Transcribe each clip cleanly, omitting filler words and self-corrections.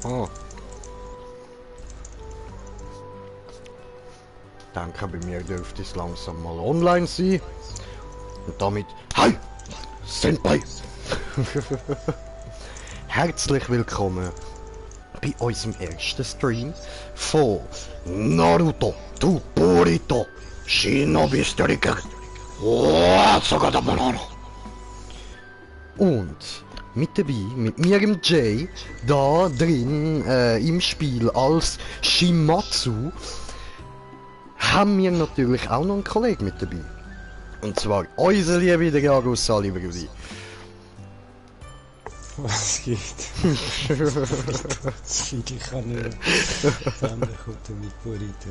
Aha. Denke, bei mir dürfte es langsam mal online sein. Und damit... Hi! Senpai! Herzlich willkommen bei unserem ersten Stream von Naruto to Boruto Shinobi Striker Saga da Banana. Und mit dabei, mit mir im Jay, da drin im Spiel als Shimatsu, haben wir natürlich auch noch einen Kollegen mit dabei. Und zwar unser liebe Drago Saliverudi. Was geht? Ich kann nicht. Dann kommt er mit Burrito.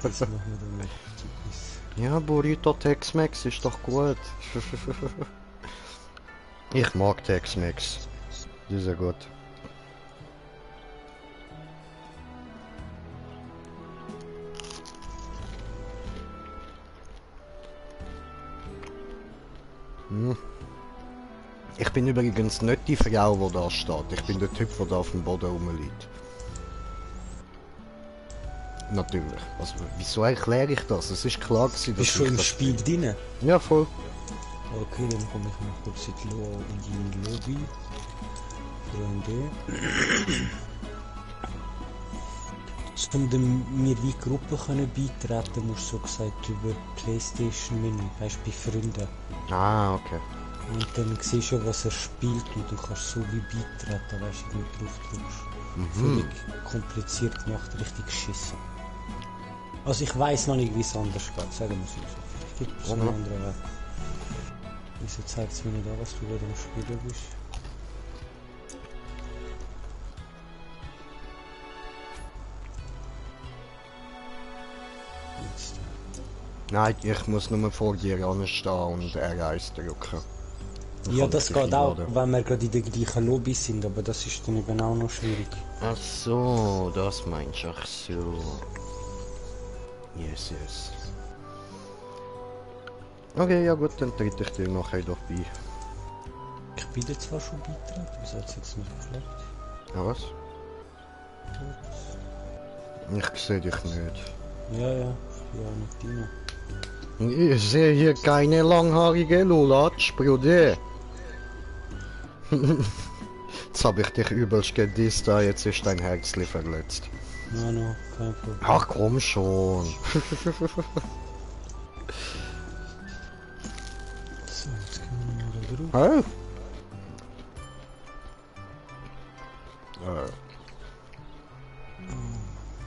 Das machen wir dann nicht. Ja, Burrito Tex-Mex ist doch gut. Ich mag Tex-Mex. Das ist ja gut. Ich bin übrigens nicht die Frau, die da steht. Ich bin der Typ, der da auf dem Boden rumliegt. Natürlich. Also, wieso erkläre ich das? Es ist klar gewesen, dass bist du im Spiel drin? Ja, voll. Okay, dann komme ich mal kurz in die Lobby. Freunde. Um mir die Gruppe beitreten, musst du so gesagt über Playstation Menü, weißt du, bei Freunden. Ah, okay. Und dann siehst du, was er spielt und du kannst so wie beitreten, weißt du, wenn du drauf drückst. Völlig kompliziert gemacht, richtig geschissen. Also ich weiss noch nicht, wie es anders geht, sagen wir es so. Vielleicht gibt es einen anderen Weg. Wieso zeigt es mir nicht an, was du gerade am Spielen bist? Jetzt. Nein, ich muss nur vor dir anstehen und R1 drücken. Dann Ja, kann das ich geht auch, einladen. wenn wir gerade in der gleichen Lobby sind, aber das ist dann eben auch noch schwierig. Ach so, das meinst du. Ach so. Yes, yes. Okay, ja gut, dann trete ich dir nachher doch bei. Ich bin dir zwar schon beigetreten, wieso hat es jetzt nicht gefragt? Ja, was? Ich sehe dich nicht. Ja, ja, ich bin auch nicht drin. Ich sehe hier keine langhaarige Lulatsch, Bruder. Jetzt habe ich dich übelst gedisst, jetzt ist dein Herzli verletzt. Ja, no, kein Problem. Ach komm schon. So, jetzt gehen wir mal da drauf. Hey.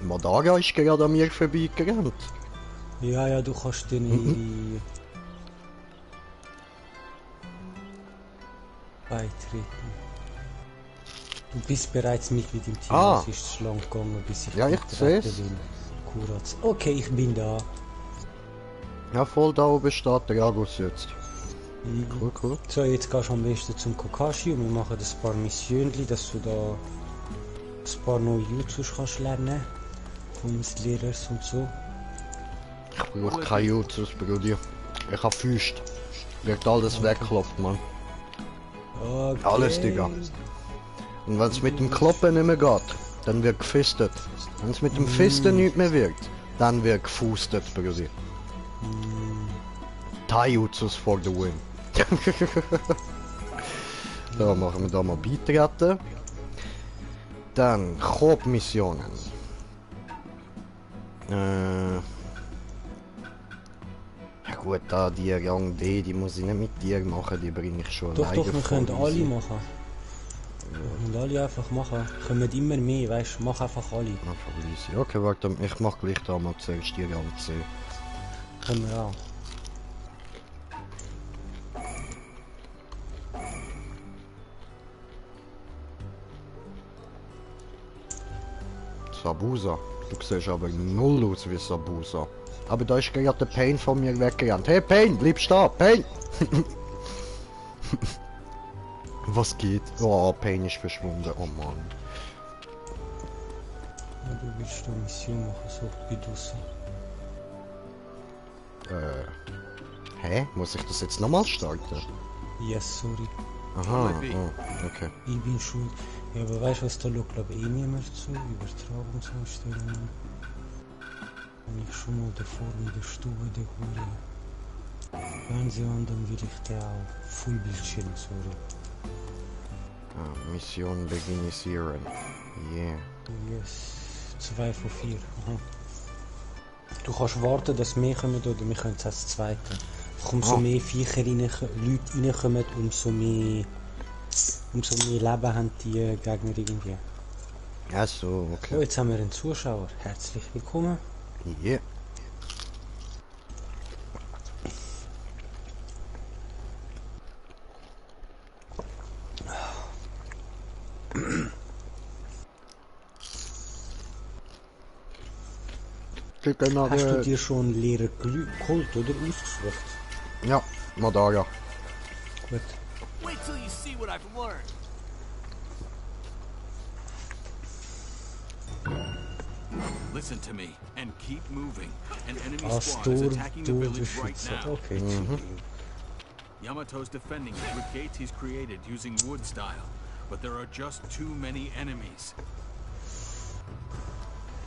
Madara ist gerade an mir vorbeigerannt. Ja, ja, du kannst dann ihre beitreten. Du bist bereits Mitglied im Team, Ah. es ist lang gegangen, bis ich Ja, ich beitreten seh's. will. Kuratz. Okay, ich bin da. Ja, voll da oben steht der Agus jetzt. Cool, cool. So, jetzt gehst du am besten zum Kakashi und wir machen ein paar Missionen, dass du da ein paar neue Jutsus kannst lernen. Von uns Lehrers und so. Ich brauche keine Jutsus, Bruder. Ich hab Füße. Wird alles wegkloppt, Mann. Okay. Alles, Digga. Und wenn es mit dem Kloppen nicht mehr geht, dann wird gefistet. Wenn es mit dem Fisten nicht mehr wird, dann wird gefustet, Bruder. Taijutsus for the win. Da machen wir da mal beitreten. Dann Koop-Missionen. Ja gut, da die Rang D, die muss ich nicht mit dir machen, die bringe ich schon Doch, alleine doch, wir voll können alle easy. machen. Wir können alle einfach machen. Kommen immer mehr, weißt du, mach einfach alle. Einfach easy. Okay, warte, ich mach gleich da mal zuerst die Rang C. Können wir auch. Sabusa. Du siehst aber null aus wie Sabusa. Aber da ist gerade der Pain von mir weggerannt. Hey Pain, bleib stehen, Pain! Was geht? Oh, Pain ist verschwunden, oh Mann. Ja, du willst eine Mission machen, so wie du so. Hä? Muss ich das jetzt nochmal starten? Yes, sorry. Aha, oh, okay. Ich bin schuld. Ja, aber weißt du was, da schaut glaube ich eh niemand zu. Übertragungseinstellungen. Wenn ich schon mal davor in der Stube der Hure Fernseher an, dann will ich da auch Fullbildschirm, sorry. Ah, Mission beginisieren. Yeah. Yes. 2 von 4. Aha. Du kannst warten, dass mehr kommen oder wir können es als Zweite. Umso mehr Viecher Leute reinkommen, umso mehr Leben haben die Gegner irgendwie. Ach so, Oh, okay. jetzt haben wir einen Zuschauer. Herzlich willkommen. Yeah. Hast du dir schon einen Lehrer geholt oder ausgesucht? Ja, Madara. Gut. Wait till you see what I've learned. Listen to me and keep moving. An enemy squad is attacking the village right now. Okay. Yamato's defending it with gates he's created using wood style, but there are just too many enemies.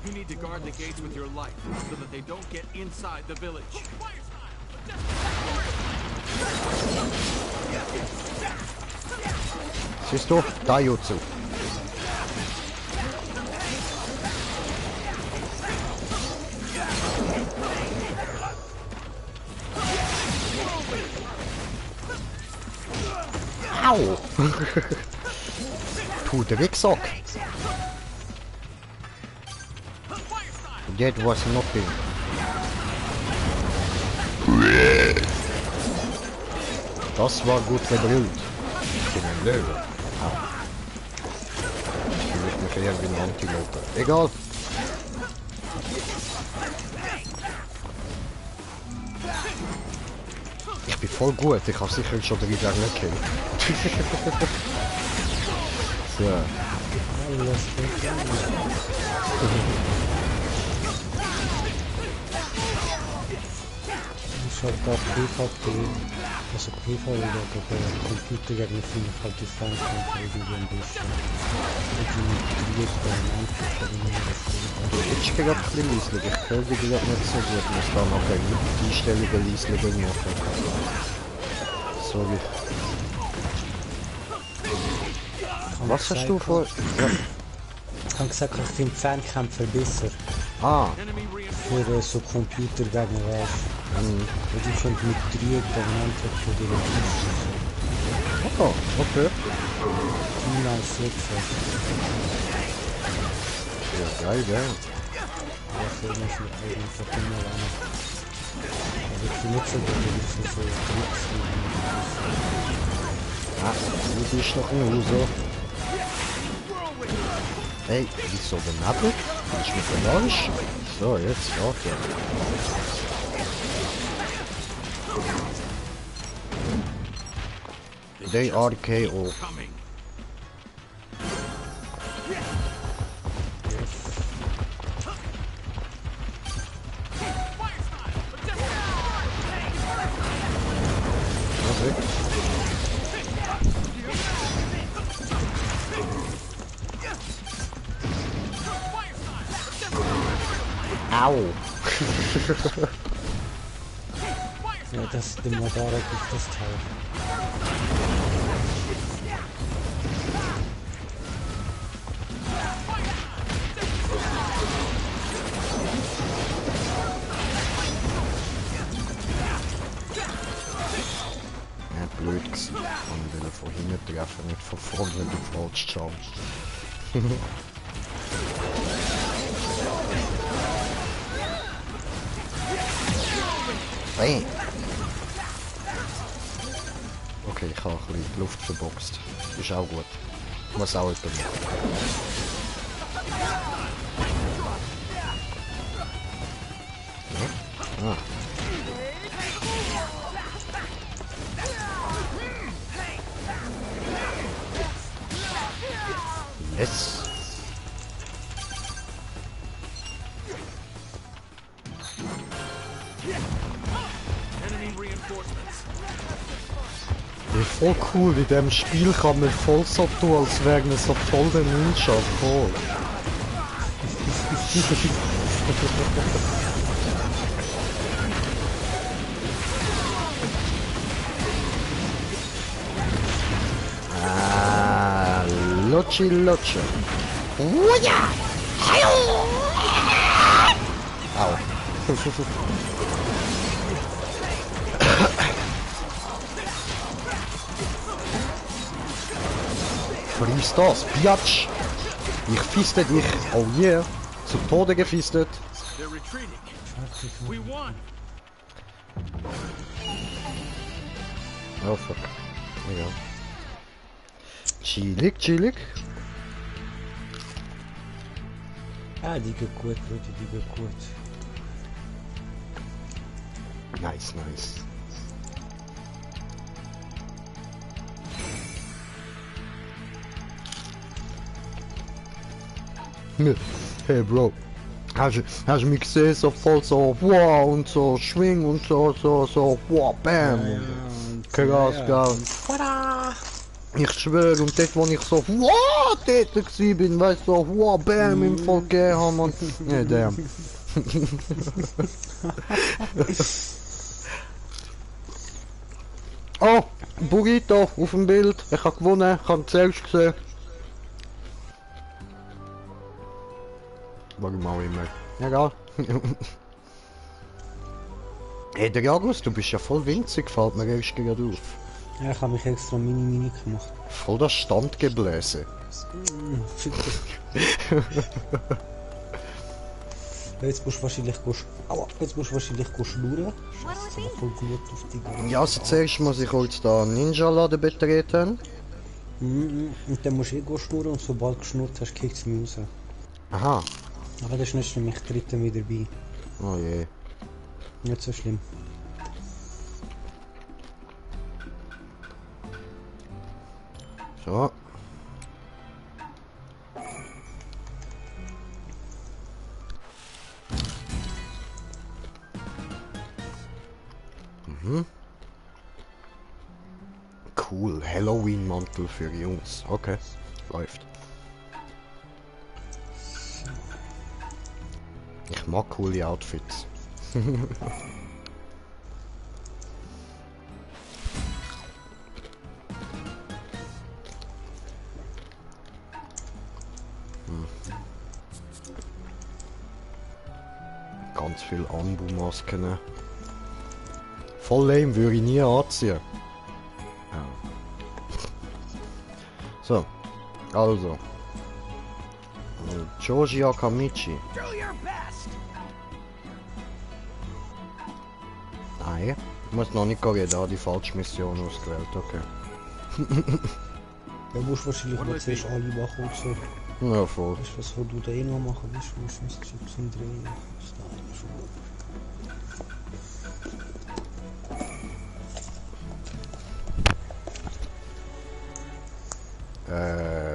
You need to guard the gates with your life so that they don't get inside the village. Siehst du? Taijutsu. Au! Du Drecksack! That was nothing. Das war gut verbrüllt. Ich bin ein Löwe. Ich fühle mich eher wie ein Antilope. Egal. Ich bin voll gut. Ich habe sicher schon 3 Jahre gekillt. So. Alles gut. Ich habe da PvP, also PvE oder Computer gegen finde ich halt die Fernkämpfe irgendwie ein bisschen integriert bei einem Anfang. Jetzt ist gerade ein bisschen leislich. Ich höre dich gerade nicht so gut. Ich muss da nachher die Einstellungen leislicher machen. Sorry. Was hast du vor? Ja. Ich habe gesagt, ich finde Fernkämpfer besser Ah, für so Computergegner, weißt du. Weil die können mit 3 gegeneinander für die oh, okay. Team als 6. Ja, geil, geil. Das ist nicht mit eigentlich immer lang. Also ich bin nicht so gut, wie ich so Tricks. Ah, du bist noch ein User. Hey, wieso benabelt? Ich mit der Launch? So, jetzt auch ja. They are KO. Au! Ja, das dem Madara gibt das Teil. Ja, blöd gewesen. Und will von hinten treffen, nicht von vorne, wenn du falsch schaust. Bam! Okay, ich habe ein bisschen die Luft verboxt. Ist auch gut. Muss auch jemand machen. Ja. Ah. Yes! Enemy reinforcements. voll cool, in dem Spiel kann man voll so tun, als wäre man so voll der Ninja, voll. Ah, Lutschi Lutsche. Uja! Au. Friss das, Biatsch! Ich fiste dich, oh yeah! Zu Tode gefistet! They're retreating. We won. Oh fuck. Egal. Chillig, chillig. Ah, die geht gut, Leute, die geht gut. Nice, nice. Hey Bro, hast du mich gesehen, so voll so wow und so schwing und so wow bam. Krass, geil. Ich schwöre, und dort wo ich so wow dort gsi bin, weißt du, so wow bam im Voll gegeben haben und ne damn. Oh, Burrito auf dem Bild, ich habe gewonnen, ich habe selbst gesehen. Warum auch immer. Egal. Hey, der Jagus, du bist ja voll winzig, fällt mir erst gerade auf. Ja, ich habe mich extra mini gemacht. Voll das Standgebläse. Jetzt musst du wahrscheinlich schnurren. Scheiße, voll gut auf die Garde. Ja, also zuerst muss ich jetzt da Ninja-Laden betreten. Und dann musst du schnurren und sobald du geschnurrt hast, kickt es mich raus. Aha. Aber das ist nicht schlimm, ich tritt dann wieder bei. Oh je. Nicht so schlimm. So. Cool, Halloween-Mantel für Jungs. Okay, läuft. Ich mag coole Outfits. Ganz viel Ambu-Masken. Voll lame, würde ich nie anziehen. Ja. So, also. Joji Akamichi. Do your best. Nein, ich muss noch nicht gehen, da die falsche Mission ausgewählt, okay. Da musst du wahrscheinlich noch zuerst alle machen und so. Ja, voll. Weißt du, was du da eh noch machen willst? Du musst das Zeug zum Drehen. Das ist da eigentlich schon gut.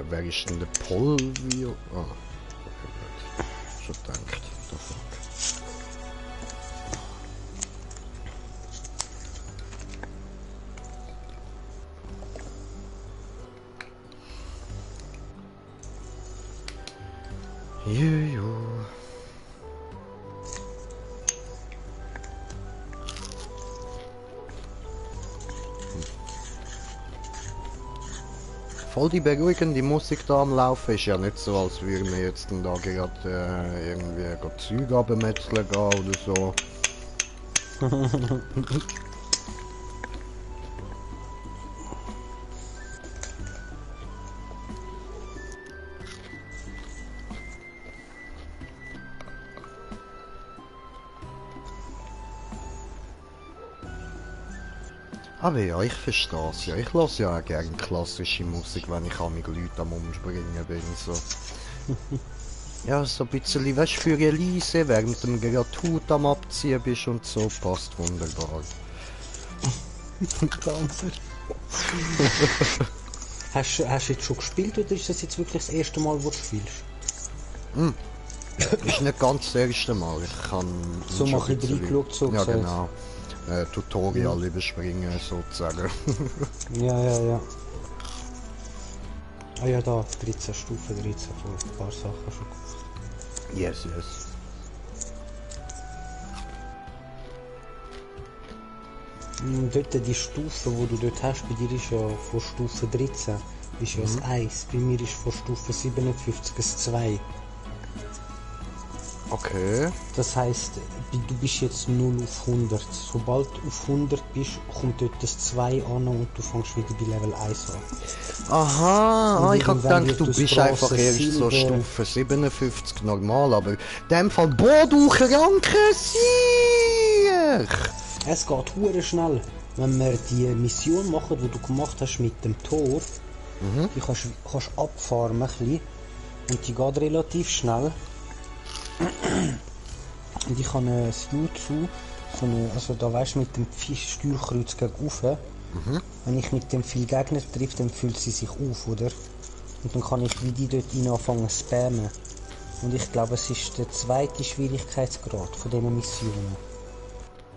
Wer ist denn der Polvio? Ah, okay, gut. Schon gedacht. The fuck. Juju. Voll die beruhigende Musik da am Laufen. Ist ja nicht so, als würden wir jetzt da gerade irgendwie Zeug abmetzeln gehen oder so. Aber ja, ich verstehe es ja. Ich höre ja auch gerne klassische Musik, wenn ich mit Leuten am Umspringen bin. So. Ja, so ein bisschen, weißt du, für Elise, während du gerade die Haut am Abziehen bist und so, passt wunderbar. Danke. Hast du jetzt schon gespielt oder ist das jetzt wirklich das erste Mal, wo du spielst? Ist nicht ganz das erste Mal. Ich kann So mache ich reingeschaut, so ja, gesagt. genau. Tutorial überspringen, sozusagen. Ja. Ah ja, da, 13 Stufen, 13 von ein paar Sachen schon gemacht. Yes. Dort die Stufe, die du dort hast, bei dir ist ja von Stufe 13, ist ja das 1. Bei mir ist von Stufe 57 das 2. Okay. Das heisst, du bist jetzt 0 auf 100. Sobald du auf 100 bist, kommt dort das 2 an und du fängst wieder bei Level 1 an. Aha, ich hab irgendwann gedacht, wird du aus bist einfach Bronze erst so Silber. Stufe 57 normal, aber in dem Fall, boah, du kranke Sieg! Es geht hure schnell. Wenn wir die Mission machen, die du gemacht hast mit dem Tor, die kannst abfahren ein bisschen, und die geht relativ schnell. Und ich habe ein Jutsu, also da weißt du, mit dem Steuerkreuz gegen rauf. Wenn ich mit dem viel Gegner treffe, dann füllt sie sich auf, oder? Und dann kann ich wie die dort rein anfangen zu spammen. Und ich glaube, es ist der zweite Schwierigkeitsgrad von diesen Missionen.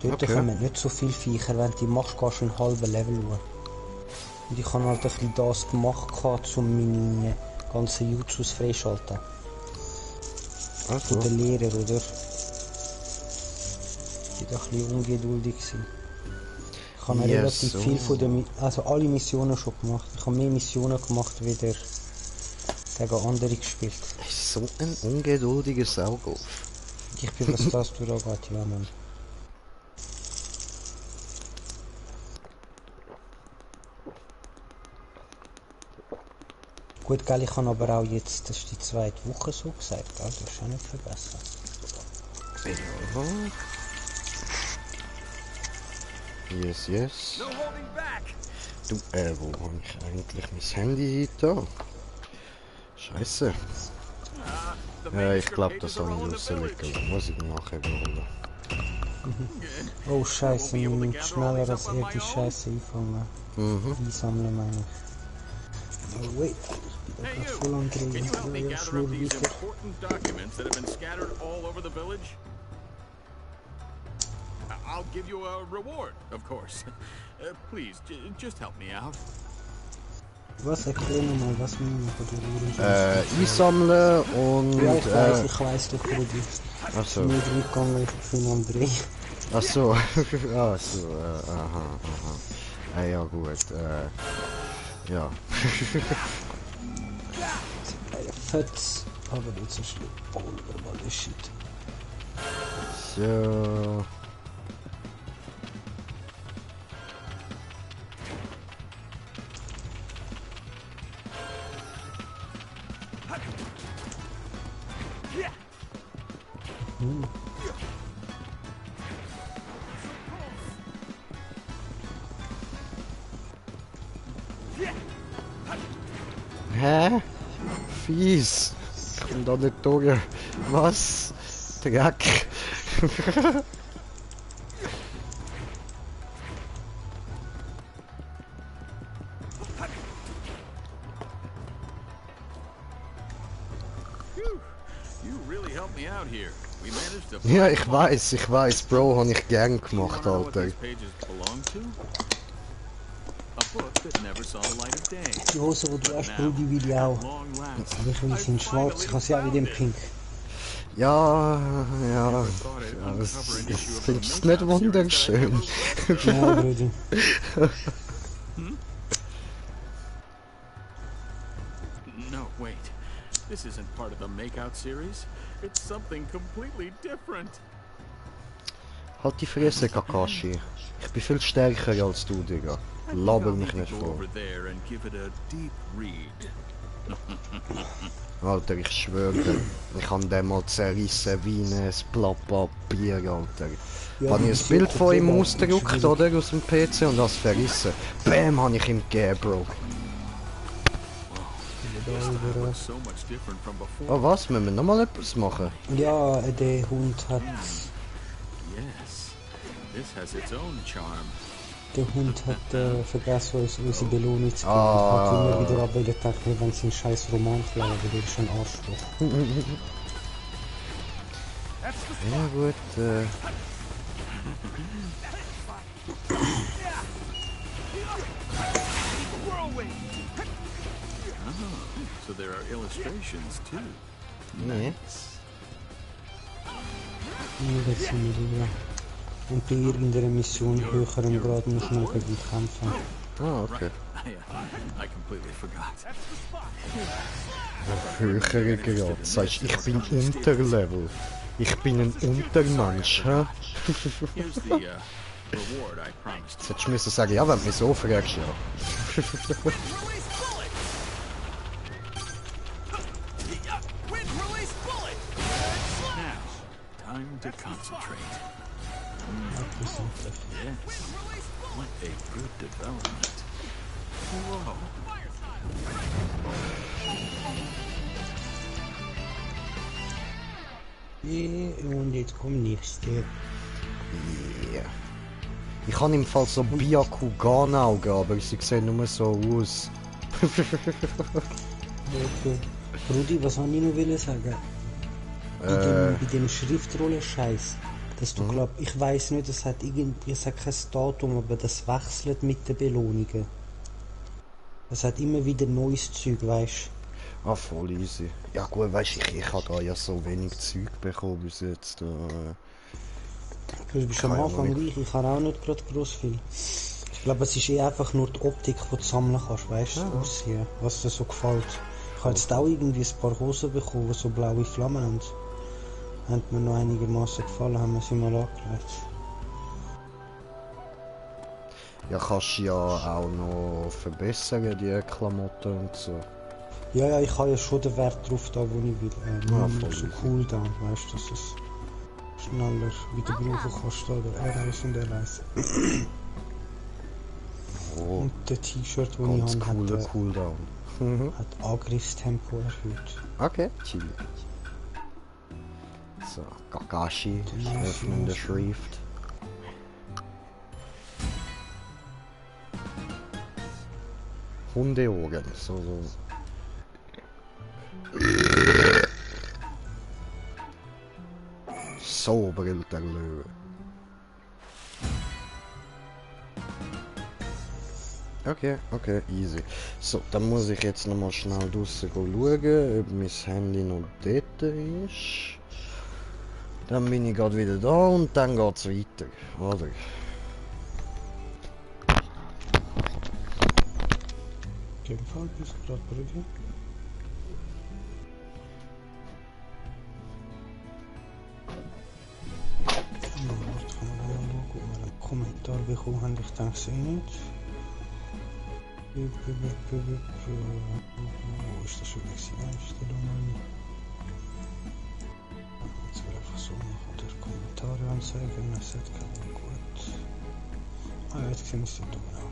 Dort kommen nicht so viele Viecher, wenn du die machst, gehst du einen halben Level hoch. Und ich habe halt ein bisschen das gemacht, um meine ganzen Jutsus freischalten. Von den Lehrer, oder? Ich war ein bisschen ungeduldig. Ich habe relativ viel von den, also alle Missionen schon gemacht. Ich habe mehr Missionen gemacht, wie der gegen andere gespielt. Das ist so ein ungeduldiger Saugauf. Ich bin, was das durchgeht, ja, Mann. Gut, gell, ich habe aber auch jetzt, das ist die zweite Woche so gesagt, gell? Das ist auch nicht vergessen. Ja. Yes. Du, wo habe ich eigentlich mein Handy da? Scheiße. Ich glaube, das habe ich rausgelegt. Muss ich nachher holen. Oh Scheiße, wir müssen schneller als er die Scheiße einfangen. Einsammeln, meine ich. Oh wait, ich bin da gerade voll am Drehen. Can you help me Ja, gather schnell up these weiter. important documents that have been scattered all over the village? I'll give you a reward, of course. Please, just help me out. Was, erklär mir mal, was wir machen, du Einsammeln und... Ja, ich weiss doch, wo du bist. Achso. Ich bin nicht gegangen, ich bin am Drehen. Achso. Aha. Ja gut, ja. Fett, aber nicht so schlimm. Oh, überall ist Shit. So. Hä? Fies. Komm da nicht durch. Was? Dreck. Ja, ich weiß, Bro, habe ich gern gemacht, Alter. Die Hose, die du hast, Brudi, will ich auch. Die sind schwarz, ich habe sie auch wieder in Pink. Ja, findest du nicht wunderschön? Ja, Brudi. No, wait. This isn't part of the Makeout series. It's something completely different. Halt die Fresse, Kakashi. Ich bin viel stärker als du, Digga. Laber mich nicht vor. Alter, ich schwöre dir, ich habe den mal zerrissen wie ein Blatt Papier, Alter. Ja, habe ich ein Bild von ihm ausgedruckt, oder, aus dem PC und das verrissen. Bam, habe ich ihm gegeben, Bro. Oh was, müssen wir nochmal etwas machen? Ja, der Hund hat... Der Hund hat vergessen, uns unsere Belohnung zu geben. Hat immer wieder abgedacht, wir wollen seinen scheiß Roman klauen, aber der ist schon Arschloch. Ja gut, So there are illustrations too. Nee. Das sind wir lieber. Und bei irgendeiner Mission höherem Grad muss man gegen kämpfen. Ah, okay. I completely forgot. Höhere Grad. Das heißt, ich bin Unterlevel. Ich bin ein Untermensch, hä? Here's the reward I promised. Jetzt hättest du müssen sagen, ja, wenn du mich so fragst, ja. Now, time to concentrate. Yes. What a good development. Whoa. Und jetzt kommt nächste. Yeah. Ich habe im Fall so Byakugan-Augen, aber sie sehen nur so aus. Rudi, was wollte ich noch will sagen? Bei dem Schriftrolle-Scheiß, dass du glaubst, ich weiß nicht, es hat irgendwie, es hat kein Datum, aber das wechselt mit den Belohnungen. Es hat immer wieder neues Zeug, weißt Ah, voll easy. Ja gut, weißt du, ich habe da ja so wenig Zeug bekommen bis jetzt. du? Du bist am Anfang gleich, ich habe auch nicht gerade gross viel. Ich glaube, es ist einfach nur die Optik, die du sammeln kannst, weißt du, aussehen, was dir so gefällt. Ich habe jetzt auch irgendwie ein paar Hosen bekommen, die so blaue Flammen haben. Haben mir noch einigermaßen gefallen, haben wir sie mal angelegt. Ja, kannst du ja auch noch verbessern, die Klamotten und so. Ja, ich habe ja schon den Wert drauf, da wo ich will. Nur voll so easy. Cooldown, weißt du, dass es schneller wieder brauchen kannst, oder R1 und R1. Oh, Und der T-Shirt, den ganz ich habe, cooler Cooldown. hat Angriffstempo erhöht. Okay, chill. So, Kakashi, öffnen der Schrift. Hundeohren, so. So brüllt der Löwe. Okay, easy. So, dann muss ich jetzt nochmal schnell draussen schauen, ob mein Handy noch dort ist. Dann bin ich gerade wieder da und dann geht's weiter, oder? In dem Fall bist du gerade Brüder. Warte, kann man da mal gucken, ob wir einen Kommentar bekommen haben. Ich denke es nicht. Wo ist das schon gewesen? Einstellungen. Jetzt will einfach so machen oder Kommentare anzeigen. Das hat keinen gut. Ah, jetzt sehen wir es da genau.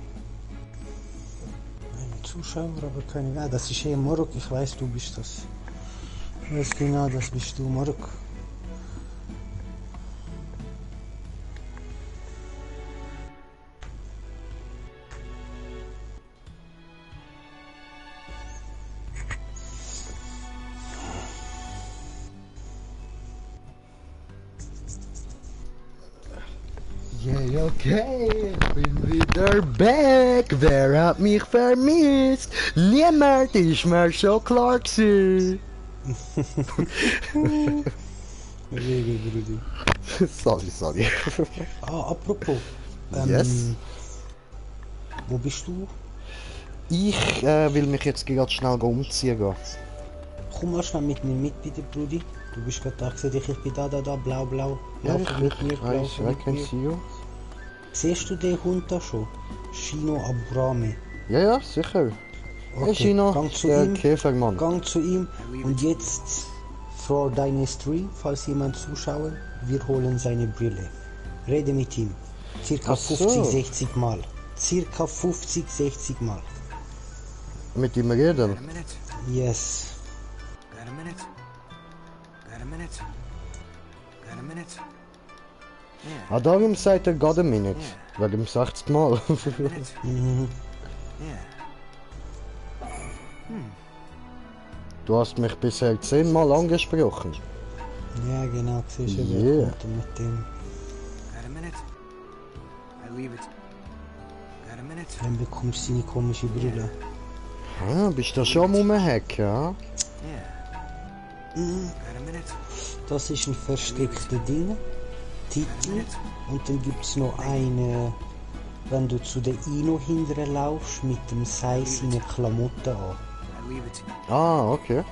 Ein Zuschauer, aber keine. Ah, das ist hier Morok. Ich weiß, du bist das. Ich weiß genau, das bist du, Morok. Yeah, okay, ich bin wieder back. Wer hat mich vermisst? Niemand ist mir so klar gewesen. Regel, Brudi. Sorry. Ah, apropos. Yes? Wo bist du? Ich will mich jetzt gerade schnell umziehen. Komm mal schnell mit mir mit, bitte, Brudi. Du bist gerade da, ich bin da, blau. Ja, Lauf mit mir, lauf I mit can mir. see you. Siehst du den Hund da schon? Shino Aburame. Ja, sicher. Hey Okay, Chino, gang zu der ihm. Käfermann. Gang zu ihm und jetzt for deine Stream, falls jemand zuschaut, wir holen seine Brille. Rede mit ihm. Circa Ach so. 50-60 Mal. Circa 50-60 Mal. Mit ihm reden. Got a minute? Yes. Got a minute? Got a minute? Got a minute? Yeah. Ah, darum sagt er gerade eine Minute. Wegen dem 60 Mal. Minute? Mhm. Yeah. Du hast mich bisher 10 Mal angesprochen. Ja, genau, siehst du, Yeah. wer kommt denn mit dem. Got a minute? I Dann bekommst du deine komische Brille. Ah, bist du da schon am Rumhacken, ja? Das ist ein versteckter Ding, Titel. Und dann gibt es noch eine, wenn du zu der Ino hinterher laufst, mit dem Sei seine Klamotten an. Ah, okay.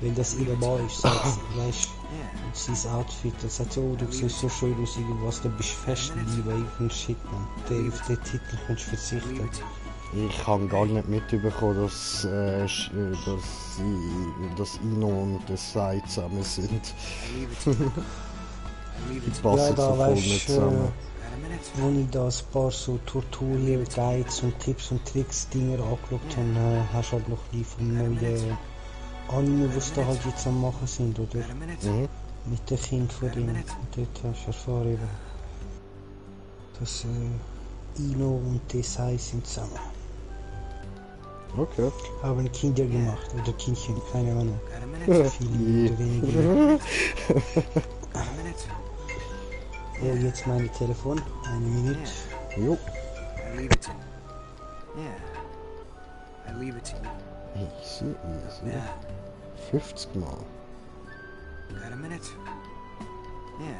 Wenn das ihr Mann ist, sagt sie, weißt du, sein Outfit, dann sagt sie, oh, du siehst so schön aus, irgendwas, dann bist du fest lieber irgendein Shit, man. Auf den Titel kannst du verzichten. Ich habe gar nicht mitbekommen, dass Ino und das Sai zusammen sind. Die passen Ja, so da voll nicht weißt zusammen. wo ich da ein paar so Tutorial-Guides und Tipps und Tricks-Dinger angeschaut habe, hast du halt noch ein vom neuen Anime, was da halt jetzt am machen sind, oder? Mhm. Mit dem Kind von ihm. Und dort hast du erfahren, eben, dass Ino und Desai sind zusammen. Okay. Haben Kinder gemacht, oder Kindchen, keine Ahnung. Yeah. Viele oder wenige. Oh, jetzt mein Telefon. Eine Minute. Jo. I leave it to you. Easy, easy. Yeah. 50 Mal. Got a minute? Yeah.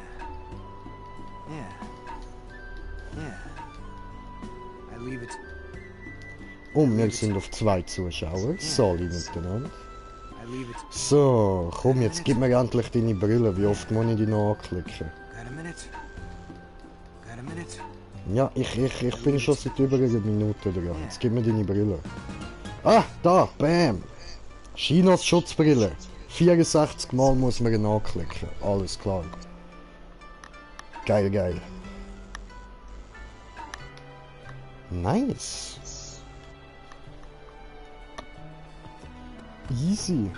I leave it. Und wir sind auf 2 Zuschauer. Sali miteinander. I leave it. So, komm, jetzt gib mir endlich deine Brille. Wie oft muss ich die noch anklicken? Got a minute? Got a minute? Ja, ich bin schon seit über einer Minute dran. Jetzt gib mir deine Brille. Ah, da, bam! Chinas Schutzbrille. 64 Mal muss man ihn anklicken. Alles klar. Geil, geil. Nice. Easy.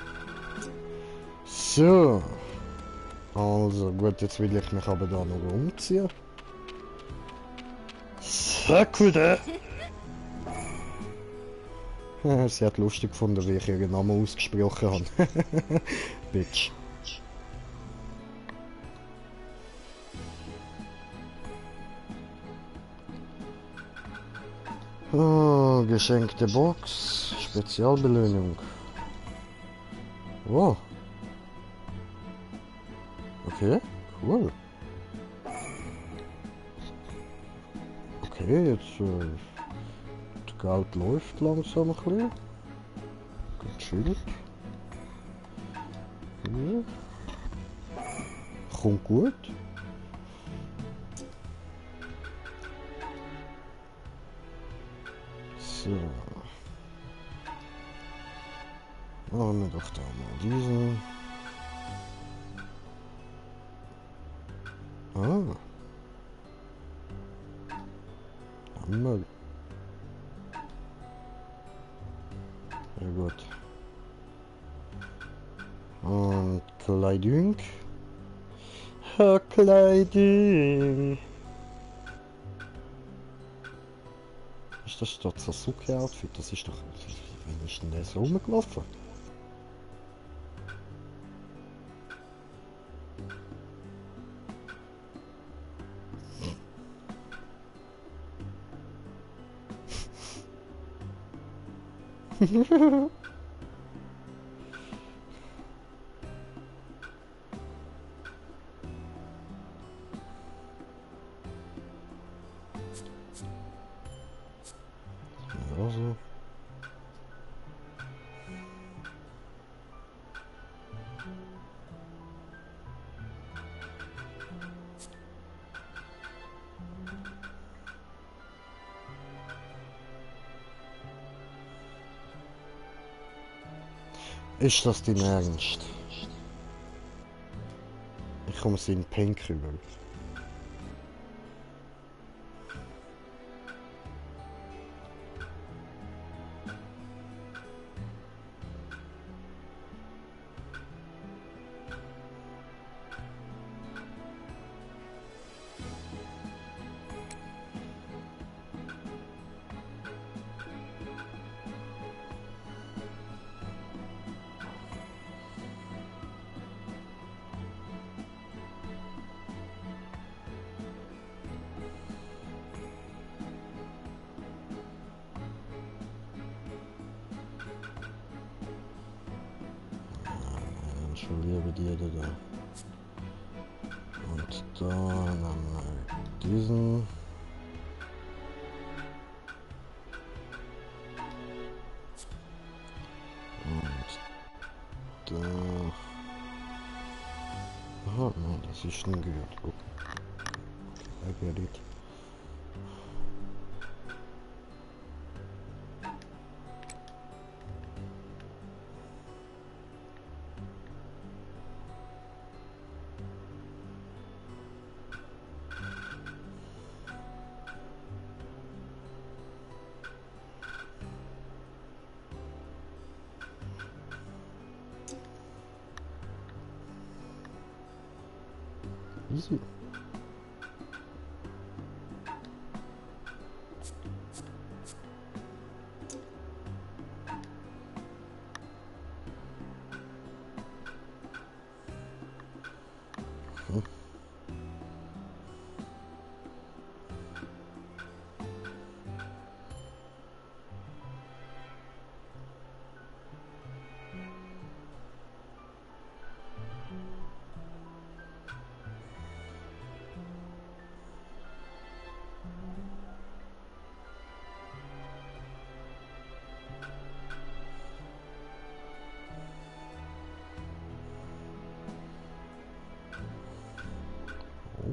So. Also gut, jetzt will ich mich aber da noch umziehen. Säckel! Sie hat lustig gefunden, wie ich ihren Namen ausgesprochen habe. Bitch. Oh, geschenkte Box. Spezialbelohnung. Oh. Okay, cool. Okay, jetzt das Geld läuft langsam ein bisschen. Gechillt. Ja. Kommt gut. So. Machen wir doch da mal diesen. Ah. Hammer. Ja gut. Und Kleidung. Kleidung. Ist das das Sasuke-Outfit? Das ist doch... Wann ist denn der so rumgelaufen? Also. Ist das dein Ernst? Ich komme sie in Pink rüber. schon lieber die da. Und da nehmen wir diesen. Und da. Aha, nein, das ist ein Gürtel. Okay. I get it. Easy.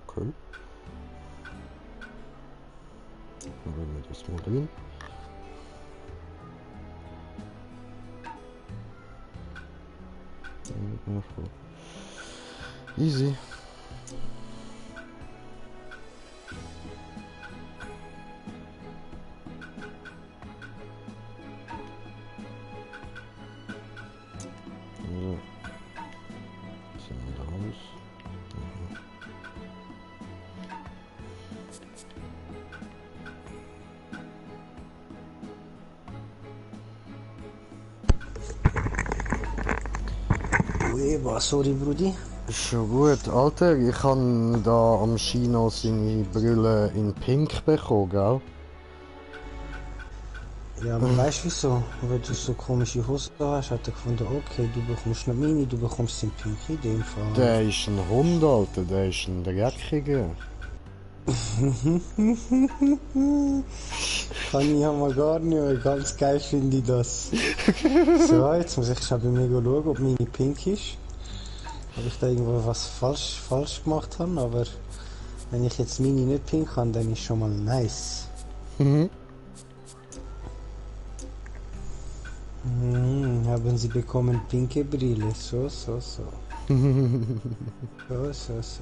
Okay. Dann werden wir das mal drin. Easy. So. Sind wir da raus. Eva, sorry Brudi. Ist schon gut. Alter, ich habe da am Chino seine Brille in Pink bekommen, gell? Ja, aber weißt du wieso? Weil du so komische Hosen hast, hat er gefunden, okay, du bekommst nicht meine, du bekommst den Pink in dem Fall. Der ist ein Hund, Alter, der ist ein Dreckiger. Kann ich ja mal gar nicht mehr, ganz geil finde ich das. So, jetzt muss ich schon bei mir schauen, ob meine Pink ist. Ob ich da irgendwo was falsch gemacht habe, aber wenn ich jetzt meine nicht pink habe, dann ist schon mal nice. Haben Sie bekommen pinke Brille, so. So. Wo ist das?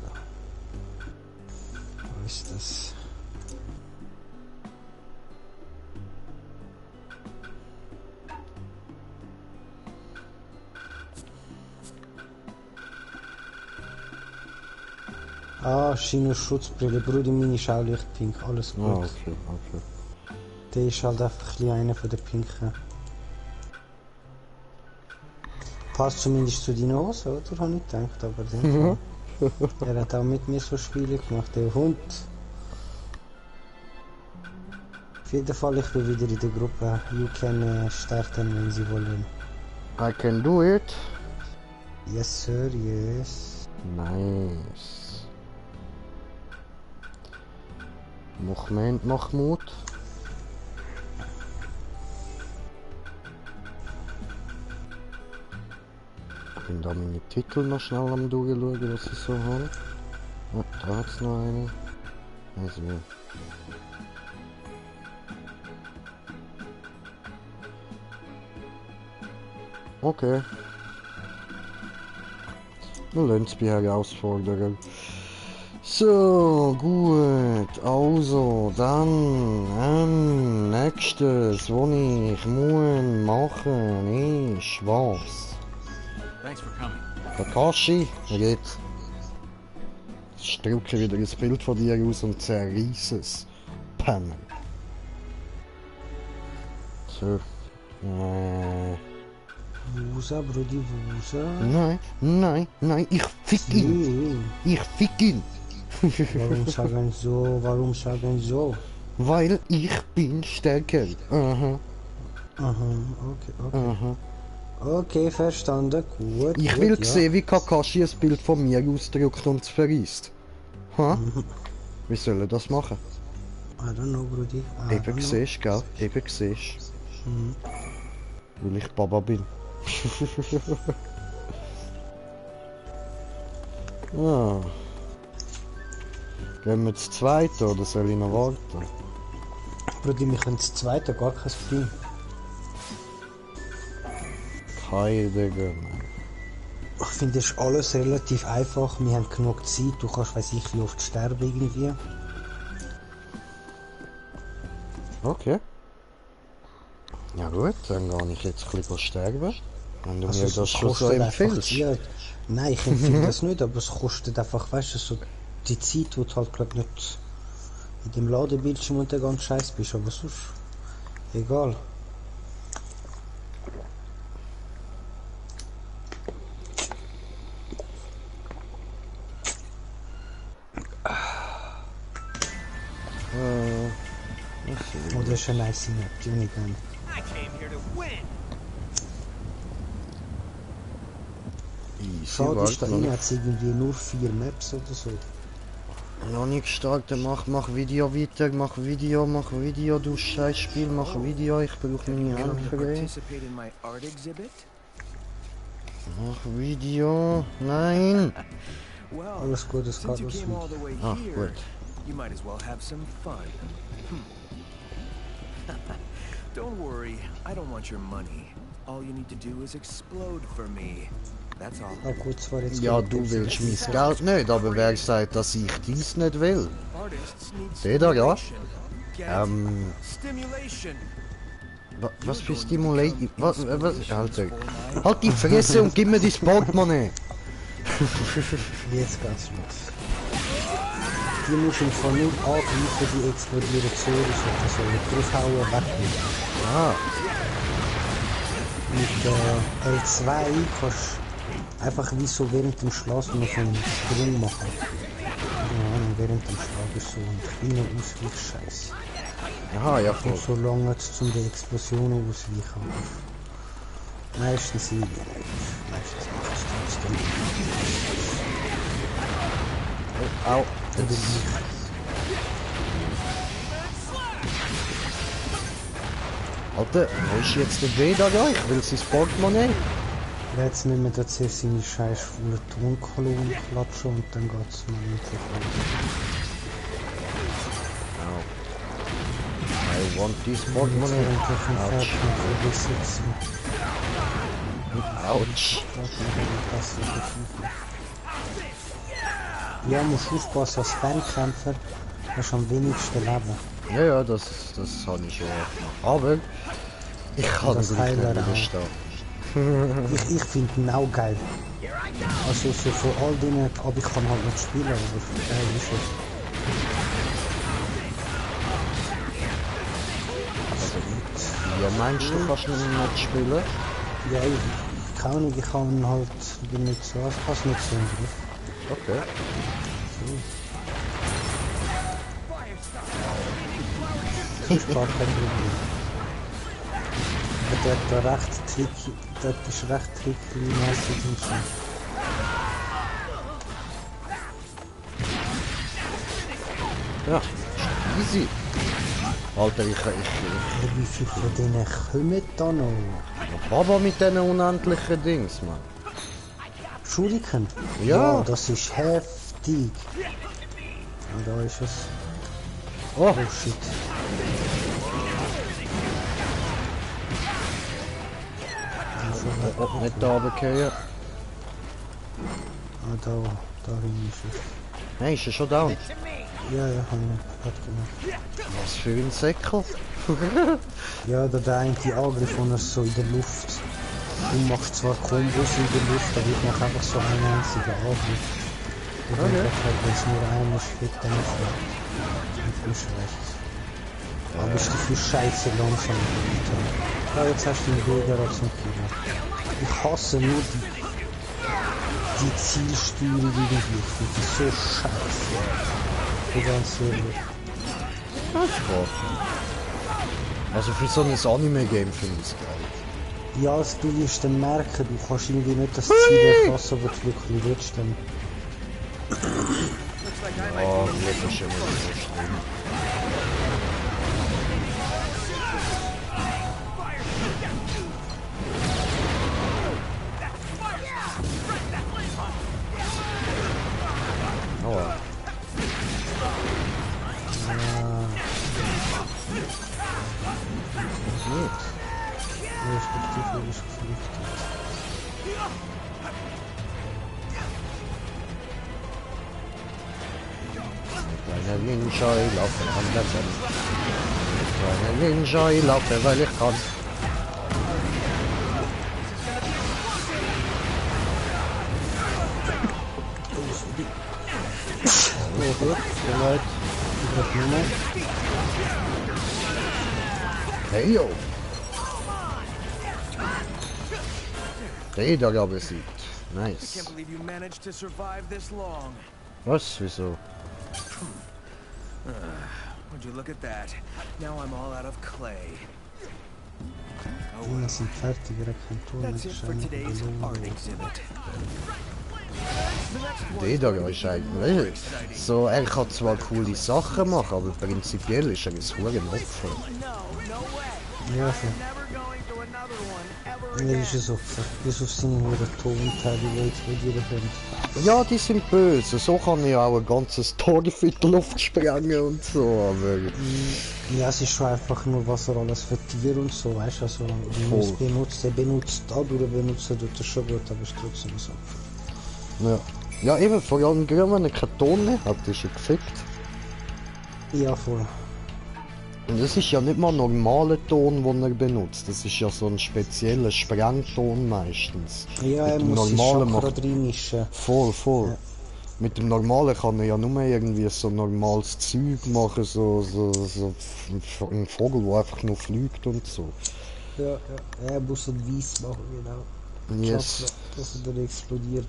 Ah, Chino-Schutzbrille, Brudi, meine Schaulicht pink, alles gut. Ah, okay. Der ist halt einfach ein bisschen einer von den Pinken. Passt zumindest zu deiner Hose, oder? Habe ich gedacht, aber den er hat auch mit mir so Spiele gemacht, der Hund. Auf jeden Fall, ich bin wieder in der Gruppe. You can starten, wenn Sie wollen. I can do it. Yes, sir, yes. Nice. Moment, Mahmoud. Ich bin da meine Titel noch schnell am durchschauen, was ich so habe. Oh, da hat es noch eine. Also. Okay. Wir lassen es bei Herausforderungen. So, gut. Also, dann, nächstes, was ich muss machen, ist was? Thanks for coming. Takashi, jetzt. Ich drücke wieder ein Bild von dir aus und zerreiße es. Panel. So. Wusa, Brudi, Wusa. Nein, ich fick ihn. Nee. Ich fick ihn. Warum sagen so? Weil ich bin stärker. Aha. Aha, okay. Aha. Okay, verstanden. Gut. Ich gut, will ja. sehen, wie Kakashi ein Bild von mir ausdrückt und es verreist. Ha? Wie soll er das machen? I don't know, Brudi. I Eben don't know. siehst, gell? Eben siehst. Weil ich Baba bin. Ah. Gehen wir zu zweit oder soll ich noch warten? Brudi, wir können das zweite, gar kein Problem. Keine gönnen. Ich finde, es ist alles relativ einfach. Wir haben genug Zeit. Du kannst, weiß ich, wie oft sterben irgendwie. Okay. Ja gut, dann gehe ich jetzt ein bisschen sterben. Wenn du mir es das schon so kostet empfiehlst. Ja, nein, ich empfehle das nicht, aber es kostet einfach, weißt du, so die Zeit, wo du halt glaub nicht in dem Ladebildschirm und der ganze Scheiß bist, aber sonst egal. Oh, das ist eine nice Map, die will ich gerne. I came here to win. Easy, Schade ist, da warte, hat es irgendwie nur 4 Maps oder so. noch nicht gestartet, mach Video weiter, mach Video, du scheiß Spiel, mach Video, ich brauche meine Come to Hilfe. participate in my art exhibit? Mach Video, nein! Well, Alles gut, es since geht you los. came all the way Ach here, gut. you might as well have some fun. Don't worry, I don't want your money. All you need to do is explode for me. That's all. Ah gut, zwar jetzt Ja, geht du es willst mein jetzt. Geld nicht, aber wer sagt, dass ich dies nicht will? Artists need Der da, ja. stimulation. Get Stimulation. Was für Stimulation? Was? Alter. Halt die Fresse und gib mir dein Portemonnaie! Jetzt geht's los. Die muss im Fall nicht angreifen, die explodieren zuerst oder so. Nicht draufhauen, wegnehmen. Ah, Mit L2 kannst du einfach wie so während dem Schlafen noch einen Sprung machen. Ja, während dem Schlag ist so ein kleiner Ausweichscheiß. aha, ja voll. Und so lange zum der Explosion ausweichen. Meistens ich. Meistens macht es trotzdem. Au. Alter, wo ist jetzt der W da? Ich will sein Portemonnaie. Jetzt nehmen wir jetzt erst seine scheiß volle Tonkolonne klatschen und dann geht's mal endlich I want this weiter. Portemonnaie. Endlich ein Pferd Autsch. mit übersitzen. Autsch. Ja, musst aufpassen, als Fernkämpfer hast du am wenigsten Leben. Ja, ja, das habe ich schon gemacht. Aber ich kann Das es nicht Heiler auch. widerstehen. Ich finde ihn auch geil. Also so von all denen, aber ich kann halt nicht spielen, aber geil ist es. Ja, meinst du, kannst du nicht spielen? Ja, ich kann nicht, ich kann ihn halt bin nicht so, ich kann es nicht so im Griff. Okay. Das ist gar kein Problem. Aber der hat da recht tricky, der ist recht tricky-mäßig und so. Ja, easy. Alter, Wie viele von denen kommen da noch? Baba mit diesen unendlichen Dings, Mann. Shuriken? Ja. Das ist heftig. Und da ist es. Oh, Oh shit. nicht da runtergehen. Ah, darin ist es. Nein, ist er schon down? Ja, ja, hab ich gerade gemacht. Was für ein Säckel. Ja, der eine Angriff, wo er so in der Luft. Du machst zwar Kombos in der Luft, aber ich mache einfach so einen einzigen Angriff. Und dann wenn es nur einer steht, dann ist er nicht viel schlecht. Aber ist dafür scheiße langsam. Ja, jetzt hast du den Bilder zum Killer. Ich hasse nur die Zielsteuerung irgendwie. Ich finde die so scheiße. Ich ganz ehrlich. Das ist Spaß. Also für so ein Anime-Game finde ich es geil. Ja, also du wirst dann merken, du kannst irgendwie nicht das Ziel erfassen, was du wirklich willst. Dann. Oh, das ist schon wieder so schlimm. Oh. Respektive ist geflüchtet. Kleiner Ninja, ich laufe an der Wand. Kleiner Ninja, ich laufe, weil ich kann. Oh, gut, bereit. Ich hab nur noch. Hey yo! Der da besiegt. I Nice. can't believe you managed to survive this long. Was? Wieso? Would you look at that? Now I'm all out of clay. Oh Wir well. sind fertig, er kann tun. That's it for today's art exhibit. Der da ist eigentlich. So, er kann zwar coole Sachen machen, aber prinzipiell ist er ein Hurenopfer. Ja, so. Er ist ein Opfer. Bis auf seine Huren Tonteile, die jetzt mit ihr haben. Ja, die sind böse. So kann ich auch ein ganzes Dorf in die Luft sprengen und so, aber... Ja, es ist schon einfach nur, was er alles für Tiere und so, weißt du, also, wenn er es benutzt, dadurch benutzt er das schon gut, aber es ist trotzdem so. Ja. Ja, eben, vor allem, wenn er keinen Ton mehr hat, ist er gefickt. Ja, voll. Und das ist ja nicht mal ein normaler Ton, den er benutzt. Das ist ja so ein spezieller Sprengton meistens. Ja, er Mit dem muss sich normalen Chakra macht... reinmischen. Voll, voll. Ja. Mit dem normalen kann er ja nur irgendwie so normales Zeug machen, so ein Vogel, der einfach nur fliegt und so. Ja, ja. Er muss ein Weiss machen, genau. Yes. Chakra, dass er dann explodiert.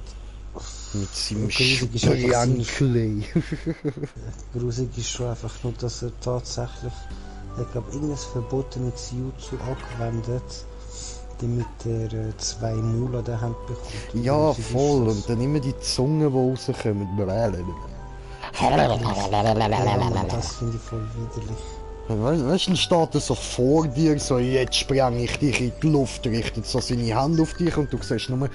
Mit seinem Grusig ist einfach seine Sprankle. Grusig ist schon einfach nur, dass er tatsächlich, ich glaube, irgendein verbotenes Jutsu angewendet, damit er 2 Maul an der Hand bekommt. Und Ja, grusig ist voll. das. Und dann immer die Zunge, die rauskommen, brälen. Ja, das finde ich voll widerlich. Weißt du, dann steht er so vor dir, so jetzt spreng ich dich in die Luft, richtet so seine Hand auf dich und du siehst nur...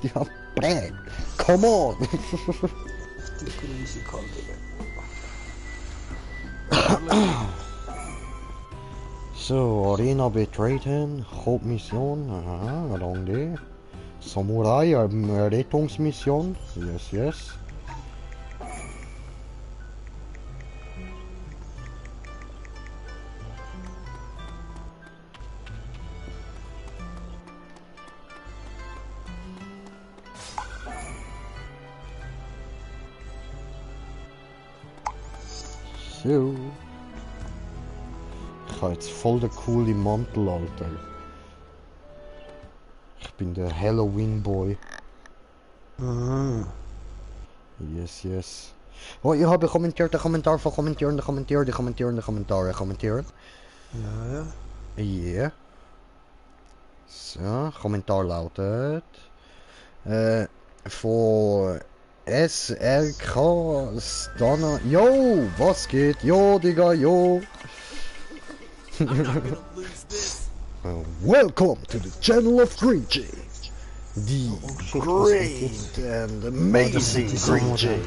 Ja, bräh, come on! Die grusig halt, So, Arena betreten, Hauptmission, aha, lang die. Samurai, Rettungsmission, yes, yes. So. Ich habe jetzt voll den coolen Mantel, Alter. Ich bin der Halloween Boy. Ah, Yes, yes. Oh, ich habe kommentiert, Kommentar von kommentieren. ja, ja. Yeah. So, Kommentar lautet... Von... SRK Stana... Yo, was geht? Yo, Digga, yo! Welcome to the channel of Green J. The great and amazing Green J.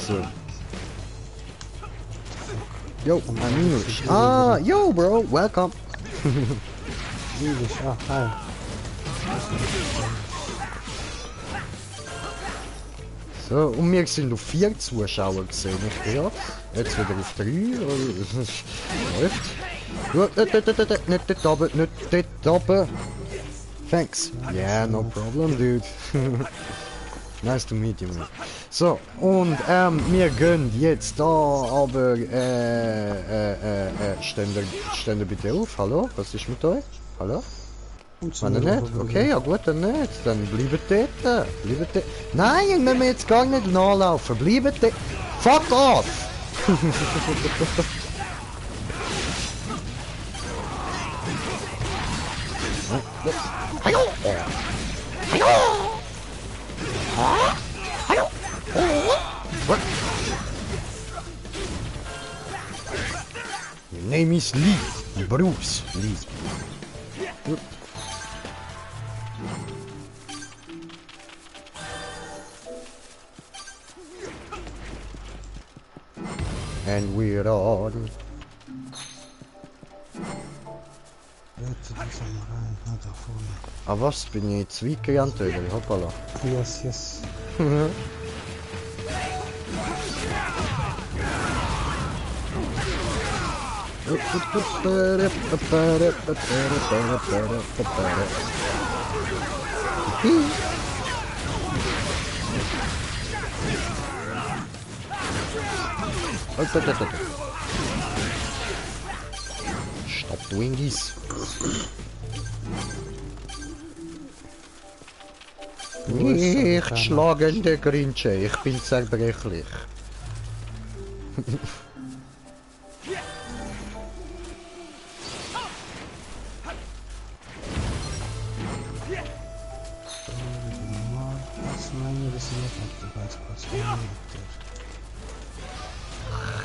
So. Yo, I'm English. Ah, yo, bro, welcome. Englisch, ah, hi. So, und wir sind auf 4 Zuschauer gesehen, nicht gerade? Jetzt wieder auf 3. Läuft. Gut, nicht dort oben, nicht dort oben. Thanks. Yeah, no problem, dude. Nice to meet you, man. So, und wir gehen jetzt da, aber stehen bitte auf. Hallo, was ist mit euch? Hallo? Wenn ihr nicht? Okay, ja gut, dann nicht. Dann bleibt dort. Bleibt dort. Nein, wir müssen jetzt gar nicht nachlaufen. Bleibt dort. Fuck off! Your name is Lee. Bruce Lee. And we're on. Ah was, bin ich jetzt weit gerannt, oder? Hoppala. Yes, yes. Stop doing this. Nicht schlagende Grinche, ich bin zerbrechlich.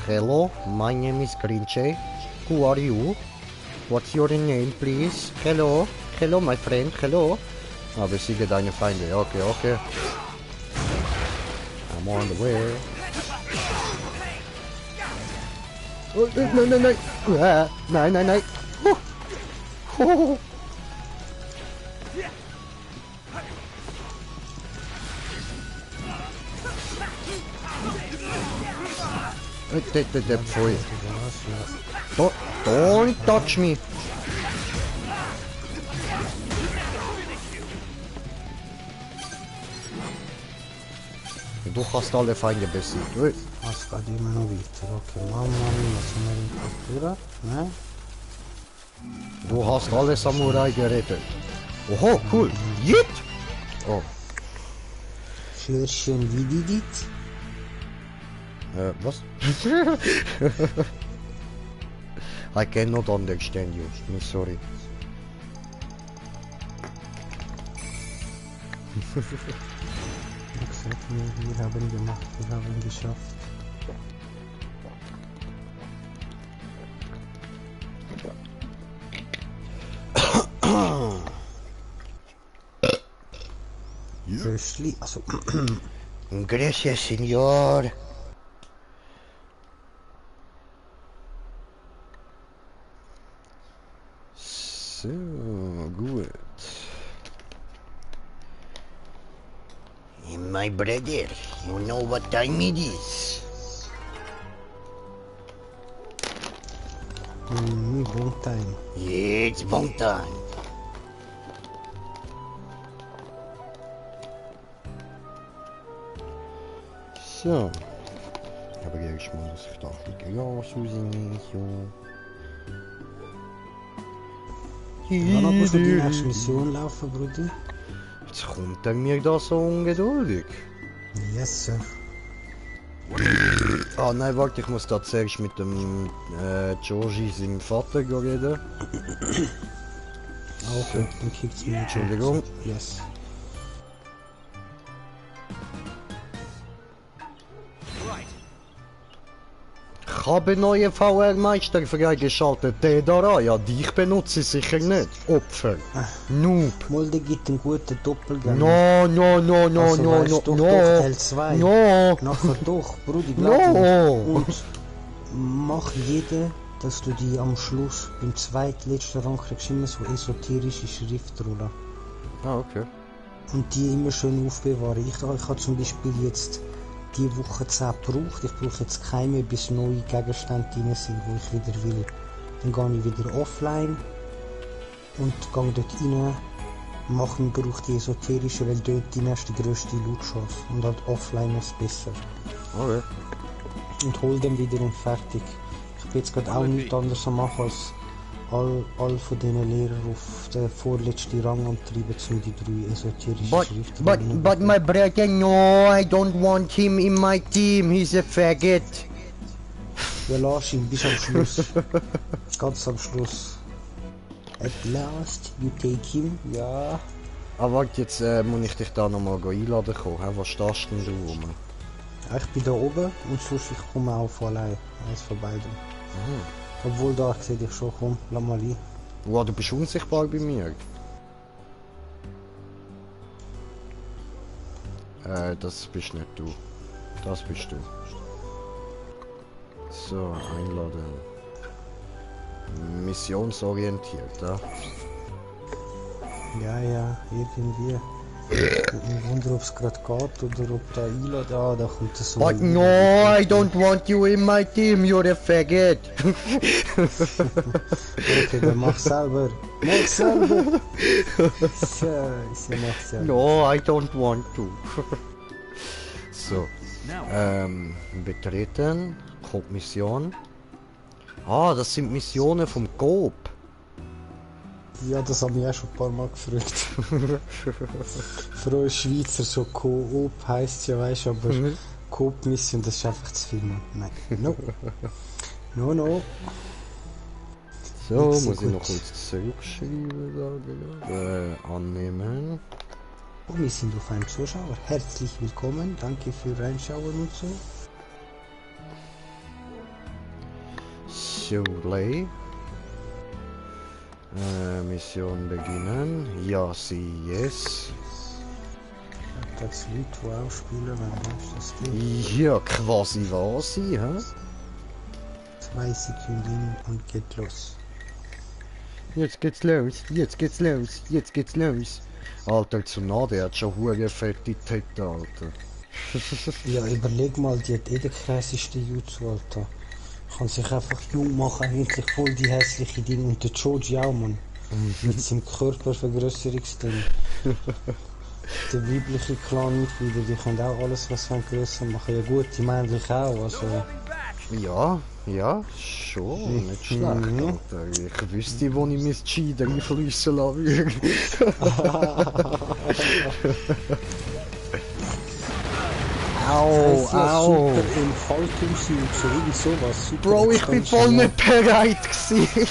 Hello, my name is Grinche. Who are you? What's your name, please? Hello, hello, my friend, hello. Ah, besiege deine Feinde. Okay, okay. I'm on the way. Oh, nein, nein, nein. Nein, nein, nein. Oh. Don't touch me. Du hast alle Feinde besiegt. Was geht immer noch weiter? Okay, Mama, was haben wir in Kultura? Ne? Du hast alle Samurai gerettet. Oho, cool. Jit! Oh. Schön, wie die dit? Was? I cannot understand you. I'm sorry. Wir haben gemacht, wir haben geschafft. Firstly, also Gracias, señor. So, gut. My brother, you know what time it is? Bon time. Yeah, it's bon time. So. Aber ich mal, dass ich da ein bisschen Gas rausnehme, so. Wann musst du die nächste Mission laufen, Bruder? Jetzt kommt er mir da so ungeduldig. Yes, sir. Ah nein, warte, ich muss da zuerst mit dem Georgie, seinem Vater, reden. Okay, dann kickt's mir. Entschuldigung. Yes. Ich habe neue VR-Meister freigeschaltet. Der da, ja, dich benutze ich sicher nicht. Opfer. Noob. Mulde gibt einen guten Doppelgänger. No, no, no, no, Also no, weißt no, doch, no. doch, Teil 2. No. Nachher doch, Bruder, glaub No. mir. Und mach jeder, dass du die am Schluss beim zweitletzten Rang kriegst, immer so esoterische Schriftrollen. Ah, okay. Und die immer schön aufbewahren. Ich habe zum Beispiel jetzt die Woche 10 gebraucht. Ich brauche jetzt keine mehr, bis neue Gegenstände drin sind, wo ich wieder will. Dann gehe ich wieder offline und gehe dort rein. Machen brauche die esoterische, weil dort die nächste grösste Loot-Chance. Und halt offline ist besser. Okay. Und hol dann wieder und fertig. Ich bin jetzt gerade auch nichts anderes am machen als all von diesen Lehrern auf den vorletzten Rang antreiben, um die 3 esoterischen Schriften. But my brother, no, I don't want him in my team. He's a faggot. Ja, lass ihn bis am Schluss. Ganz am Schluss. At last, you take him, ja. Aber warte, jetzt muss ich dich da nochmal einladen kommen. Hä? Was stehst denn du rum? Ja, ich bin da oben und sonst ich komme auch von allein. Eins von beiden. Obwohl da sehe ich schon, komm, lass mal ein. Wow, du bist unsichtbar bei mir. Das bist nicht du. Das bist du. So, einladen. Missionsorientiert, ja? Ja, irgendwie. Ich wundere, ob es gerade geht oder ob da einladen. Ah, da kommt das so. But no, I don't want you in my team, you're a faggot. Okay, dann mach selber. Mach selber. Scheiße, mach selber. No, I don't want to. So, Now, betreten, Coop-Mission. Ah, das sind Missionen vom Coop. Ja, das habe ich auch schon ein paar Mal gefragt. Für uns Schweizer so Coop heisst ja, weißt du, aber Coop-Mission, das ist einfach zu viel, Mann. Nein, no. No. So, Nicht so muss ich gut. noch kurz zurückschreiben. Da. Annehmen. Oh, wir sind auf einem Zuschauer. Herzlich willkommen, danke für Reinschauen und so. Surley. Mission beginnen. Ja, sie, yes. Da gibt es Leute, die auch spielen, wenn das geht. Ja, quasi war sie, hä? 2 Sekunden und geht los. Jetzt geht's los, jetzt geht's los, jetzt geht's los. Alter, Tsunade hat schon hure fette Titten, Alter. Ja, überleg mal, die hat der krasseste Jutsu, Alter. Kann sich einfach jung machen, eigentlich voll die hässliche Dinge. Und der Joji auch, Mann. Mit seinem Körpervergrößerungsding. Der weibliche Clan-Mitglieder, die können auch alles, was sie grösser machen. Ja gut, die männlich auch, also... Ja, schon, nicht schlecht, Alter. Ich wüsste, wo ich mein Chi reinfliessen lassen würde. Au, au. Super Entfaltungsjutsu, irgend sowas. Super Bro, ich bin Expansion, voll ja. nicht bereit gewesen.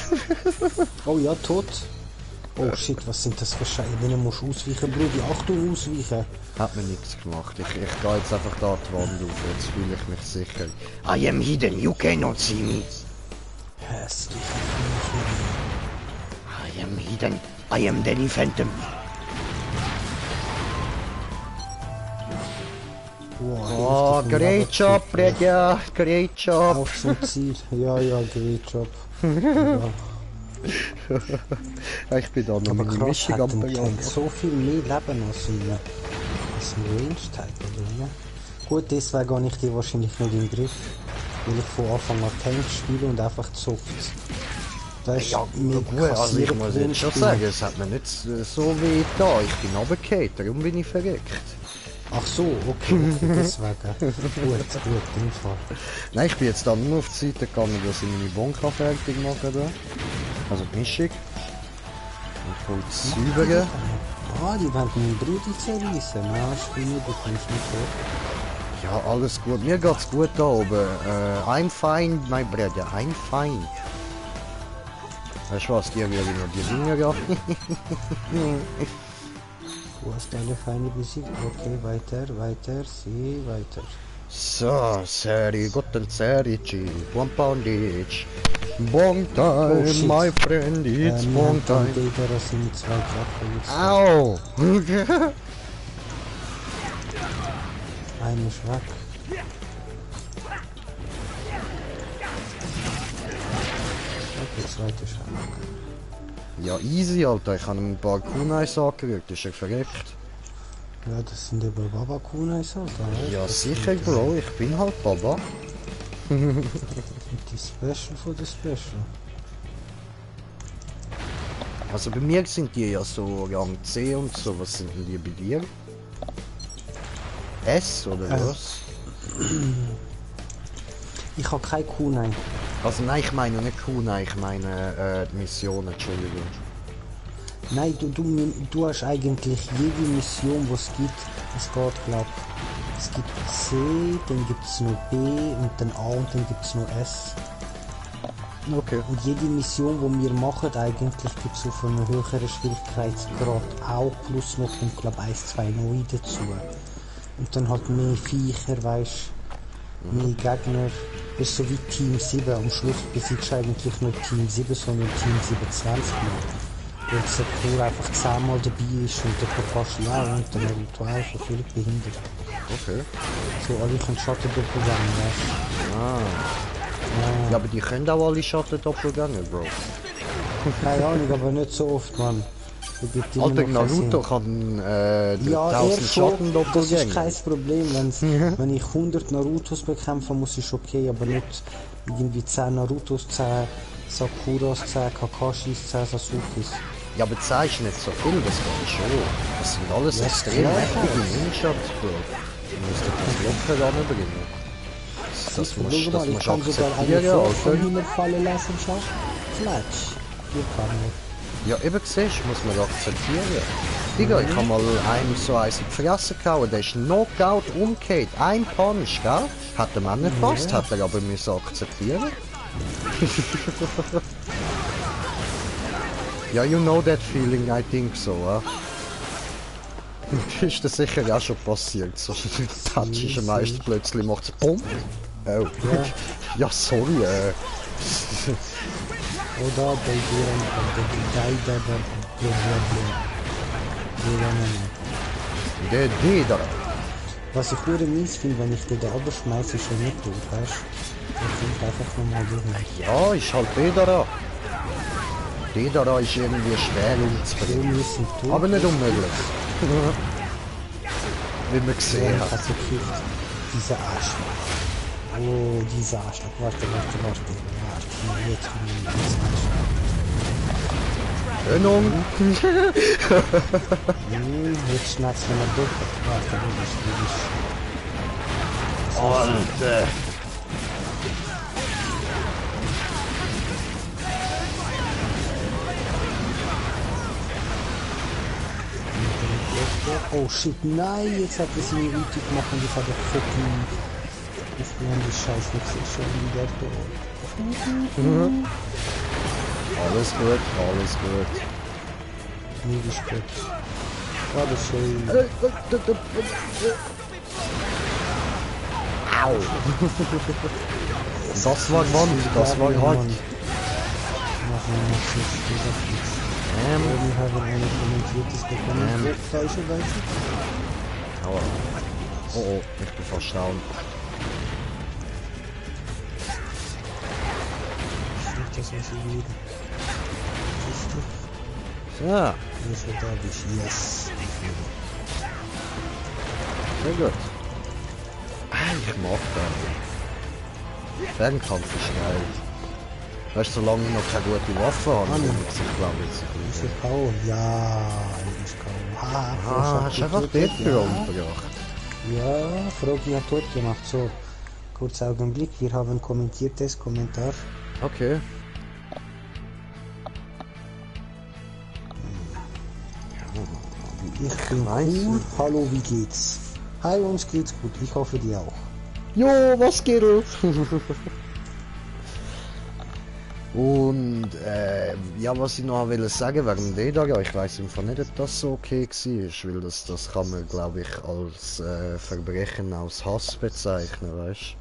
Oh ja, tot. Oh shit, was sind das für Scheiße? Denen musst du ausweichen, Brudi. Achtung, ausweichen. Hat mir nichts gemacht. Ich gehe jetzt einfach da die Wand auf. Jetzt fühle ich mich sicher. I am hidden, you cannot see me. Hässliche I am hidden, I am Danny Phantom. Oh, great job, Bredja. Great job. Auf zum Ziel. Ja, great job. Ja. Ich bin da noch Aber meine krass, Mischung hat am ein Bejagen. Tank so viel mehr Leben als ein Range-Type, oder wie? Gut, deswegen habe ich die wahrscheinlich nicht im Griff. Weil ich von Anfang an Tank spiele und einfach zockt. Das ist Ja, gut, also ich muss jetzt schon sagen, es hat mir nicht so weh da. Ich bin runtergefallen, darum bin ich verreckt. Ach so, okay, deswegen. gut, im Fall. Nein, ich bin jetzt da nur auf die Seite gegangen, dass ich meine Bonka fertig mache da. Also die Mischung. Und kurz säubern. Ah, die wollen meinen Bruder zerreißen. Na, Spinne, du kommst nicht vor. Ja, alles gut. Mir geht's gut da oben. I'm fine, my brother. I'm fine. Weißt du was, die haben ja noch die Dinger ab. Du hast eine Feinde besiegt. Okay, weiter, sieh weiter. So, Seri, guten Serici. Buon poundage. Bon time, Oh, shit. my friend, it's bon time. Da sind 2 Klappen. Au! Eine ist weg. Okay, zweite ist weg. Ja, easy, Alter. Ich habe ihm ein paar Kunais angerückt. Ist er verreckt? Ja, das sind eben Baba-Kunais, Alter. Ja, Das sicher, sind, Bro. Ich bin halt Baba. Die Special von der Special. Also bei mir sind die ja so Rang C und so. Was sind denn die bei dir? S oder was? Ich habe keine Kunai. Also nein, ich meine nicht Kunai, ich meine die Missionen, Entschuldigung. Nein, du hast eigentlich jede Mission, die es gibt. Es geht, glaub es gibt C, dann gibt es noch B und dann A und dann gibt es noch S. Okay. Und jede Mission, die wir machen, eigentlich gibt es auf einem höheren Schwierigkeitsgrad auch plus noch, ich glaube, 1-2 neue dazu. Und dann halt mehr Viecher, weißt du, mehr Gegner. Das ist so wie Team 7. Am Schluss besiegst du eigentlich nicht Team 7, sondern Team 27 mehr. Weil Sakura einfach 10-mal dabei ist und der Kakashi auch und der Naruto auch, so völlig behindert. Okay. So alle können Schattendoppelgänger, weißt Ja, aber die können auch alle Schatten-Doppelgänger, Bro. du. Keine Ahnung, aber nicht so oft, Mann. Das gibt immer Alter, noch keinen Naruto Sinn. kann Ja, 1000 er schon, das ist Schatten-Doppelgänger. kein Problem. Wenn ich 100 Narutos bekämpfe, muss ich okay, aber nicht irgendwie 10 Narutos, 10 Sakuras, 10 Kakashis, 10 Sasukis. Ja, aber 10 ist nicht so viel, das kann ich schon. Das sind alles Ja, extrem klar. mächtige Ninjas, Bro. Du musst das locker anbringen. Das Schau musst mal, ich du kann sogar eine akzeptieren, Frucht von Alter. hinten fallen lassen, schau. Fletsch. Hier kann man. Ja, eben siehst du, muss man akzeptieren. Digga, ich hab mal einem so eins in die Fresse gehauen, der ist Knockout umgekehrt. Ein Punch, gell? Hat der Mann nicht gepasst, hat er aber müssen akzeptieren. Ja, you know that feeling, I think so, Ist das sicher auch schon passiert, so Touch ist meist plötzlich macht es BOM! Oh. Ja, sorry, Oder bei der da. Was ich nur mies finde, wenn ich den da schmeiße, ist schon nicht durch, weißt du? Ich finde einfach nochmal durch. Ja, ist halt Dedara. Dedara ist irgendwie schwer Wir umzubringen. müssen durch. Aber nicht unmöglich. Wie man gesehen Ich hat. habe gekriegt. Dieser Arschloch. Oh, dieser Arschloch. Warte. Jetzt bin ich dieser Arschloch. Öhnung. Jetzt schnackst du mal durch. Warte, du bist. Alter. Oh shit, nein, jetzt hat es mir richtig gemacht und ich hatte fucking... Ich bin an die Scheiße nicht schon wieder tot. Alles gut, alles gut. Nie gespürt. War das schön. Au. Das war Wand, das war hart. Machen wir noch nicht, gesagt nichts. Wir haben eine kommentiertes bekommen. Falsche Weise. Aua. Oh, ich bin fast down. Nicht das, was ich will. Siehst du? Ja, Also da bist du. Yes. sehr gut. Ich mag den. Fernkampf ist geil. Weißt du, solange ich noch keine gute Waffe habe, bin ich glaube ich Ist so er K.O.? Ja, er ist K.O. hast du einfach dort für umgebracht. Ja, Fragi hat tot gemacht. So, kurz Augenblick, wir haben kommentiertes Kommentar. Okay. Ich bin cool. Hallo, wie geht's? Hi, uns geht's gut. Ich hoffe, dir auch. Jo, was geht? Und ja, was ich noch will sagen während der, ich weiß im Fall nicht, ob das so okay war, weil das kann man, glaube ich, als Verbrechen aus Hass bezeichnen, weißt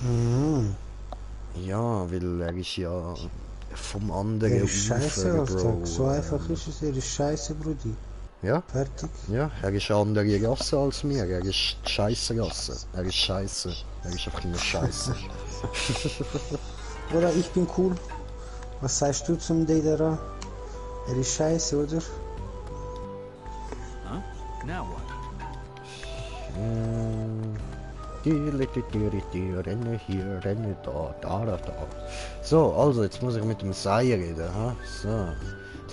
Mhm. du? Ja, weil er ist ja vom anderen Er ist scheiße, Ufer, Alter. Bro. So einfach ist es. Er ist scheiße, Brudi. Ja, Fertig. ja, er ist eine andere Rasse als mir, er ist die Scheisse-Rasse. Er ist scheiße, er ist einfach nur scheiße. Oder ich bin cool. Was sagst du zum Deidara? Er ist scheiße, oder? Huh? Now what? Renne hier, renne da. So, also jetzt muss ich mit dem Seier reden, ha? So.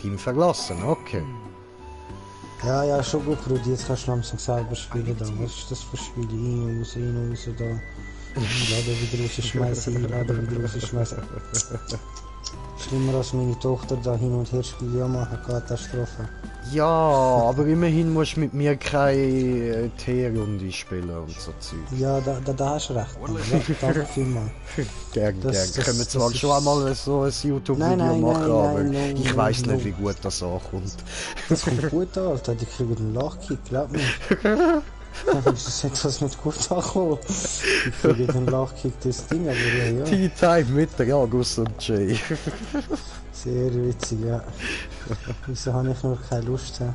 Team verlassen, okay. Ja, schon gut, Brudi. Jetzt kannst du langsam selber spielen. Da. Was ist das für Spiele? Rein, raus, da. Laden wieder rausschmeißen, laden wieder rausschmeißen. Schlimmer als meine Tochter da hin und her spielen, ja machen, Katastrophe. Ja, aber immerhin musst du mit mir keine T-Runde spielen und so Zeug. Ja, da hast du recht. Ja, danke vielmals. Gern. Das Können wir zwar ist- schon einmal so ein YouTube-Video Nein, machen, aber nein, ich nein, weiss nein. nicht, wie gut das ankommt. Das kommt gut an, Alter. Die kriegen einen Lachkick, glaub mir. Das ist etwas nicht gut angekommen. Die kriegen einen Lachkick, das Ding, aber ja. Tea Time mit der August und Jay. Sehr witzig, ja. Wieso habe ich nur keine Lust? Ja?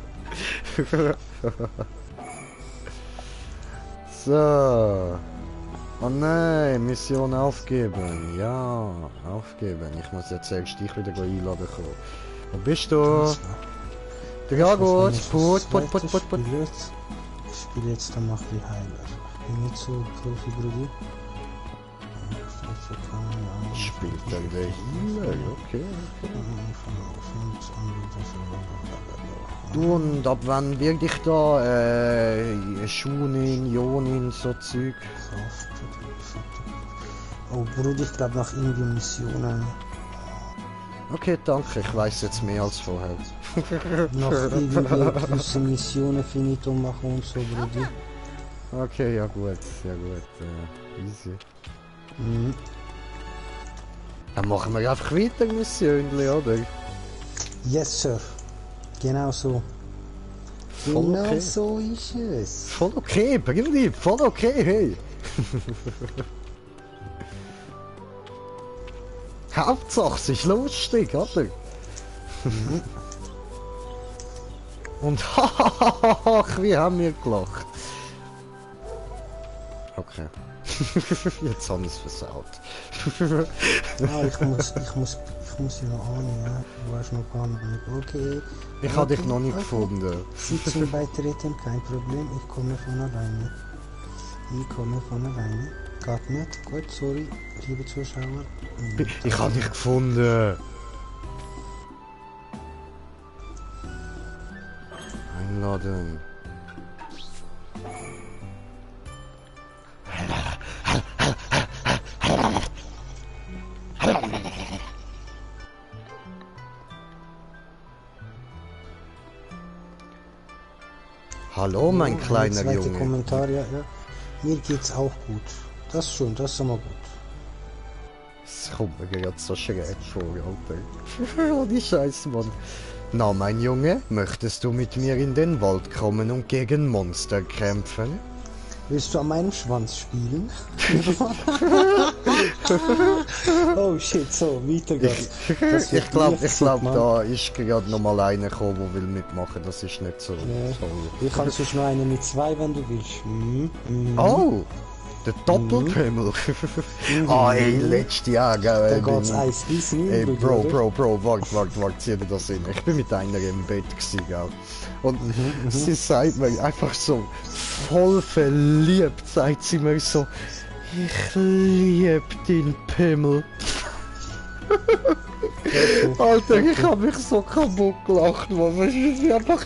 So. Oh nein, Mission aufgeben. Ja, aufgeben. Ich muss jetzt erst dich wieder einladen kommen. Wo bist du? Dragot, put. Ich spiele jetzt dann noch die Heiler. Ich bin nicht so Profi, Brudi. Spielt er der Healer? Okay. Du, und ab wann wird ich da Schunin, Jonin, so Zeug? Oh Bruder, ich glaube nach irgendwie Missionen. Okay, danke, ich weiß jetzt mehr als vorher. Noch irgendwie gewisse Missionen finito machen und so, Bruder. Okay, ja gut, easy. Mhm. Dann machen wir einfach weiter Missionen, oder? Yes, Sir. Genau so. Voll Genau okay. so ist es. Voll okay, Brili, voll okay, hey. Hauptsache, es ist lustig, oder? Und wie haben wir gelacht. Okay. Jetzt haben wir es versaut. Ah, ich muss ja noch an, ja. Du weißt noch gar nicht. Okay. Ich habe dich Okay, noch nicht okay. gefunden. Sitzung beitreten, kein Problem. Ich komme von alleine. Geht nicht. Gut, sorry, liebe Zuschauer. Ich habe dich gefunden. Einladen. Hallo, mein kleiner Zweite Junge. Kommentar, ja. Mir geht's auch gut. Das schon, das ist immer gut. Das kommt mir gerade so schräg vor, Alter. Oh, die Scheiße, Mann. Na, mein Junge, möchtest du mit mir in den Wald kommen und gegen Monster kämpfen? Willst du an meinem Schwanz spielen? Oh shit, so, weiter geht's. Das wird Ich glaube, witzig, Mann. da ist gerade noch mal einer gekommen, der will mitmachen. Das ist nicht so toll. Ich kann sonst noch einen mit 2, wenn du willst. Oh, der Doppelpimmel. Ah, ey, letztes Jahr, Da gell. geht's 1 bis 9, Ey, Bruder, Bro, warte, zieh dir das hin. Ich bin mit einer im Bett gewesen, gell. Und sie sagt mir einfach so, voll verliebt, sagt sie mir so, ich lieb den Pimmel. Alter, ich hab mich so kaputt gelacht, Mann. Sie einfach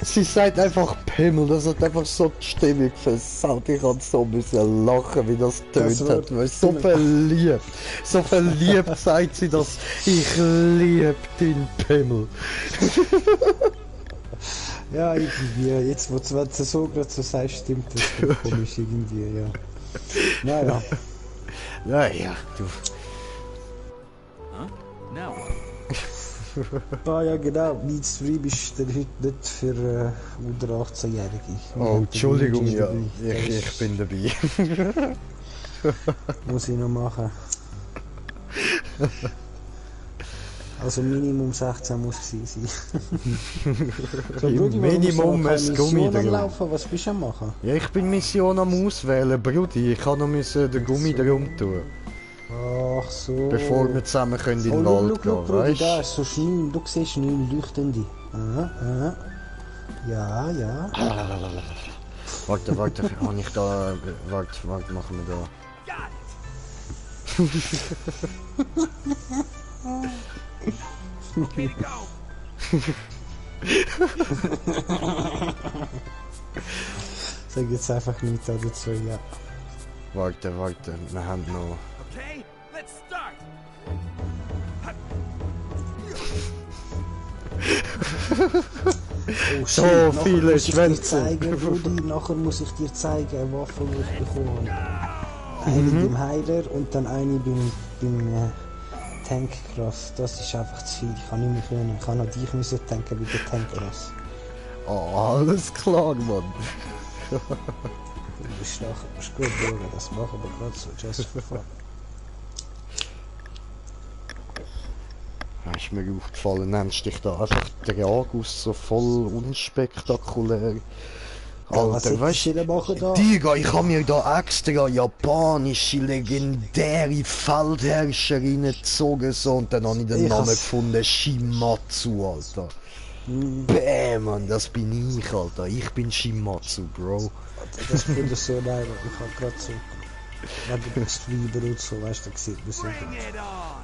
sie sagt einfach Pimmel, das hat einfach so die Stimmung versaut. Ich hab so müssen lachen, wie das tönt Das hat. Weil so Pimmel. verliebt sagt sie das. Ich lieb den Pimmel. Ja, irgendwie, jetzt wo du so gerade so sagst, stimmt das schon komisch irgendwie, ja. Naja, Naja, du. Huh? Now what? ah, ja genau, Need Stream ist der heute nicht für unter 18-Jährige. Oh, Entschuldigung, ja. Ich bin dabei. Muss ich noch machen. Also Minimum 16 muss es sein. So, Brudi, warum Minimum musst du noch keine ein Gummi Mission drum. laufen? Was bist du am machen? Ja, ich bin Mission am Auswählen, Brudi. Ich kann noch den Gummi drum tun, Ach so. bevor wir zusammen können in den Oh, Wald schau, gehen, Brudi, da weißt ist so 9, du siehst 9 leuchtende. Aha. Ja, ja. Warte, habe ich da... Warte, machen wir da. Okay to go. Sag jetzt einfach nichts dazu, ja. Warte, wir haben noch... Okay, let's start. Oh, So nachher viele muss ich dir Schwänze. zeigen, Rudi, nachher muss ich dir zeigen, eine Waffe, die ich bekommen habe. Eine beim Heiler und dann eine beim Tankcross. Das ist einfach zu viel. Ich kann nicht mehr können. Ich kann noch dich müssen tanken bei der Tankcross. Oh, alles klar, Mann. Du bist stark, du bist gut, Bruder. Das machen wir gerade so. Just for fun. Da ist mir aufgefallen, nennst dich da einfach den August so voll unspektakulär. was Alter, hättest du denn machen da? Digga, ich hab mir da extra japanische legendäre Feldherrscherinnen gezogen so, und dann hab ich den Ich Namen has- gefunden, Shimatsu, Alter. Bäm, Mann, das bin ich, Alter. Ich bin Shimatsu, Bro. Das finde ich so geil. Ich hab gerade so... Wegen dem Streamer und so, weißt du, da sieht man so.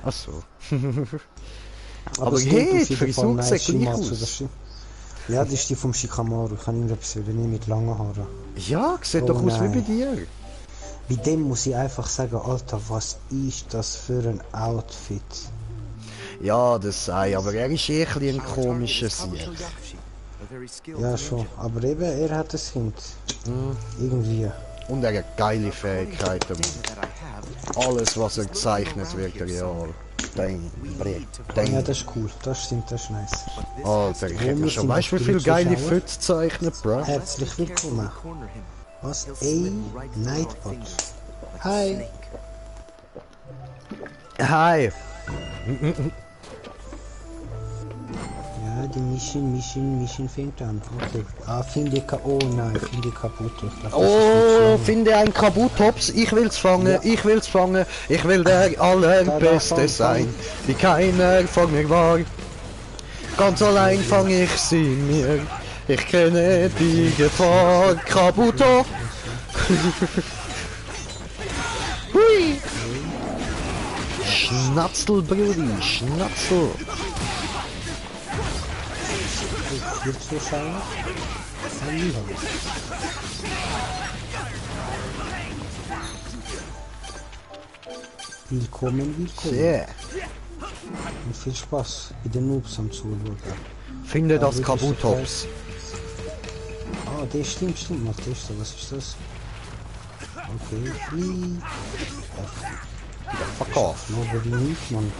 Ach so. Aber Aber es hey, klingt auf die jeden Fall Frisur nice, sieht gleich Shimatsu, aus. das stimmt. Ja, das ist die vom Shikamaru. Ich kann irgendetwas übernehmen mit langen Haaren. Ja, sieht Oh doch aus wie nein. bei dir. Bei dem muss ich einfach sagen, Alter, was ist das für ein Outfit? Ja, das sei, aber er ist eh ein bisschen ein komischer Sieg. Ja, schon. Aber eben, er hat ein Kind. Irgendwie. Und er hat geile Fähigkeiten, Mann. Alles, was er gezeichnet, wird real. Dang, Ja, dang. das ist cool. Das stimmt, das ist nice. Alter, ich hätte mir wir schon, sind weißt du, wie noch viele geile Zuschauer. Föts zeichnet, bro? Herzlich willkommen. Was? Ey, Nightbot. Hi. Hi. Ja, die Mission fängt an. Okay. Ah, finde oh nein, finde kaputt. Ich glaub, das ist Oh, nicht finde ein Kabutops, ich will's fangen, Ja. ich will's fangen, ich will der allerbeste fang, sein, wie keiner von mir war. Ganz allein fang ich sie mir, ich kenne die Gefahr, Kabuto. Hui. Schnatzel, Brudi, Schnatzel. Hier Zuschauer. Hallo. Willkommen. Yeah. Und viel Spaß bei den Noobs am Zuschauen. Finde das wirklich Kabutops. Ah, der stimmt, Matthias, was ist das? Okay, free. Fuck off. Nobody needs, man.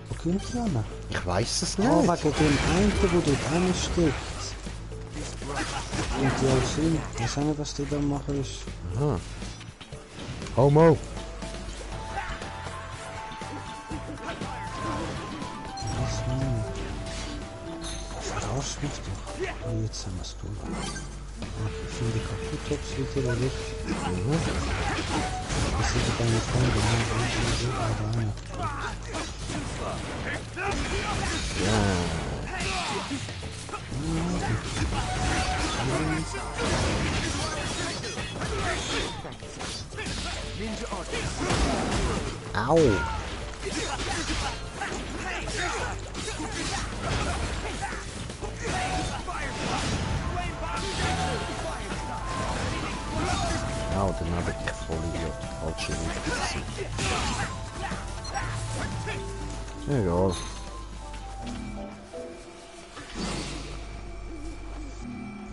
Wo kommt die an? Ich weiß es Oh, nicht. wegen dem einen, wo dort einer steckt. Und die auch sehen, was auch nicht, was die da machen ist. Homo. Was, Mann? Verarsch mich doch. Oh, jetzt haben wir es durch. Ich finde Kaputops wieder oder nicht? Das sieht gar nicht an, aber einer. Au. Au, dann habe ich voll Idiot. Falsche Richtung. Egal.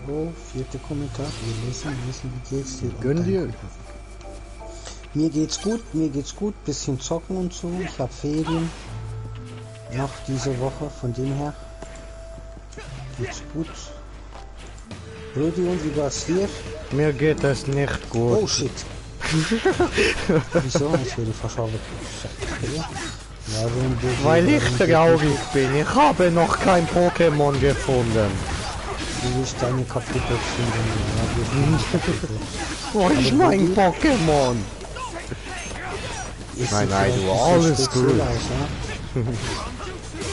Oh, vierter Kommentar. Wir lesen, wie geht's dir? Gönn dir. Mir geht's gut. Bisschen zocken und so. Ich habe Ferien. Noch diese Woche, von dem her. Geht's gut. Brudi, und wie geht's dir? Mir geht es nicht gut. Oh shit. Wieso? Jetzt werde ich verschaut. Warum, Brudi? Weil ich Warum, traurig bin. Ich habe noch kein Pokémon gefunden. Du willst deine kaputte finden. Wo ist mein Pokémon? Nein, nein, du, alles gut.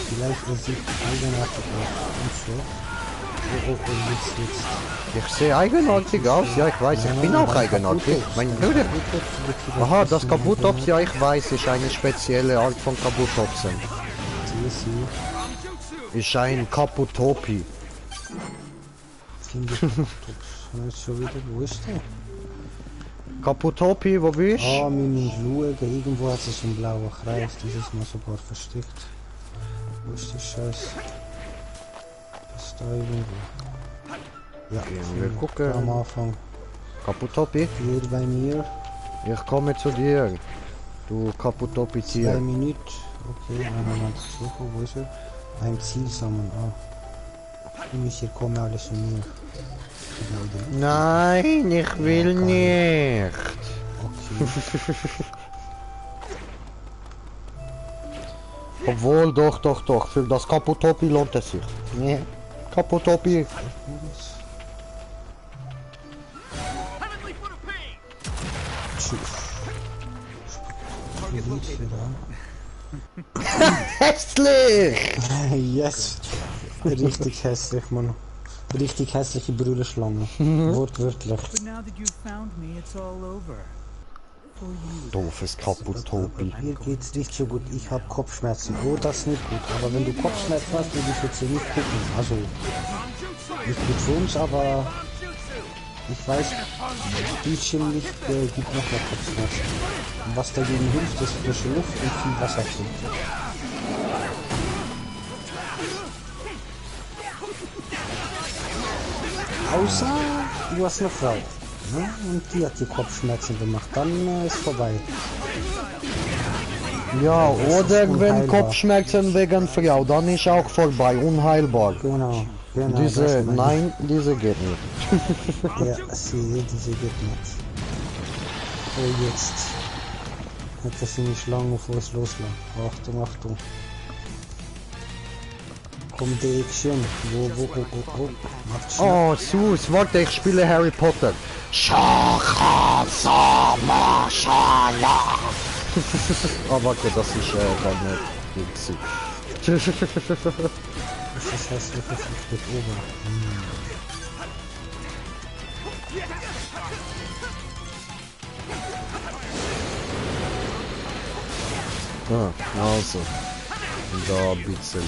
Vielleicht er sieht eigenartig aus. Und so. Oh, jetzt. Ich sehe eigenartig aus. Ja, ich weiß. Ich bin auch eigenartig. Mein Bruder. Aha, das Kabutops, ja, ich weiß, ist eine spezielle Art von Kabutopsen. Ist ein Kabutopi. Finde ich Kaputops. Schon wieder, wo ist der? Kaputopi, wo bist du? Ah, wir müssen schauen. Irgendwo hat es so einen blauen Kreis. Dieses Mal sogar versteckt. Wo ist der Scheiß? Das da irgendwo. Ja, wir gucken. am Anfang. Kaputopi, Hier bei mir. ich komme zu dir. Du 2 Kaputopi-Tier. Minuten. Okay, Moment. Suchen, wo ist er? Beim Ziel sammeln. Ah. Du musst hier kommen, alles zu mir. Nein, ich will nicht. Okay. Obwohl, doch. Für das Kaputopi lohnt es sich. Nee. Kaputopi. Hässlich! Yes! Richtig hässlich, Mann. Richtig hässliche Brüllerschlange. Wortwörtlich. But now that you've found me, it's all over. For you. Doofes Kaputopi. Mir geht's nicht so gut. Ich habe Kopfschmerzen. Oh, das ist nicht gut. Aber wenn du Kopfschmerzen hast, würde ich jetzt hier nicht gucken. Also, nicht gut für uns, aber ich weiß, Bildschirmlicht gibt noch mehr Kopfschmerzen. Und was dagegen hilft, ist frische Luft und viel Wasser trinken. Außer du hast eine Frau. Ne? Und die hat die Kopfschmerzen gemacht. Dann ist vorbei. Ja, Das ist oder wenn unheilbar. Kopfschmerzen wegen Frau, dann ist auch vorbei, unheilbar. Genau. Diese, das meine nein, diese geht nicht. ich. Ja, diese geht nicht. Oh, jetzt. Hätte sie nicht lange, bevor es loslässt. Achtung. Komm, die Action. Wo. Macht schnell. Oh, Sus, warte, ich spiele Harry Potter. Shaka Sama Shala. Oh, warte, das ist dann nicht. Das ist hässlich, das steht oben. Also, da ein bisschen.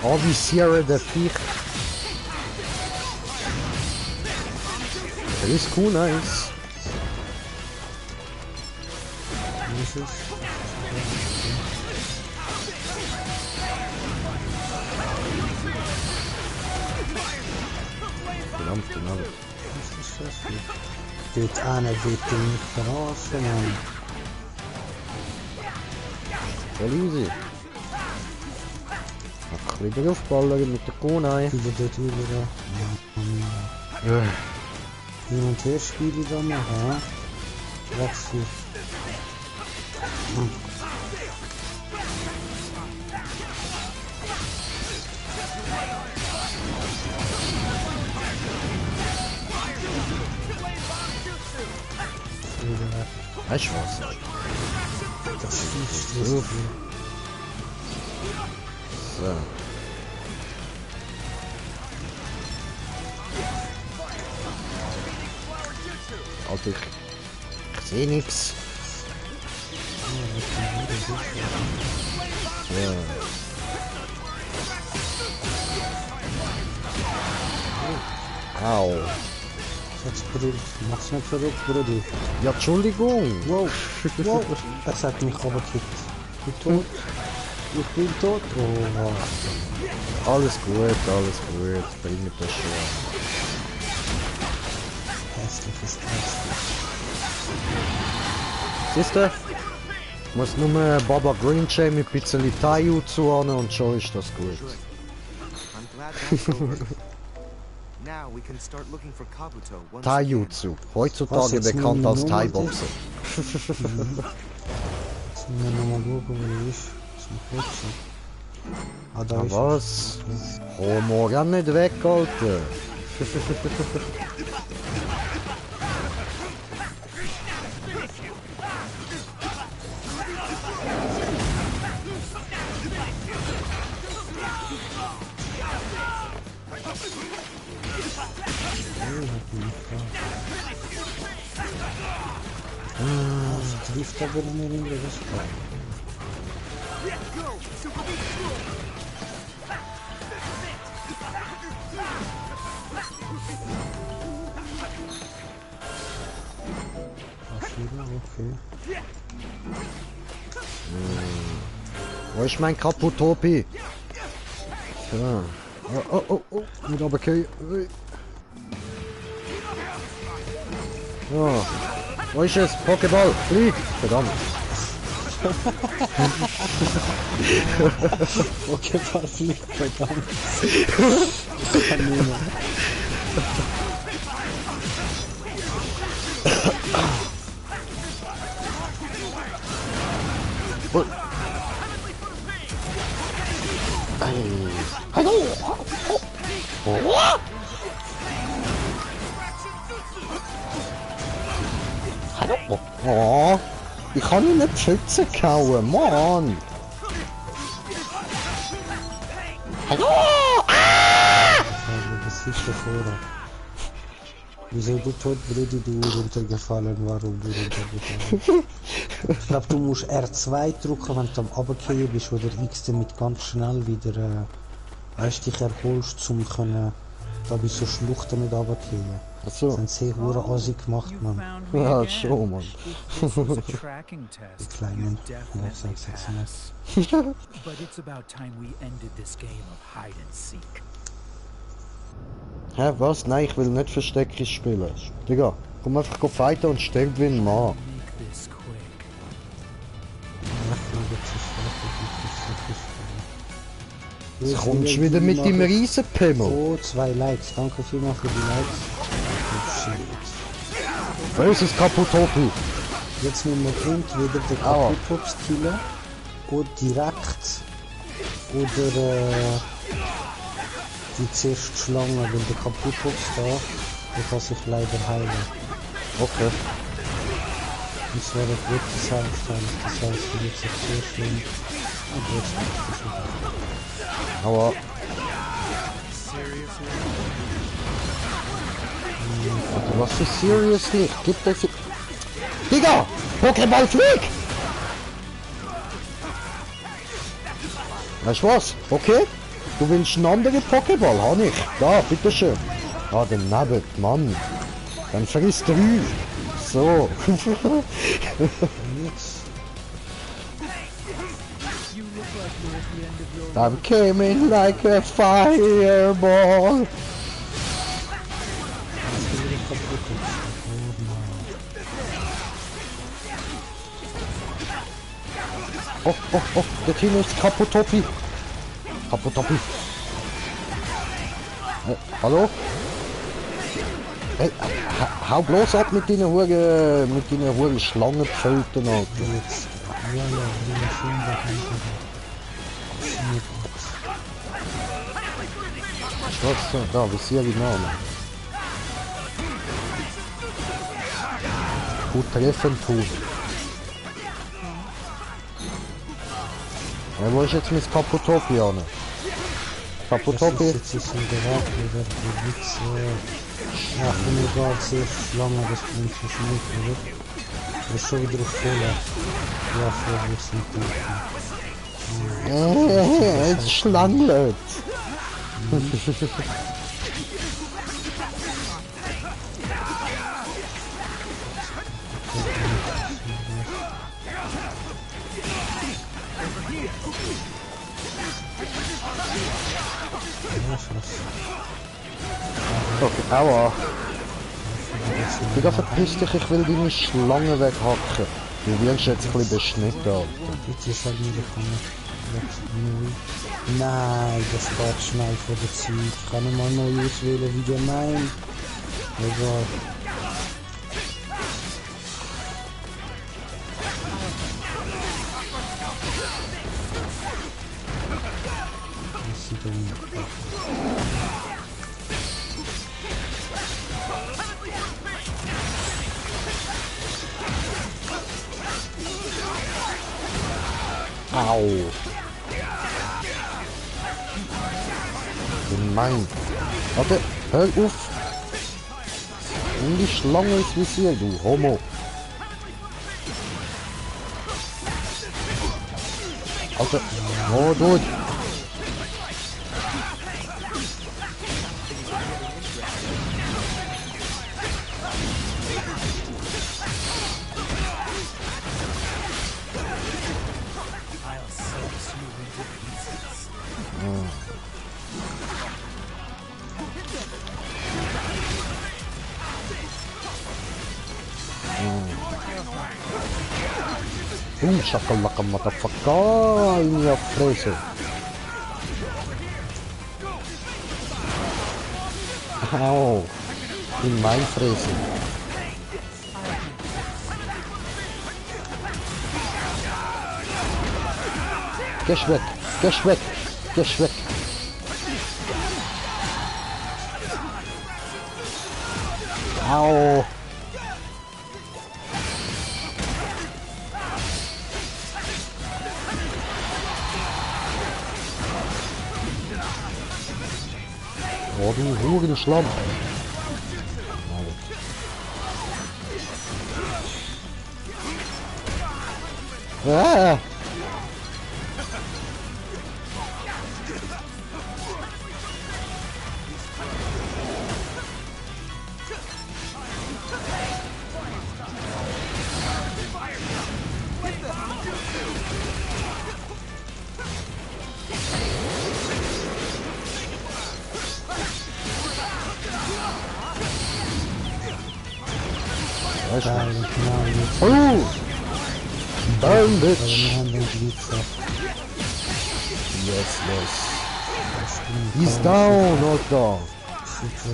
Oh, wie Sierra der Viech. Das ist cool, nice. Was ist es? Verdammt. Was ist das? Geht einer, geht den nicht verarschen, Mann. Voll easy. Noch ein bisschen draufballern mit der Kunai. Wieder dort wieder. Ja. Hin und her Spiele da machen, ja? Was für... Weißt du was? Das ist Uff. So. Alter, ich sehe nichts. Ja. Au. Jetzt brüllt. Mach's nicht verrückt, Bruder. Ja, Entschuldigung. Wow. Das hat mich runtergekickt. Ich bin tot. Ich bin tot. Oh, wow. Alles gut. Bring mir das schon. Hässliches hässlich. Siehst du? Ich muss nur Baba Green Chain mit ein bisschen Taiyu zuordnen und schon ist das gut. I'm glad that's over. Now we can start looking for Kabuto once Taijutsu, heutzutage Was, jetzt bekannt nur als die Thai-Boxer. Jetzt müssen wir nochmal schauen, wo er ist. Zum Flexen. Ah, da ist er. Was? Homo, renn nicht weg, Alter. Das trifft aber nicht in der Richtung. Okay. Wo ist mein Kaputopi? So. Oh, oh, oh, oh. Nicht runtergehen. Ja. Wo ist es? Pokéball, flieg! Verdammt. Okay, fliegt, verdammt. Ich kann nicht mehr. Hallo! Oh. Hallo! Oh. Ich kann ihn nicht schützen kauen, Mann! Hallo! Das ist davor. Wieso du tot, Brudi, du runtergefallen? Warum du runtergefallen? Ich glaube, du musst R2 drücken, wenn du am Runtergehen bist, oder X damit ganz schnell wieder weißt, dich erholst, um können da bei so Schluchten nicht runtergehen. Achso. Das haben sie hure Asi gemacht, Mann. Ja, schon, Mann. Die kleinen. Ja, ich sag's jetzt nicht. But it's about time we ended this game of hide and seek. Hä, was? Nein, ich will nicht Versteckis spielen. Digga, komm einfach fighten und sterb wie ein Mann. Make this quick. Jetzt kommst du wieder mit dem Riesenpimmel. Oh, 2 Likes. Danke vielmals für die Likes. Böses Kaputopi. Jetzt müssen wir entweder den Kaputops killen oder direkt oder die zuerst Schlange, weil der Kaputops da, der kann sich leider heilen. Okay. Das wäre ein gutes Heilstein, das heißt, die wird sich zuerst schlimm und jetzt nicht versuchen. Aua. Was ist seriously? Gib das... Digga! Pokéball flieg! Weißt du was? Okay? Du willst einen anderen Pokéball? Hab ich. Da, bitteschön. Ah, den Nabel, Mann. Dann friss 3. So. I'm coming like a fireball. Oh, oh, oh, der Team ist Kaputopi. Kaputopi. Hallo? Hey, hau bloß ab mit deinen Huren Schlangenpfölten. Ja, Was so? Da, wie sehr wie Name. Gut treffen tun. Ja, wo ist jetzt mit Kaputopi an? Kaputopi? Jetzt ist ein Gerät wieder, die Witz, ja, ich bin egal, sehr lange, das bringt sich nicht, oder? Das ist schon wieder auf Fehler. Ja, Fehler ist nicht Jetzt Schlangenlöt. Okay, aua. Digga, verpiss dich, ich will deine Schlange weghacken. Du wirst jetzt ein bisschen beschnitten, Alter. Jetzt ist halt wieder nein, das geht schnell vor der Zeit. Ich kann nicht mal neu auswählen, wie der meint. Egal. Was sieht denn? Au. Gemein. Warte, hör auf. Nimm die Schlange ins Visier, du Homo. Alter, oh, gut. Shakalaka Motherfucker in your Fresse. Au. In mein Fresse. Geh weg, geh weg, geh weg. Au. Oh, du Hurenschlamm. Ah. Oh! Burn, bitch! Yes, yes. He's down, Alter.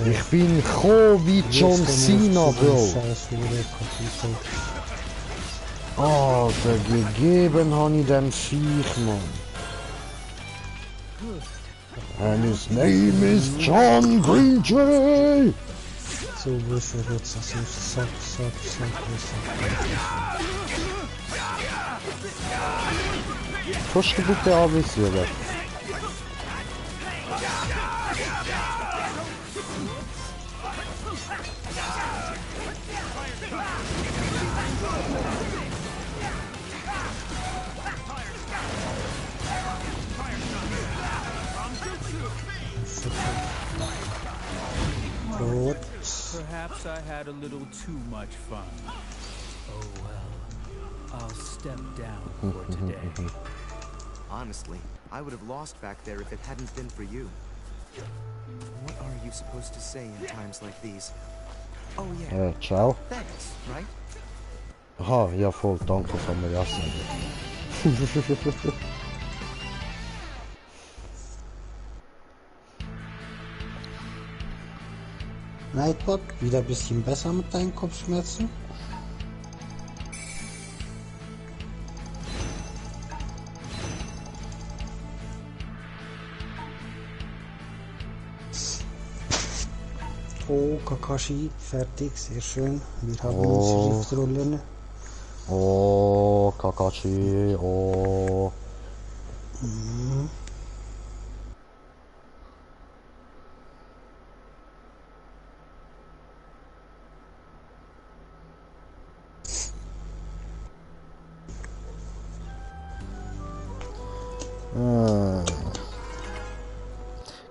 Ich bin gekommen wie John Cena, Bro. Alter, gegeben habe ich dem Viech, Mann. And his name is John Greenjay! So, wo ist er jetzt? Das ist Sack. Kannst du bitte anvisieren? Gut. Perhaps I had a little too much fun. Oh well. I'll step down for today. Honestly, I would have lost back there if it hadn't been for you. What are you supposed to say in times like these? Oh yeah, Ciao. thanks, right? Aha, ja voll, danke kann man ja sagen. Nightbot, wieder ein bisschen besser mit deinen Kopfschmerzen. Oh, Kakashi, fertig, sehr schön. Wir haben unsere Schriftrollen. Oh, Kakashi, oh.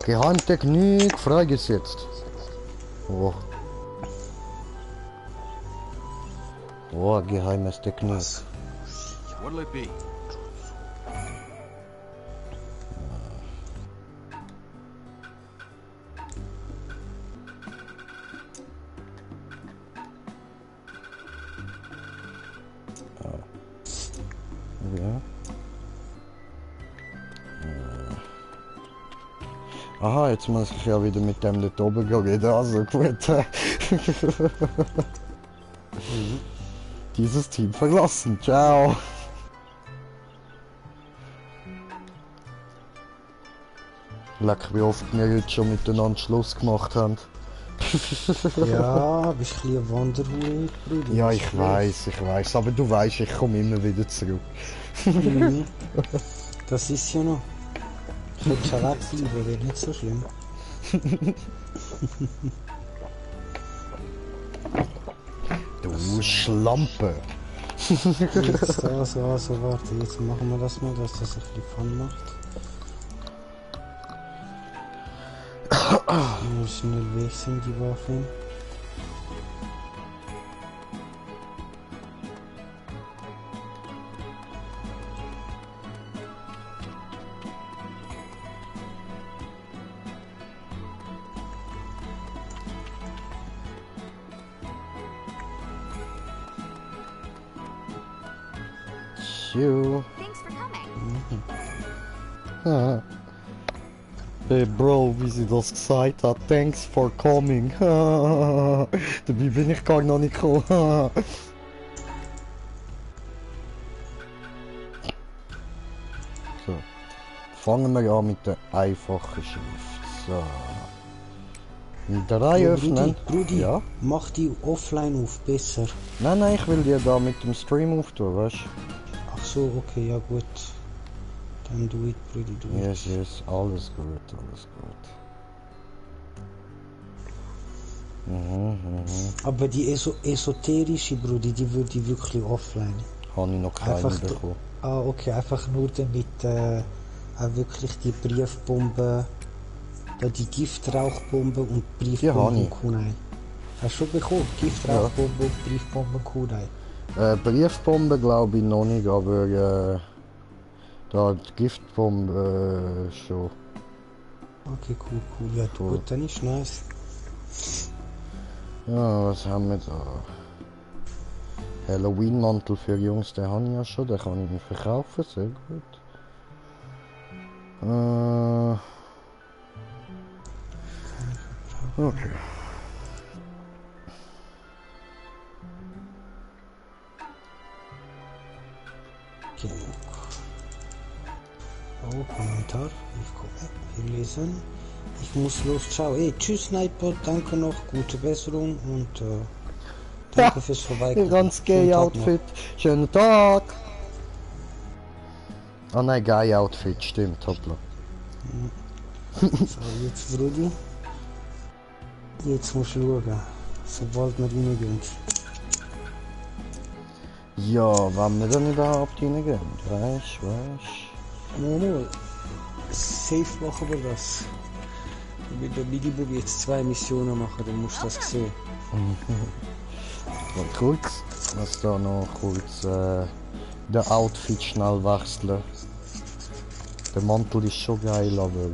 Geheimtechnik freigesetzt. Oh. Oh, geheimes Technik. What'll it be? Ja. Aha, jetzt muss ich ja wieder mit dem dort oben gehen, also gut. Dieses Team verlassen, ciao. Leck, wie oft wir heute schon miteinander Schluss gemacht haben. Ja, bist ein bisschen Wanderhure, Bruder. Ja, ich weiß, aber du weißt, ich komme immer wieder zurück. Das ist ja noch. Ich hätte schon wegbleiben, wäre nicht so schlimm. Du Schlampe! Jetzt also warte, jetzt machen wir das mal, dass das ein bisschen Fun macht. Mal schnell wechseln die Waffen. you. Thanks for coming. Hey Bro, wie sie das gesagt hat, thanks for coming. Dabei bin ich gar noch nicht gekommen. So, fangen wir an mit der einfachen Schrift. So. 3 öffnen. Brudi, Ja? mach die offline auf, besser. Nein, ich will die da mit dem Stream auftun, weißt du? Ach so, okay, ja gut. Dann do it, Brudi, do it. Yes, alles gut, alles gut. Aber die esoterische, Brudi, die würde ich wirklich offline. Habe ich noch keine Einfach bekommen. Okay, einfach nur damit auch wirklich die Briefbombe, die Giftrauchbombe und Briefbomben Kunai. Hast du schon bekommen? Giftrauchbombe und Briefbomben Kunai. Briefbombe glaube ich noch nicht, aber da die Giftbombe schon. Okay, cool. Ja, gut, dann ist nice. Ja, was haben wir da? Halloween-Mantel für Jungs, den habe ich ja schon, den kann ich mir verkaufen, sehr gut. Okay. Genug. Oh, Kommentar. Wir lesen. Ich muss los. Ciao. Tschüss, Nightbot. Danke noch. Gute Besserung und danke fürs Vorbeikommen. Ganz gay Outfit. Schönen Tag. Ah nein, gay Outfit, stimmt, hoppla. So, jetzt Brudi. Jetzt musst du schauen. Sobald wir reingehen. Ja, wenn wir dann überhaupt reingehen, weißt. Momo, safe machen wir das. Ich will der Bidi jetzt 2 Missionen machen, du musst das sehen. Mal kurz, lass da noch kurz den Outfit schnell wechseln. Der Mantel ist schon geil, aber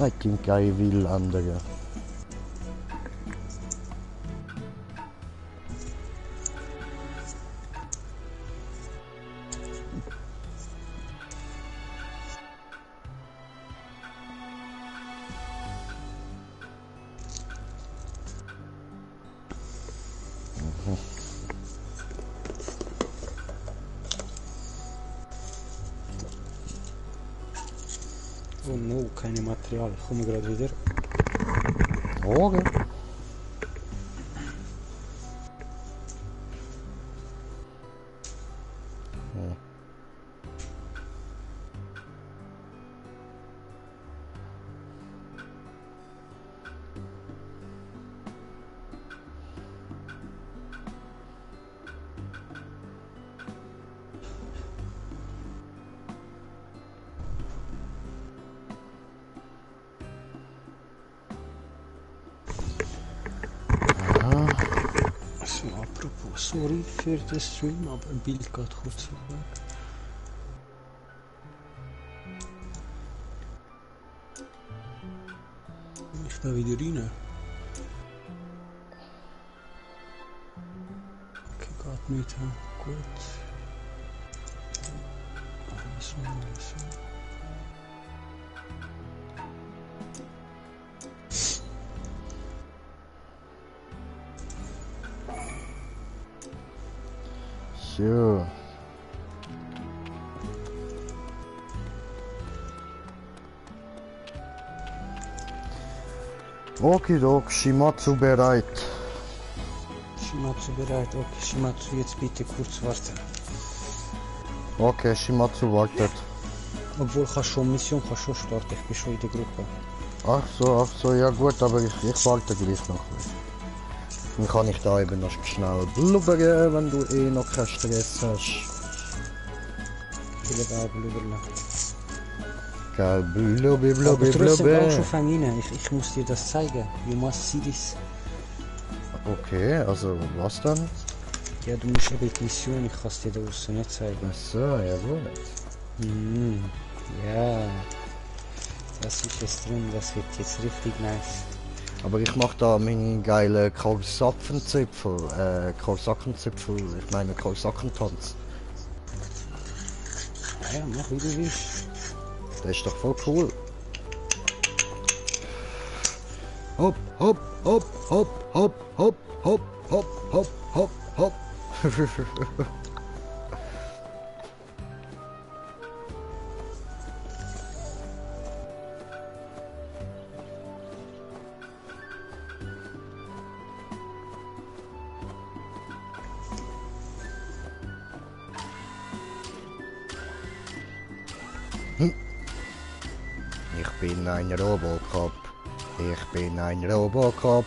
ich denke, ich will ändern. Oh no, keine Material. Ich komme gerade wieder. Okay. So, apropos, sorry für den Stream, aber ein Bild geht kurz weg. Ich da wieder rein. Okay, geht nicht, gut. Alles so. So. Okidok, Shimatsu bereit. Shimatsu bereit, okay, Shimatsu jetzt bitte kurz warten. Okay, Shimatsu wartet. Obwohl, Mission kann schon starten, ich bin schon in der Gruppe. Ach so, ja gut, aber ich warte gleich noch. Dann kann ich da eben noch schnell blubbern, wenn du eh noch keinen Stress hast. Ich will auch blubbern. Geil, blubbi. Trotzdem schon rein. Ich muss dir das zeigen. You must see this. Okay, also was dann? Ja, du musst eben die Mission, ich kann es dir da draussen nicht zeigen. Ach so, ja gut. Ja. Das ist jetzt drin, das wird jetzt richtig nice. Aber ich mach da meinen geilen Korsackenzipfel, ich meine Korsackentanz. Ja, mach wie du willst. Das ist doch voll cool. Hopp, hopp, hopp, hopp, hopp, hopp, hopp, hopp, hopp, hopp, hopp. Ich bin ein Robocop. Ich bin ein Robocop.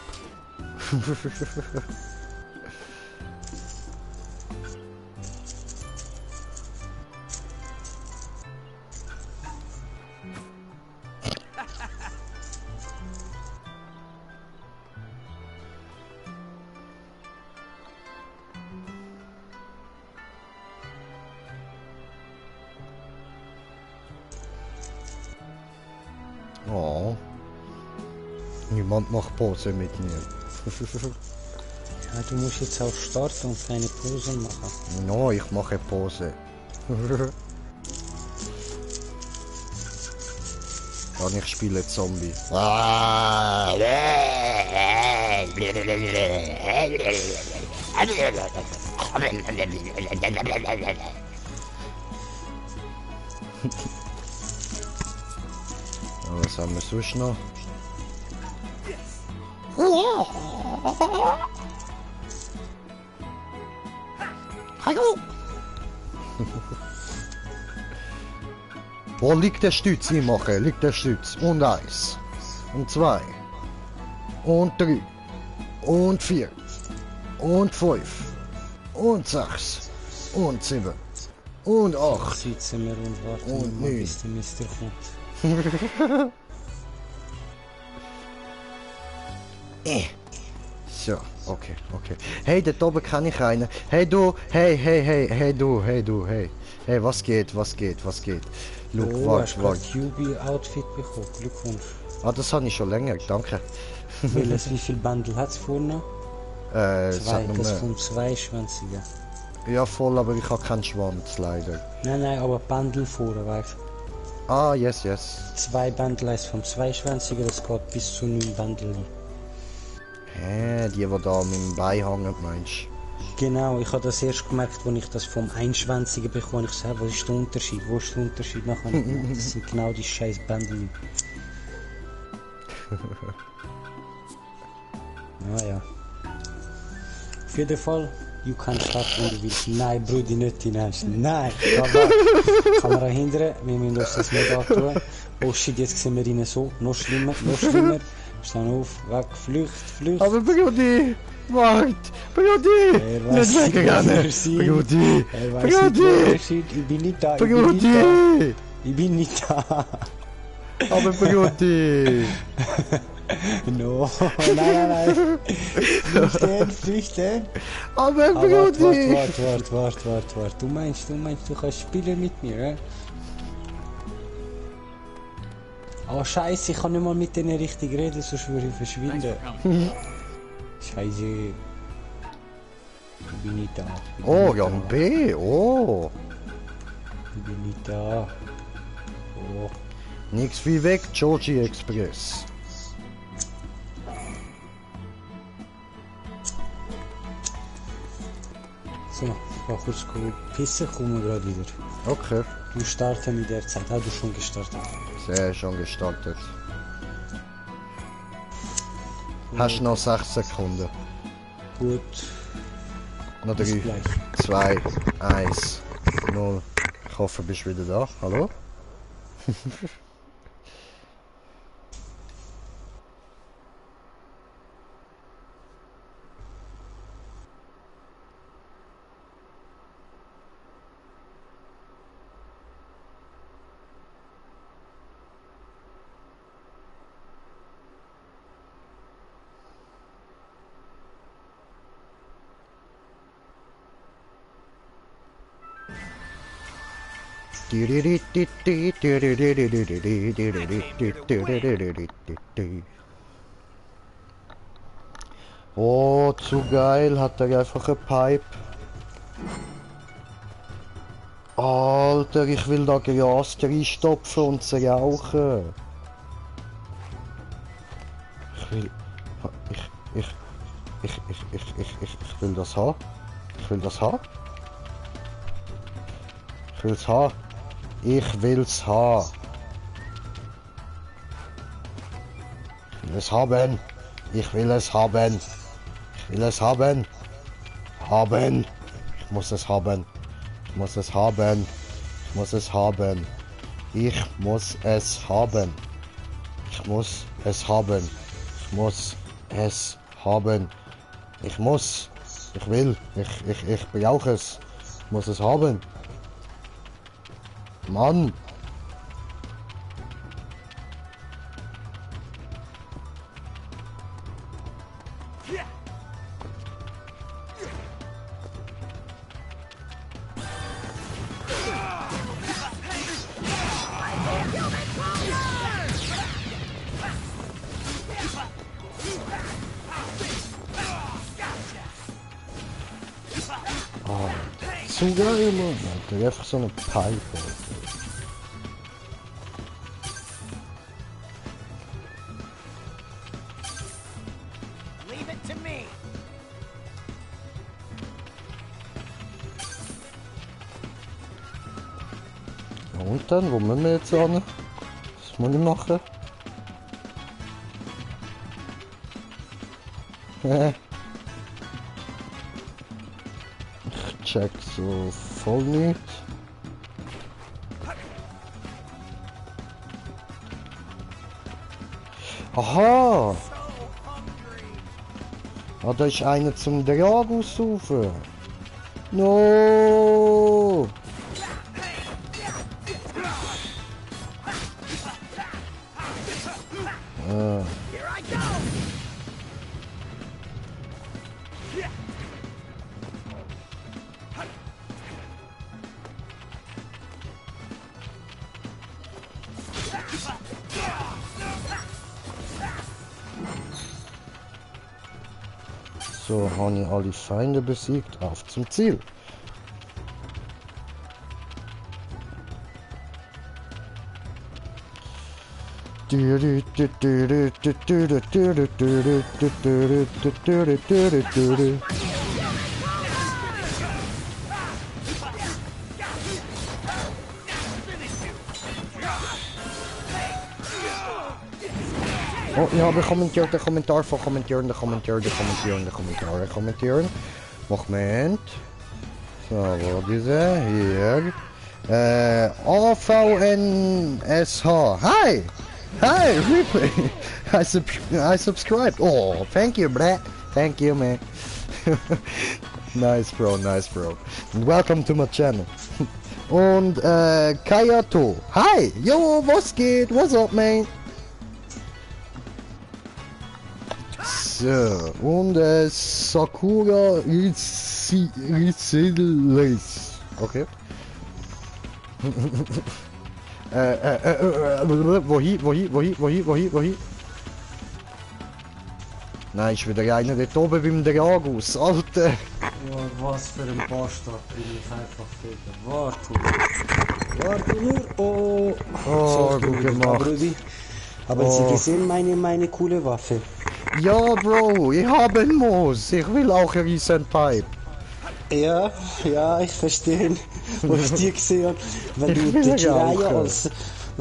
Oh. Niemand macht Pause mit mir. Ja, du musst jetzt auch starten und keine Pause machen. No, ich mache Pause. Dann ich spiele Zombie. Was haben wir sonst noch? Hallo! Wo liegt der Stütz? Ich mache, liegt der Stütz. Und 1. Und 2. Und 3. Und 4. Und 5. Und 6. Und 7. Und 8. Sitzen wir und warten, Und mal, neun. bis der Mister kommt. So, okay, okay. Hey, dort oben kann ich einen. Hey du, hey du, hey. Hey, was geht, was geht, was geht? Look, Oh, hast warte. du gerade QB-Outfit bekommen. Glückwunsch. Ah, das habe ich schon länger, danke. Wie viel Bundle hat es vorne? Sag nur Das mehr. vom zweischwänzigen. Ja, voll, aber ich habe keinen Schwanz, leider. Nein, aber Bundle vorne, weißt du? Ah, yes. 2 Bundle eins vom zweischwänzigen, das geht bis zu 9 Bundle. Hä, die da mit dem Bein hängen, meinst Genau, ich habe das erst gemerkt, als ich das vom einschwänzigen bekomme. Ich sage, was ist der Unterschied? Wo ist der Unterschied? Nachher, das sind genau die scheiß Bundle. Naja. Auf jeden Fall, you can start, wenn du willst. Nein, Brudi, nicht hineinstellen. Nein, Kamera hindern, wir müssen uns das nicht antun. Oh shit, jetzt sehen wir ihn so. Noch schlimmer. Stehen auf, weg, Flücht. Aber Brudi, wart, Brudi, Er weiß nicht nicht, weggegangen. wer wir sind. Brudi, Er weiß nicht, wer Brudi, wir sind. Ich bin nicht da, Brudi, Ich bin nicht da. aber Brudi. No, nein. Flüchten. Aber Ah, Brudi. warte. Du meinst, du kannst spielen mit mir, ja? Oh Scheiße, ich kann nicht mal mit denen richtig reden, sonst würde ich Thanks verschwinden. for coming. Scheiße. Ich bin nicht da. Oh, Jan B, oh. Ich bin nicht da. Oh. Nix wie weg, Georgie Express. So, ich war kurz pissen, kommen wir gerade wieder. Okay, Du starten mit der Zeit. Ah, du schon gestartet. sehr schon gestartet. Hast noch 6 Sekunden. Gut, Noch bis 3, gleich. 2, 1, 0. Ich hoffe, du bist wieder da. Hallo? Oh, zu geil, hat er einfach eine Pipe. Alter, ich will da Gras reinstopfen und sie rauchen. Ich will... Ich will das haben. Ich will das haben. Ich will's haben. Ich will's haben. Ich will es haben. Ich will es haben. Ich will es haben. Haben. Ich muss es haben. Ich muss es haben. Ich muss es haben. Ich muss es haben. Ich muss es haben. Ich muss es haben. Ich muss. Ich will. Ich brauche es. Ich muss es haben. Mann. Zu geil, Mann. Alter, einfach so eine Pipe, Alter. Leave it to me. Ja, und dann, wo müssen wir jetzt hin? Was muss ich machen? Ich check so voll nicht. Aha! Ah, da ist einer zum Dragon saufen. No! So, habe ich alle Feinde besiegt. Auf zum Ziel. Oh, ich habe kommentiert, den Kommentar von kommentieren. Moment. So, wo diese? Hier. AVNSH. Hi! Hi, replay! I subscribed. Oh, thank you, Brett. Thank you, man. Nice, bro. And welcome to my channel. Und, Kayato. Hi! Yo, was geht? What's up, man? So, und Sakura Rizilis. Okay. Wohin? Nein, ist wieder einer dort oben beim Dragus, Alter. Ja, was für ein Bastard bin ich einfach Digga. Warte nur. Oh, Oh, gut gemacht. Aber Sie gesehen meine coole Waffe? Ja, Bro, ich habe einen Moos. Ich will auch einen riesen Pipe. Ja, ich verstehe, was ich dir gesehen habe. Wenn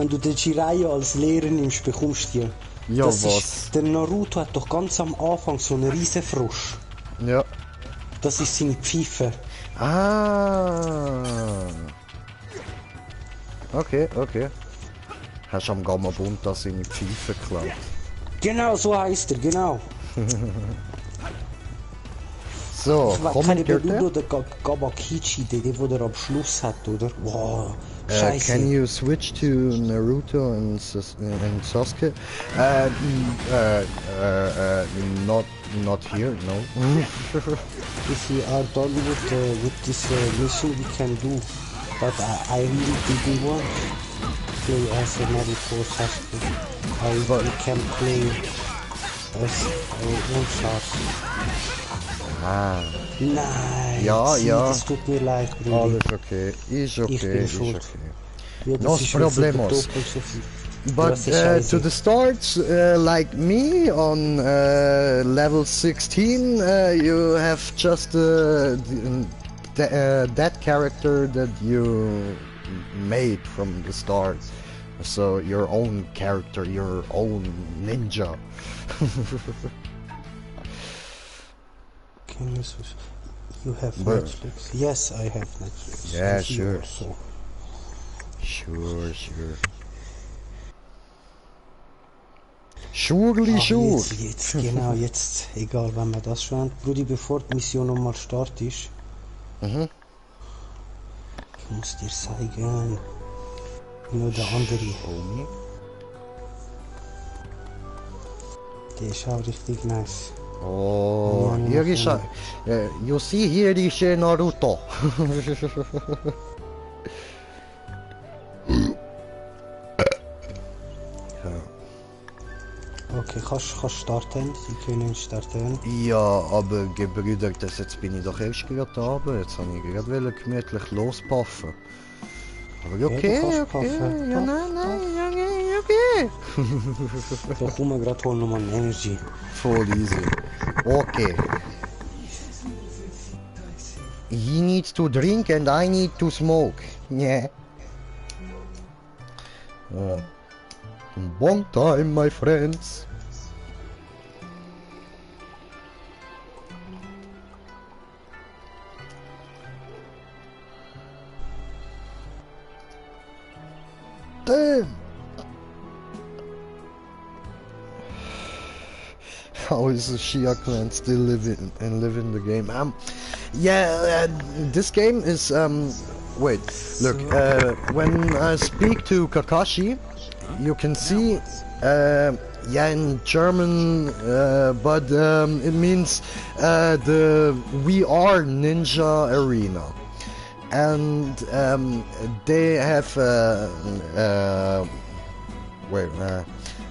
du den Jiraiya als Lehrer nimmst, bekommst du die. Ja, das was? Ist, der Naruto hat doch ganz am Anfang so einen riesen Frosch. Ja. Das ist seine Pfeife. Ah. Okay. Hast am Gamma-Bunta seine Pfeife geklaut? Genau, so heißt er, genau. So, kommentiert er? Oder Gabakichi, der am Schluss hat, oder? Wow, scheiße. Can you switch to Naruto and Sasuke? Not here, no. If we are done with this mission, we can do. But I really didn't want to play as a Naruto Sasuke. We can play as Sasuke. Ah. Nein, Ja, Zi, ja. das tut mir leid, Bruder. Alles okay, ist Ich okay, bin ist schuld. okay. Ja, das Nos ist wieder problemos. doppelt so viel. But Das ist scheiße. to the start, like me on level 16, you have just that character that you made from the start. So your own character, your own ninja. Can you switch? You have But- Netflix? Yes, I have Netflix. Yeah, And you sure. also. Sure, sure. Surely, Ah, sure. jetzt, genau, jetzt, egal, wenn wir das schon haben. Brudi, bevor die Mission nochmal startet, Mhm. ich muss dir zeigen, nur der andere, der ist auch richtig nice. Oh, Ja, hier ist ja. you see, hier ist Naruto. Okay, kannst starten, Sie können starten. Ja, aber Gebrüder, jetzt bin ich doch erst gerade da, jetzt habe ich gerade gemütlich lospaffen. Aber du okay, kannst okay, paffen. ja, Paff, nein, okay. Da kommen wir gerade holen nochmal Energy. Voll easy. Okay. He needs to drink and I need to smoke. Yeah. Long time, my friends. Damn. How is the Shia clan still living the game? Yeah, this game is wait, look, when I speak to Kakashi, you can see yeah, in German, but it means the We Are Ninja Arena, and they have wait.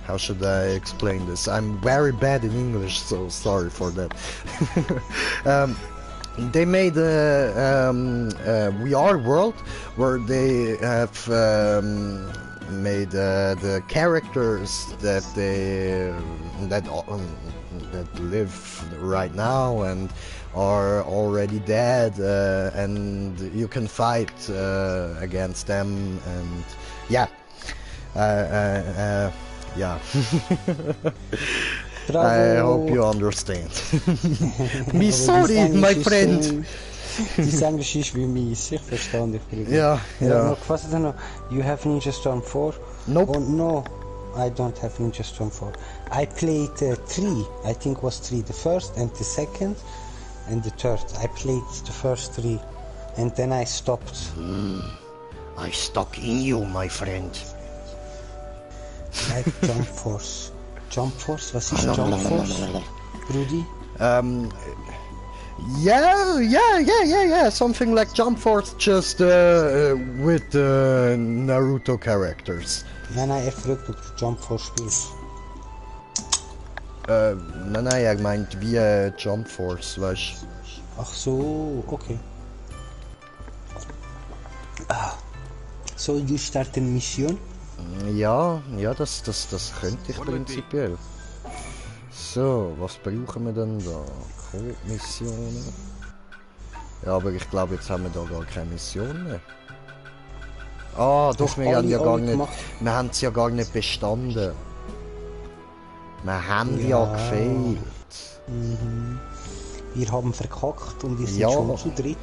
How should I explain this? I'm very bad in English, so sorry for that. They made a We Are world where they have made the characters that that live right now and are already dead, and you can fight against them, and yeah. Yeah. I hope you understand. Me sorry, my friend. Dein Englisch ist wie meins, ich verstehe dich, Bruder. Ja, ja. Noch, was ist denn noch? You have Ninja Storm 4? Nope. Oh, no, I don't have Ninja Storm 4. I played 3, I think was 3, the first and the second and the third. I played the first 3 and then I stopped. I stuck in you, my friend. Like Jump Force. Jump Force? Was ist Jump Force? Brudi? Yeah. Something like Jump Force, just with Naruto characters. Nein, er fragt, ob du Jump Force spielst. Nein, er meint wie Jump Force, weißt du? Ach so, okay. So, you start eine Mission? Ja, das könnte ich prinzipiell. So, was brauchen wir denn da? Missionen. Ja, aber ich glaube, jetzt haben wir da gar keine Mission mehr. Ah, doch, wir haben ja gar nicht. Wir haben es ja gar nicht bestanden. Wir haben ja gefehlt. Mhm. Wir haben verkackt und wir sind Ja. schon zu dritt.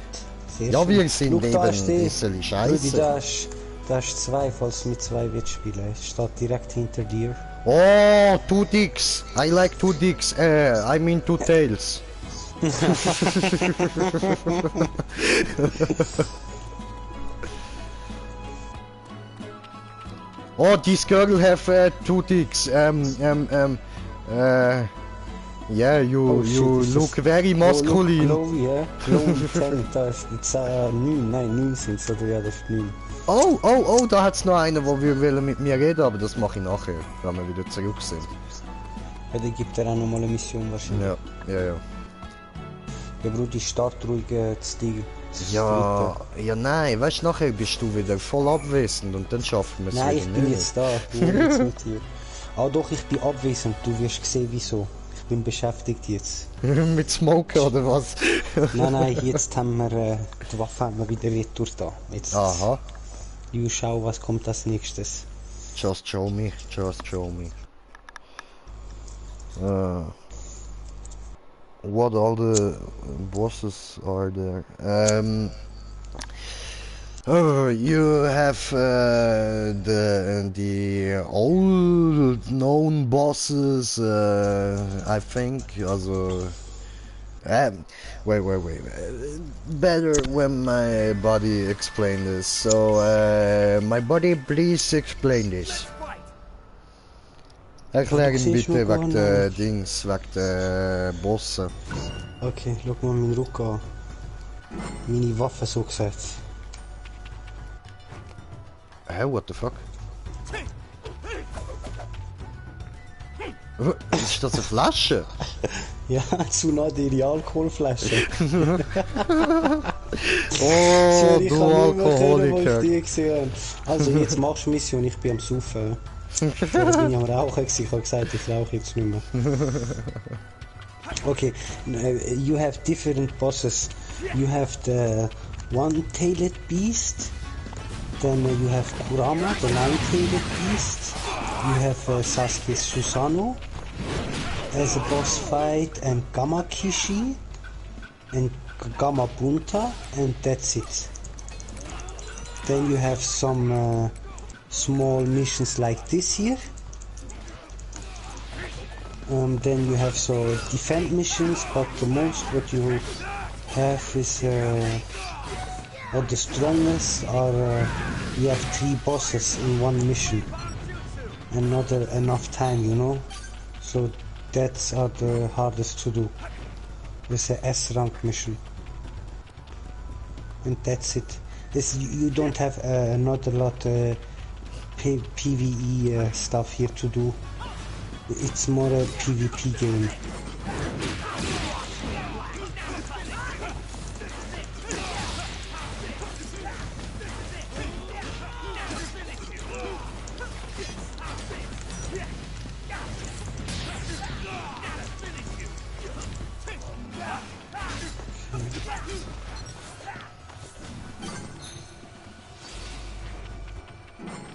Sehr Ja, schön. wir sind Schau, eben da ein ist die- bisschen Rudi, scheiße. da ist 2, falls du mit 2 willst spielen. Es steht direkt hinter dir. Oh, 2 dicks. I like 2 dicks. I mean 2 tails. Oh, this girl have 2 dicks. Yeah, you shit, look very masculine. Chloe, ja. Chloe 10, da ist 9, nein, 9 sind es, oder ja, das ist 9. Oh, da hat's noch einen, wo wir wollen mit mir reden, aber das mache ich nachher, wenn wir wieder zurück sind. Ja, da gibt er auch nochmal eine Mission wahrscheinlich. Ja. Ja, Bro, die Start ruhig zu dir. Ja, ja nein, weißt du, nachher bist du wieder voll abwesend und dann schaffen wir es Nein, wieder ich bin nicht. jetzt da. Ich bin jetzt mit dir. Ah doch, ich bin abwesend. Du wirst sehen, wieso. Ich bin beschäftigt jetzt. Mit Smoker oder was? Nein, jetzt haben wir die Waffe haben wir wieder retour da. Jetzt. Aha. Du schau, was kommt als nächstes. Just show me, just show me. What all the bosses are there? You have the old known bosses. I think. Also. Wait. Better when my body explain this. So, my body, please explain this. Erklären bitte wegen der Dings, wegen der Bosse. Okay, schau mal meinen Rücken an. Meine Waffe so gesagt. Hä, what the fuck? Ist das eine Flasche? Ja, Tsunade, ihre Alkoholflasche. Oh, Ich du kann nicht mehr können, wo ich Alkoholiker. die gesehen habe. Also jetzt machst du Mission, ich bin am Saufen. Vorher bin ich am Rauchen gewesen, ich habe gesagt, ich rauche jetzt nicht mehr. Okay, you have different bosses. You have the one-tailed beast. Then you have Kurama, the nine-tailed beast. You have Sasuke Susanoo as a boss fight, and Gamma Kishi, and Gamma Bunta, and that's it. Then you have some small missions like this here. Then you have so defend missions, but the most what you have is or the strongest are you have 3 bosses in one mission and not enough time, you know, so that's are the hardest to do. It's a S rank mission and that's it. This you don't have not a lot PvE stuff here to do. It's more a PvP game.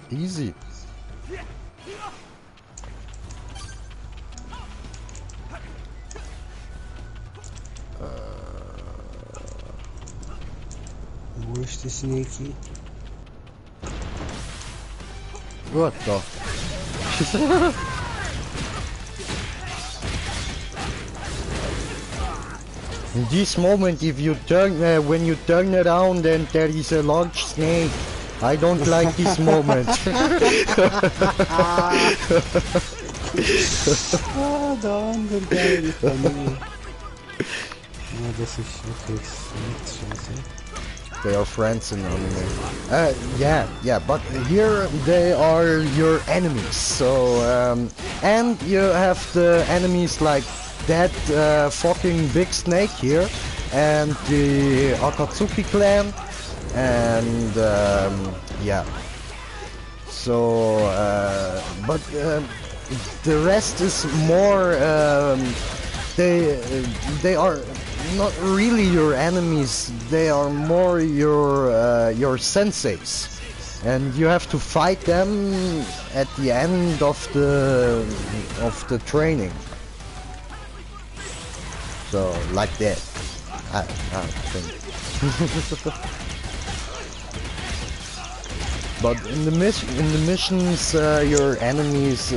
Easy. Wo ist der Sneaky? What the? In this moment, if you turn, when you turn around and there is a large snake, I don't like this moment. Ah, der andere geil, die Familie. Ja, das ist wirklich nicht scheiße. They are friends in anime. Yeah, but here they are your enemies. So, and you have the enemies like that fucking big snake here, and the Akatsuki clan, and yeah. So, but the rest is more. They are not really your enemies. They are more your senseis, and you have to fight them at the end of the training. So like that, I think. But in the missions, your enemies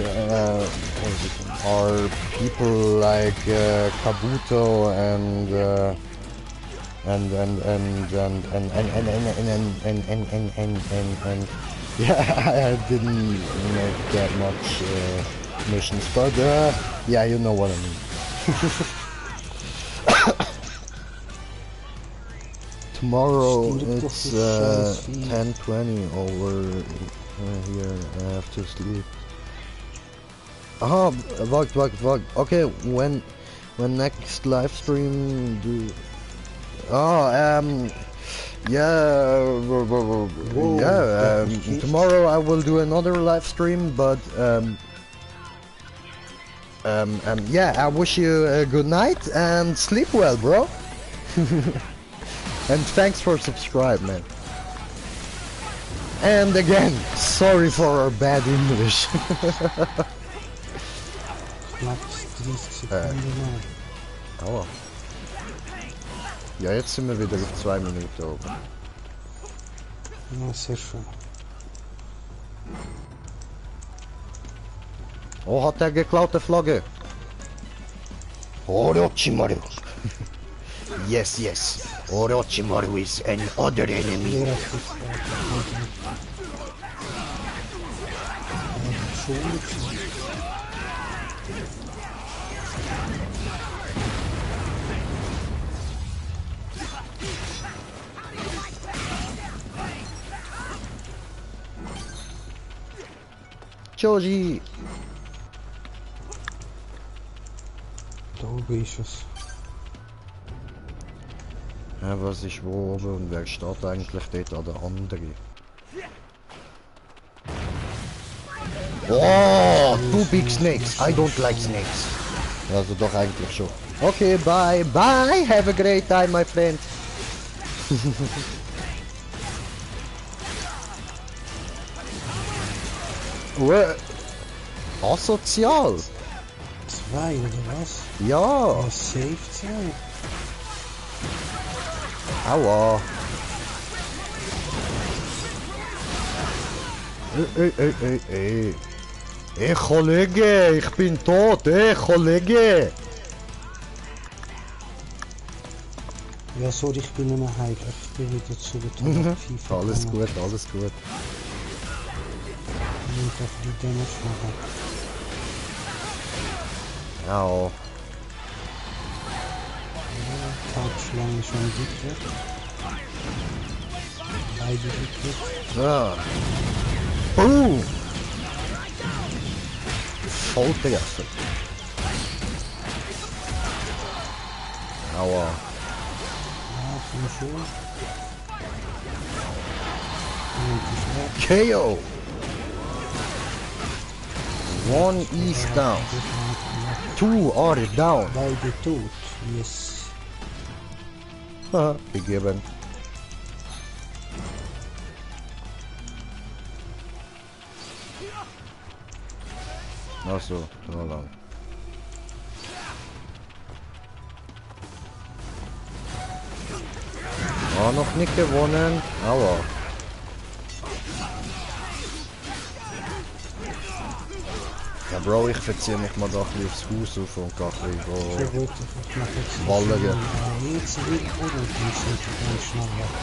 are people like Kabuto and yeah, I didn't make that much missions, but yeah, you know what I mean. Tomorrow it's 10:20 over here. I have to sleep. Wag. Okay, when next live stream Tomorrow I will do another live stream, but yeah, I wish you a good night and sleep well, bro. And thanks for subscribe, man. And again, sorry for our bad English. Oh. Ja, jetzt sind wir wieder auf 2 Minuten oben. Ja, sehr schön. Oh, hat er geklaute Flagge? Orochimaru. Yes, yes. Orochimaru is an other enemy. Choji. Da oben ist es. Ja, was ist wo oben und wer steht eigentlich dort an der andere? Oh, two big snakes. I don't like snakes. Also doch eigentlich schon. Okay, bye, bye. Have a great time, my friend. Asozial. 2 oder was? Ja. Ja, safe 2. Aua. Ey. Ey, Kollege, ich bin tot, ey, Kollege. Ja, sorry, ich bin nicht mehr heim. Ich bin wieder zu der FIFA. Alles gut, alles gut. Ich muss auf die Damage machen. Ja. Taubschlange schon dicker. Beide dicker. Ja. Boom! Voll gegessen. Aua. Ja, komm schon. KO! One is down. 2 are down. Beide tot. Yes. Haha, gegeben. Ach so, so lang. Oh, noch nicht gewonnen, aber. Ja, Bro, ich verziehe mich mal da ein bisschen aufs Haus auf und gehe ein bisschen Sehr gut, ich mache jetzt Wallegen. Jetzt wieder und dann sind wir ganz schnell weg.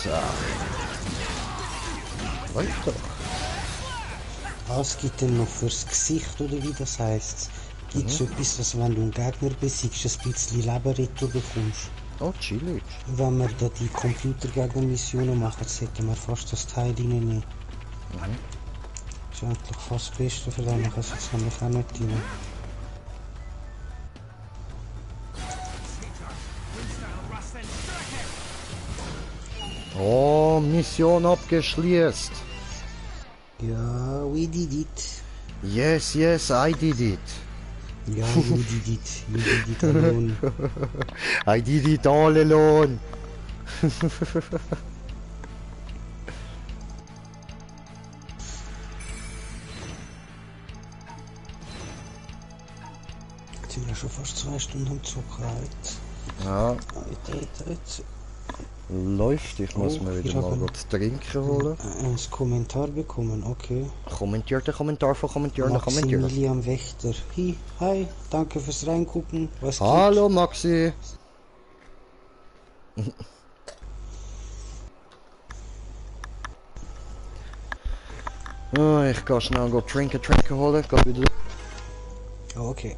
So. Läuft doch. Was gibt denn noch fürs Gesicht oder wie das heisst? Gibt es etwas, was wenn du einen Gegner besiegst, ein bisschen Leben retour bekommst? Oh, chillig. Wenn wir da die Computergegner-Missionen machen, sollten wir fast das Teil reinnehmen. Das ist eigentlich fast das Beste für den, ich kann es jetzt nämlich auch nicht rein. Oh, Mission abgeschlossen. Ja, we did it. Yes, yes, I did it. Ja, you did it. You did it alone. I did it all alone. Jetzt sind wir schon fast 2 Stunden am Zocken. Ja, Jetzt. läuft. Ich muss Oh, mir ich wieder mal habe- was trinken holen. Ein Kommentar bekommen, okay. Kommentiert der Kommentar von Kommentieren, kommentiert. Maximilian Wächter. Hi, danke fürs Reingucken. Was Hallo Maxi. Oh, ich gehe schnell trinken holen. Geh wieder. Oh, okay.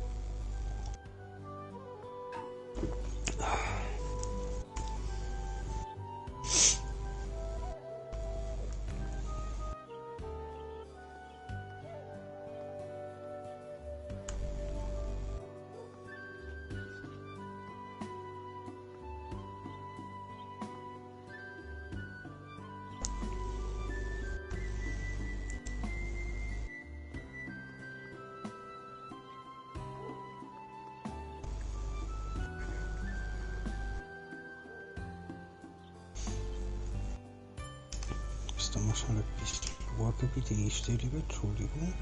da muss man etwas schauen bei den Einstellungen, Entschuldigung.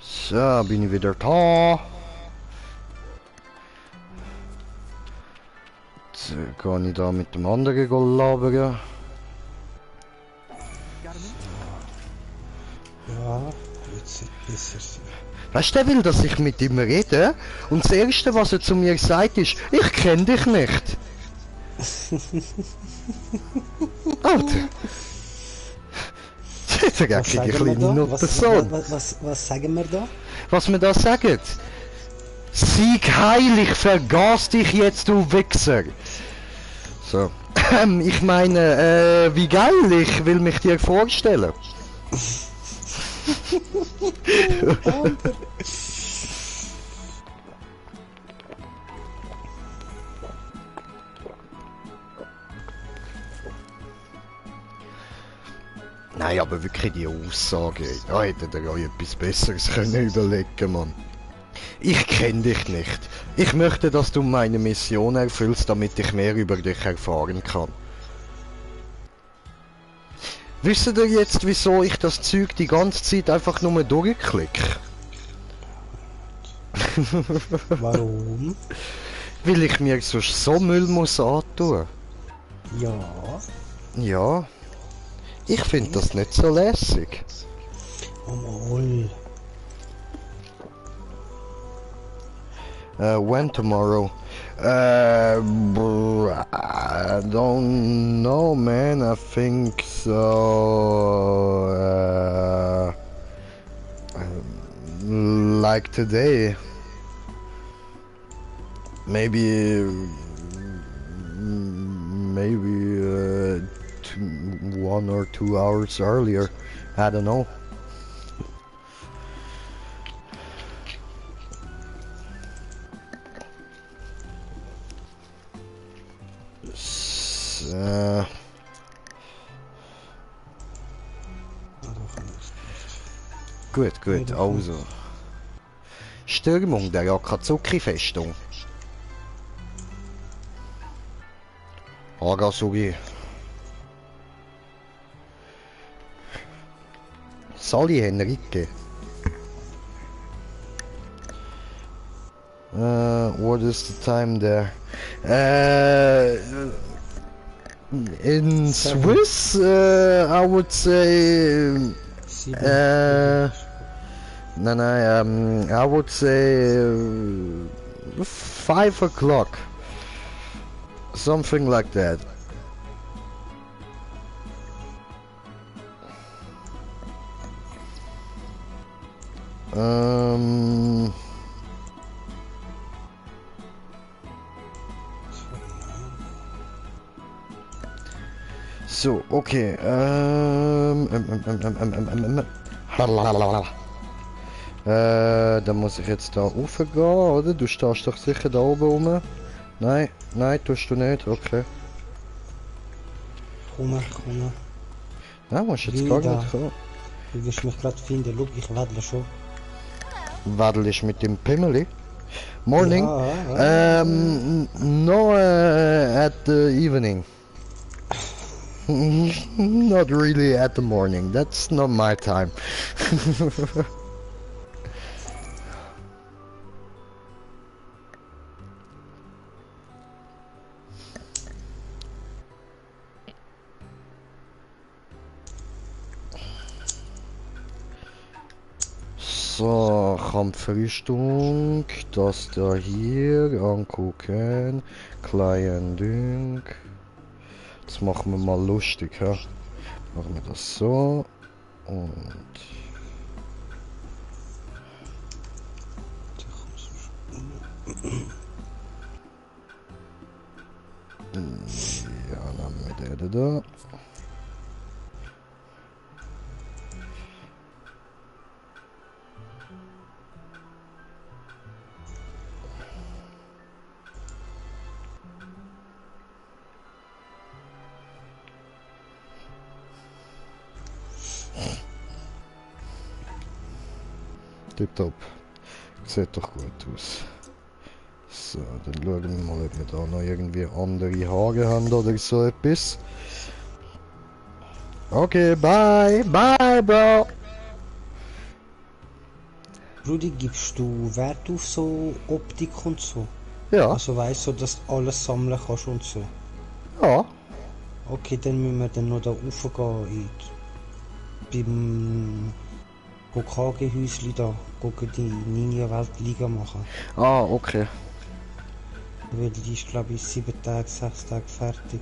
So, bin ich wieder da. Jetzt gehe ich da mit dem anderen labern. Ja, jetzt sieht es besser sein. Weißt du, der will, dass ich mit ihm rede? Und das Erste, was er zu mir sagt, ist, ich kenne dich nicht. Alter. Das ist ja Was eine sagen wir kleine da? Nuttersohn. Was sagen wir da? Was wir da sagen? Sieg heil, ich vergaß dich jetzt, du Wichser. So. Ich meine, wie geil, ich will mich dir vorstellen. Nein, aber wirklich die Aussage, da hättet ihr euch etwas Besseres können überlegen, Mann. Ich kenne dich nicht. Ich möchte, dass du meine Mission erfüllst, damit ich mehr über dich erfahren kann. Wisst ihr jetzt, wieso ich das Zeug die ganze Zeit einfach nur durchklicke? Warum? Weil ich mir sonst so Müll muss antun. Ja. Ja. Ich finde das nicht so lässig. Oh mal. When tomorrow? I don't know, man. I think so. Like today. Maybe 1 or 2 hours earlier. I don't know. Gut, also. Stürmung der Akatsuki-Festung. Agasugi. Sally Henrique. What is the time there? In Swiss, I would say. I would say 5 o'clock. Something like that. So, okay. Dann muss ich jetzt da raufgehen, oder? Du stehst doch sicher da oben rum. Nein, tust du nicht, okay. Komm. Nein, musst jetzt gar nicht kommen. Du wirst mich gerade finden, schau, ich wedle schon. Wadelst mit dem Pimmeli? Morning? Ja. No, at the evening. Not really at the morning, that's not my time. So, Kampfrüstung, das da hier, angucken, Client Dünk. Jetzt machen wir mal lustig, ja. Machen wir das so und ja, dann haben wir den da. Tipptopp. Sieht doch gut aus. So, dann schauen wir mal, ob wir da noch irgendwie andere Haare haben oder so etwas. Okay, bye, bye, Bro. Brudi, gibst du Wert auf so Optik und so? Ja, Also weißt du, dass du alles sammeln kannst und so? ja. Okay, dann müssen wir dann noch da raufgehen beim Hokage-Häusli da, gucken die Ninja-Weltliga machen. Ah, okay. Weil die ist glaube ich 7 Tage, 6 Tage fertig.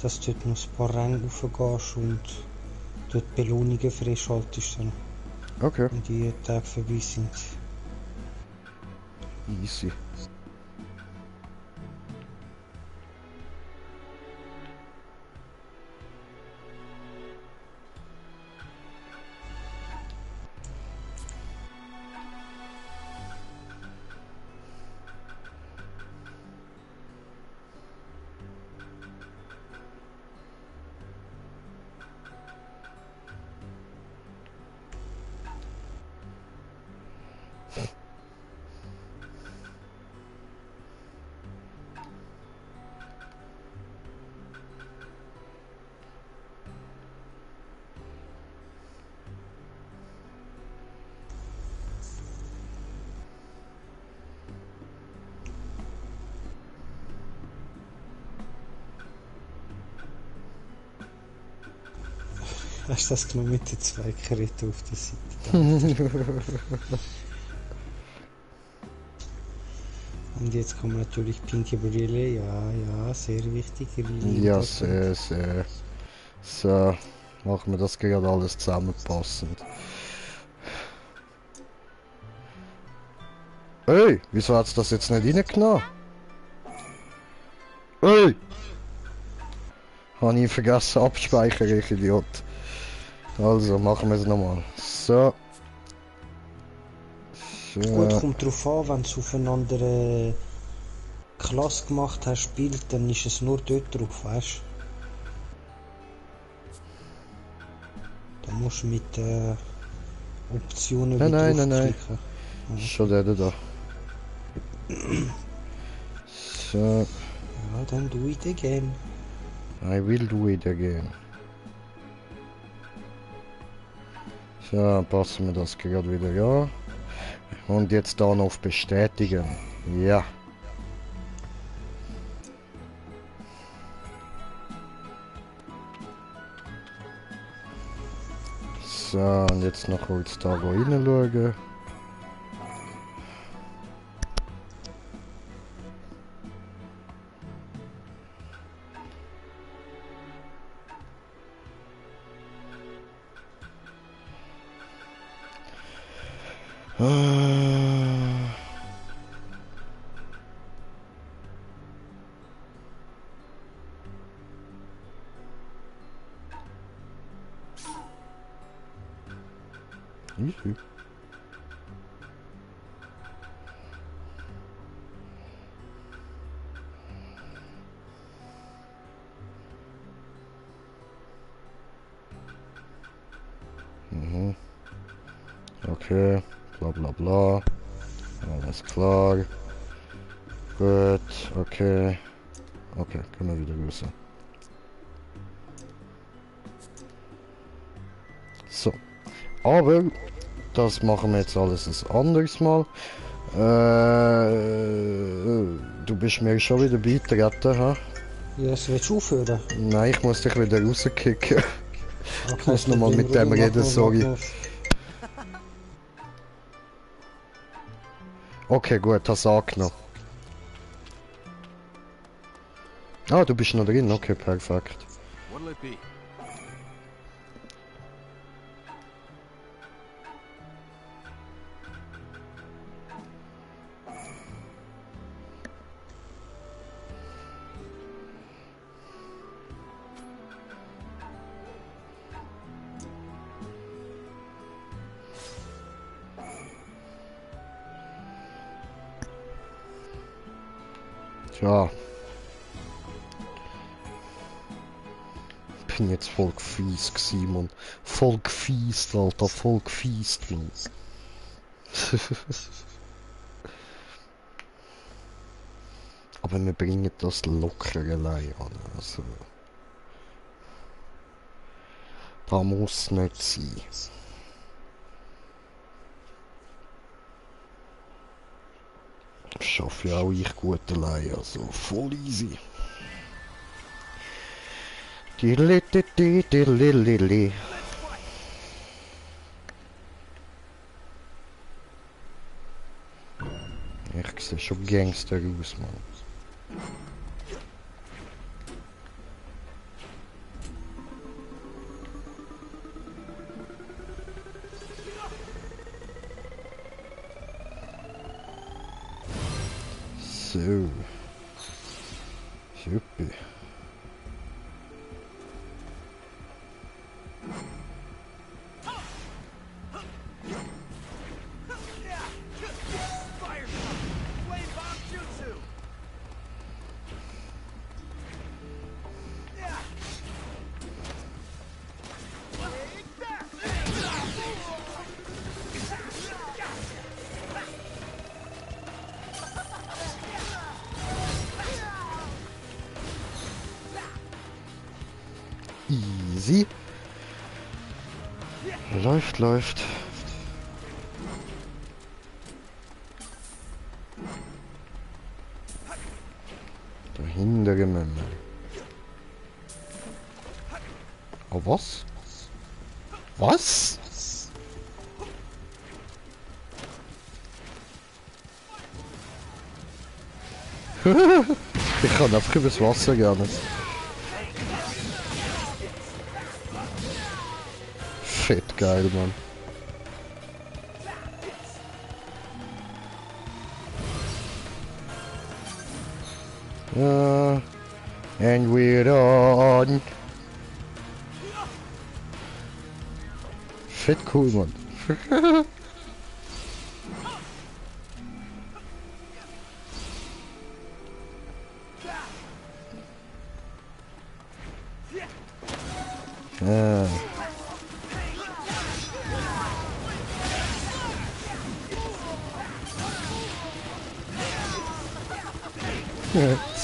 Dass du dort noch ein paar Ränge raufgehst und dort Belohnungen freischaltest dann, Okay. wenn die Tage vorbei sind. Easy. Hast du das nur mit den 2 Geräten auf der Seite? Und jetzt kommt natürlich pinke Brille, ja, sehr wichtig. Ja, sehr, sehr. So, machen wir das gerade alles zusammenpassend. Hey, wieso hat's das jetzt nicht reingenommen? Hey! Habe ich vergessen abspeichern, ich Idiot. Also, machen wir es nochmal. So. Gut, So. kommt drauf an, wenn du auf eine andere Klasse gemacht hast, spielt, dann ist es nur dort drauf, weißt du? Da musst du mit Optionen Nein, wieder nein, nein, nein. draufklicken. Schon der da. So. Ja, dann do it again. I will do it again. So, passen wir das gerade wieder an. Und jetzt da noch auf Bestätigen. Ja. So, und jetzt noch kurz da reinschauen. Easy. Mhm. Okay, bla bla bla. Alles klar. Gut, okay. Okay, können wir wieder grüßen. So. Aber das machen wir jetzt alles ein anderes Mal. Du bist mir schon wieder beitreten, ha? Ja, das willst du aufhören? Nein, ich muss dich wieder rauskicken. Okay, Ich muss nochmal mit dem reden, sorry. Okay, gut, das angenommen. Ah, du bist noch drin, okay, perfekt. What'll it be? Tja. Bin jetzt voll gefiest gewesen, Mann. Voll gefiest, Alter, voll gefiest, Mann. Aber wir bringen das locker allein an. Also, da muss nicht sein. Das schaffe ja auch ich gut allein, also voll easy. Dilililililili. Ich sehe schon Gangster aus, Mann. So. Super. Easy. Läuft, läuft. Dahinter Memme. Oh, was? Was? Ich kann einfach übers Wasser gehen. Fett geil, Mann. And we're on. Fett cool, Mann.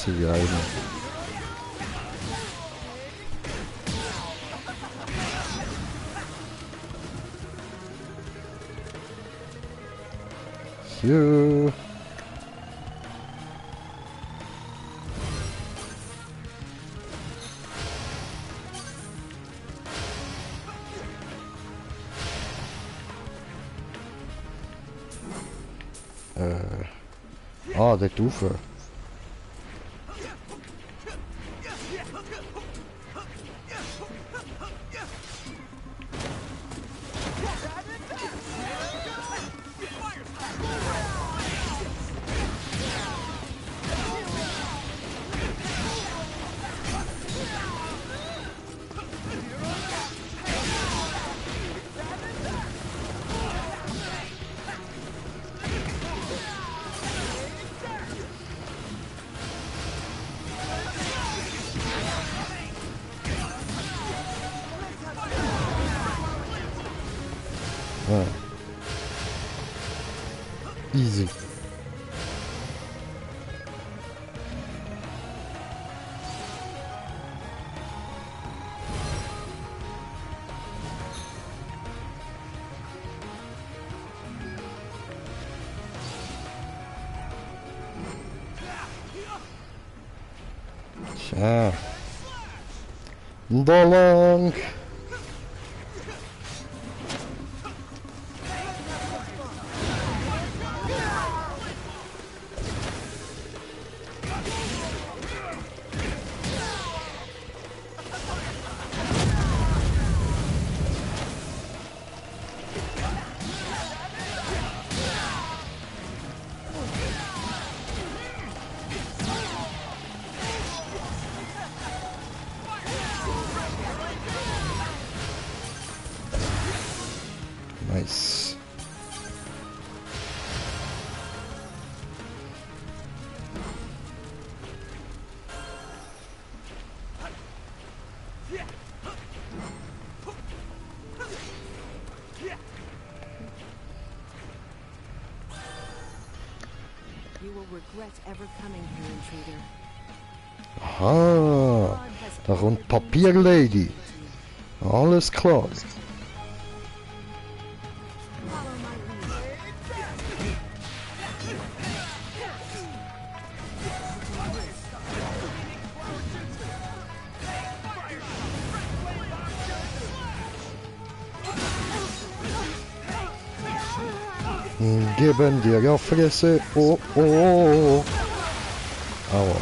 Zu geil, Mann. So. Der Dufe. Easy. Tja. Da lang. regret ever coming here, intruder. Aha, da kommt Papierlady. Alles klar. Follow my lead. Geben dir ja Fresse. Oh, oh, oh. Aua.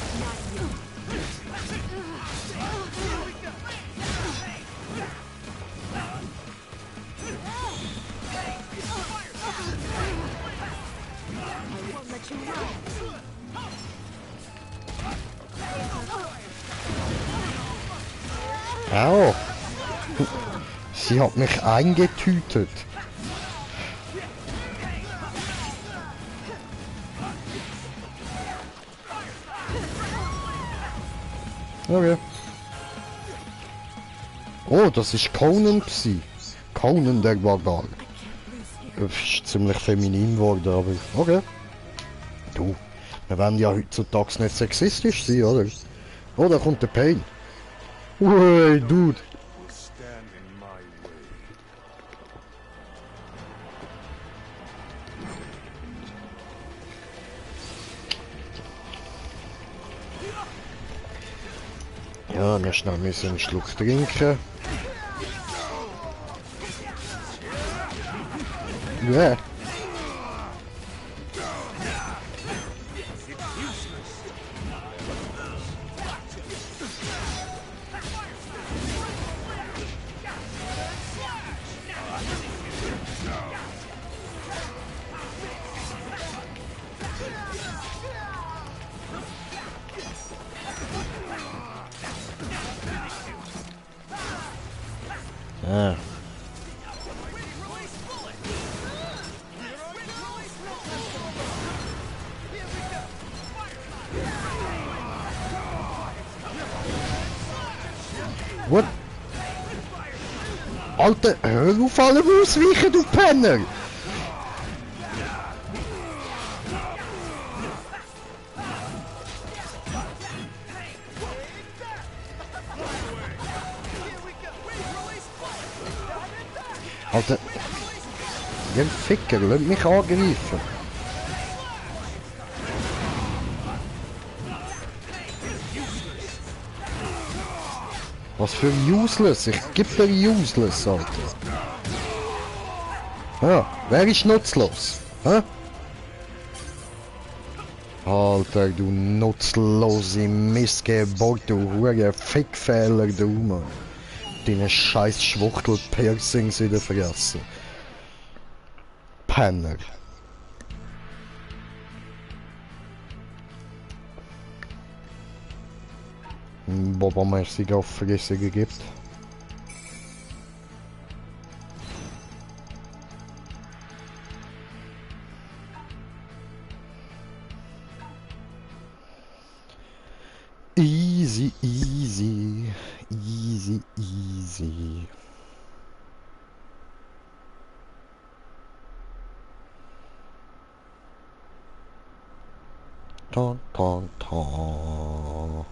I won't let you run. Au. Sie hat mich eingetütet. Okay. Oh, das ist Conan gsi. Conan der Barbar. Ist ziemlich feminin geworden, aber okay. Du, wir werden ja heutzutage nicht sexistisch sein, oder? Oh, da kommt der Pain. Ui, Dude. Stand in my way. Ja, wir schnell müssen einen Schluck trinken. Ja. Ah. What? Alter, hör auf allem ausweichen, du Penner! Alter, ihr Ficker, lasst mich angreifen. Was für useless, ich geb dir useless, Alter. Ja, wer ist nutzlos? Hä? Alter, du nutzlose Missgeburt, du hure Fickfehler, du Mann. Deine scheiß Schwuchtel-Piercings wieder vergessen. Penner. Boba mäßig auf Vergessungen gibt. Easy, easy, easy, easy. Ta ta ta.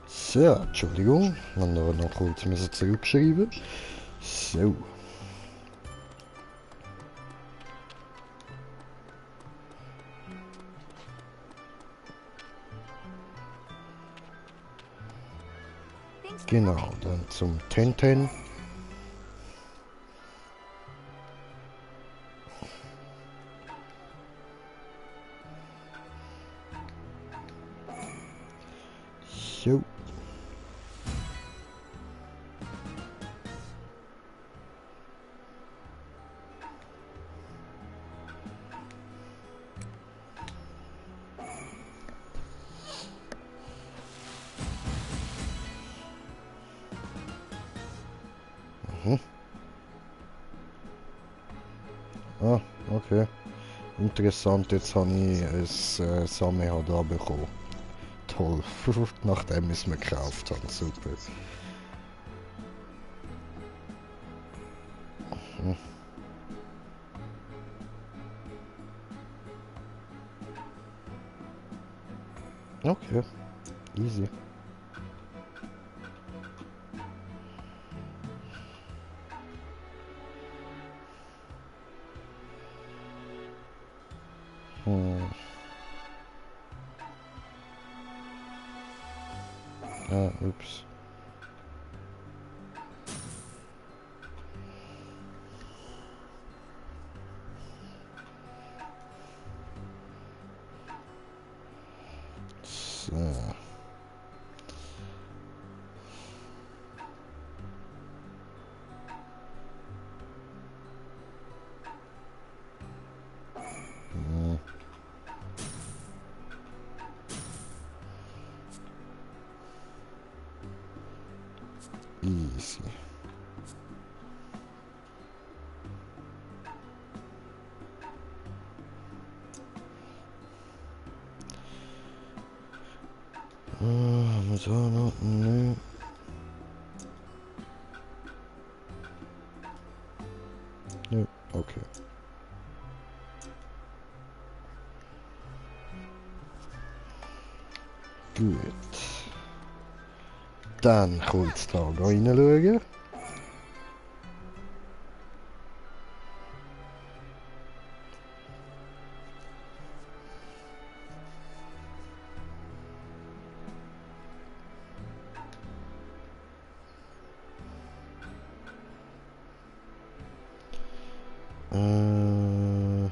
So, Entschuldigung, wenn wir noch kurz müssen zurückschreiben. So. Genau, dann zum Tenten. So. Mhm. Ah, okay. Interessant, jetzt habe ich ein Sameha da bekommen. Toll. Nachdem ich es mir gekauft habe. Super. Mhm. Okay. Easy. Hm. Ah, ups. So. Hm. Easy. Haben wir da noch? Nö. Nö, okay. Gut. Dann kurz da reinschauen. Äh,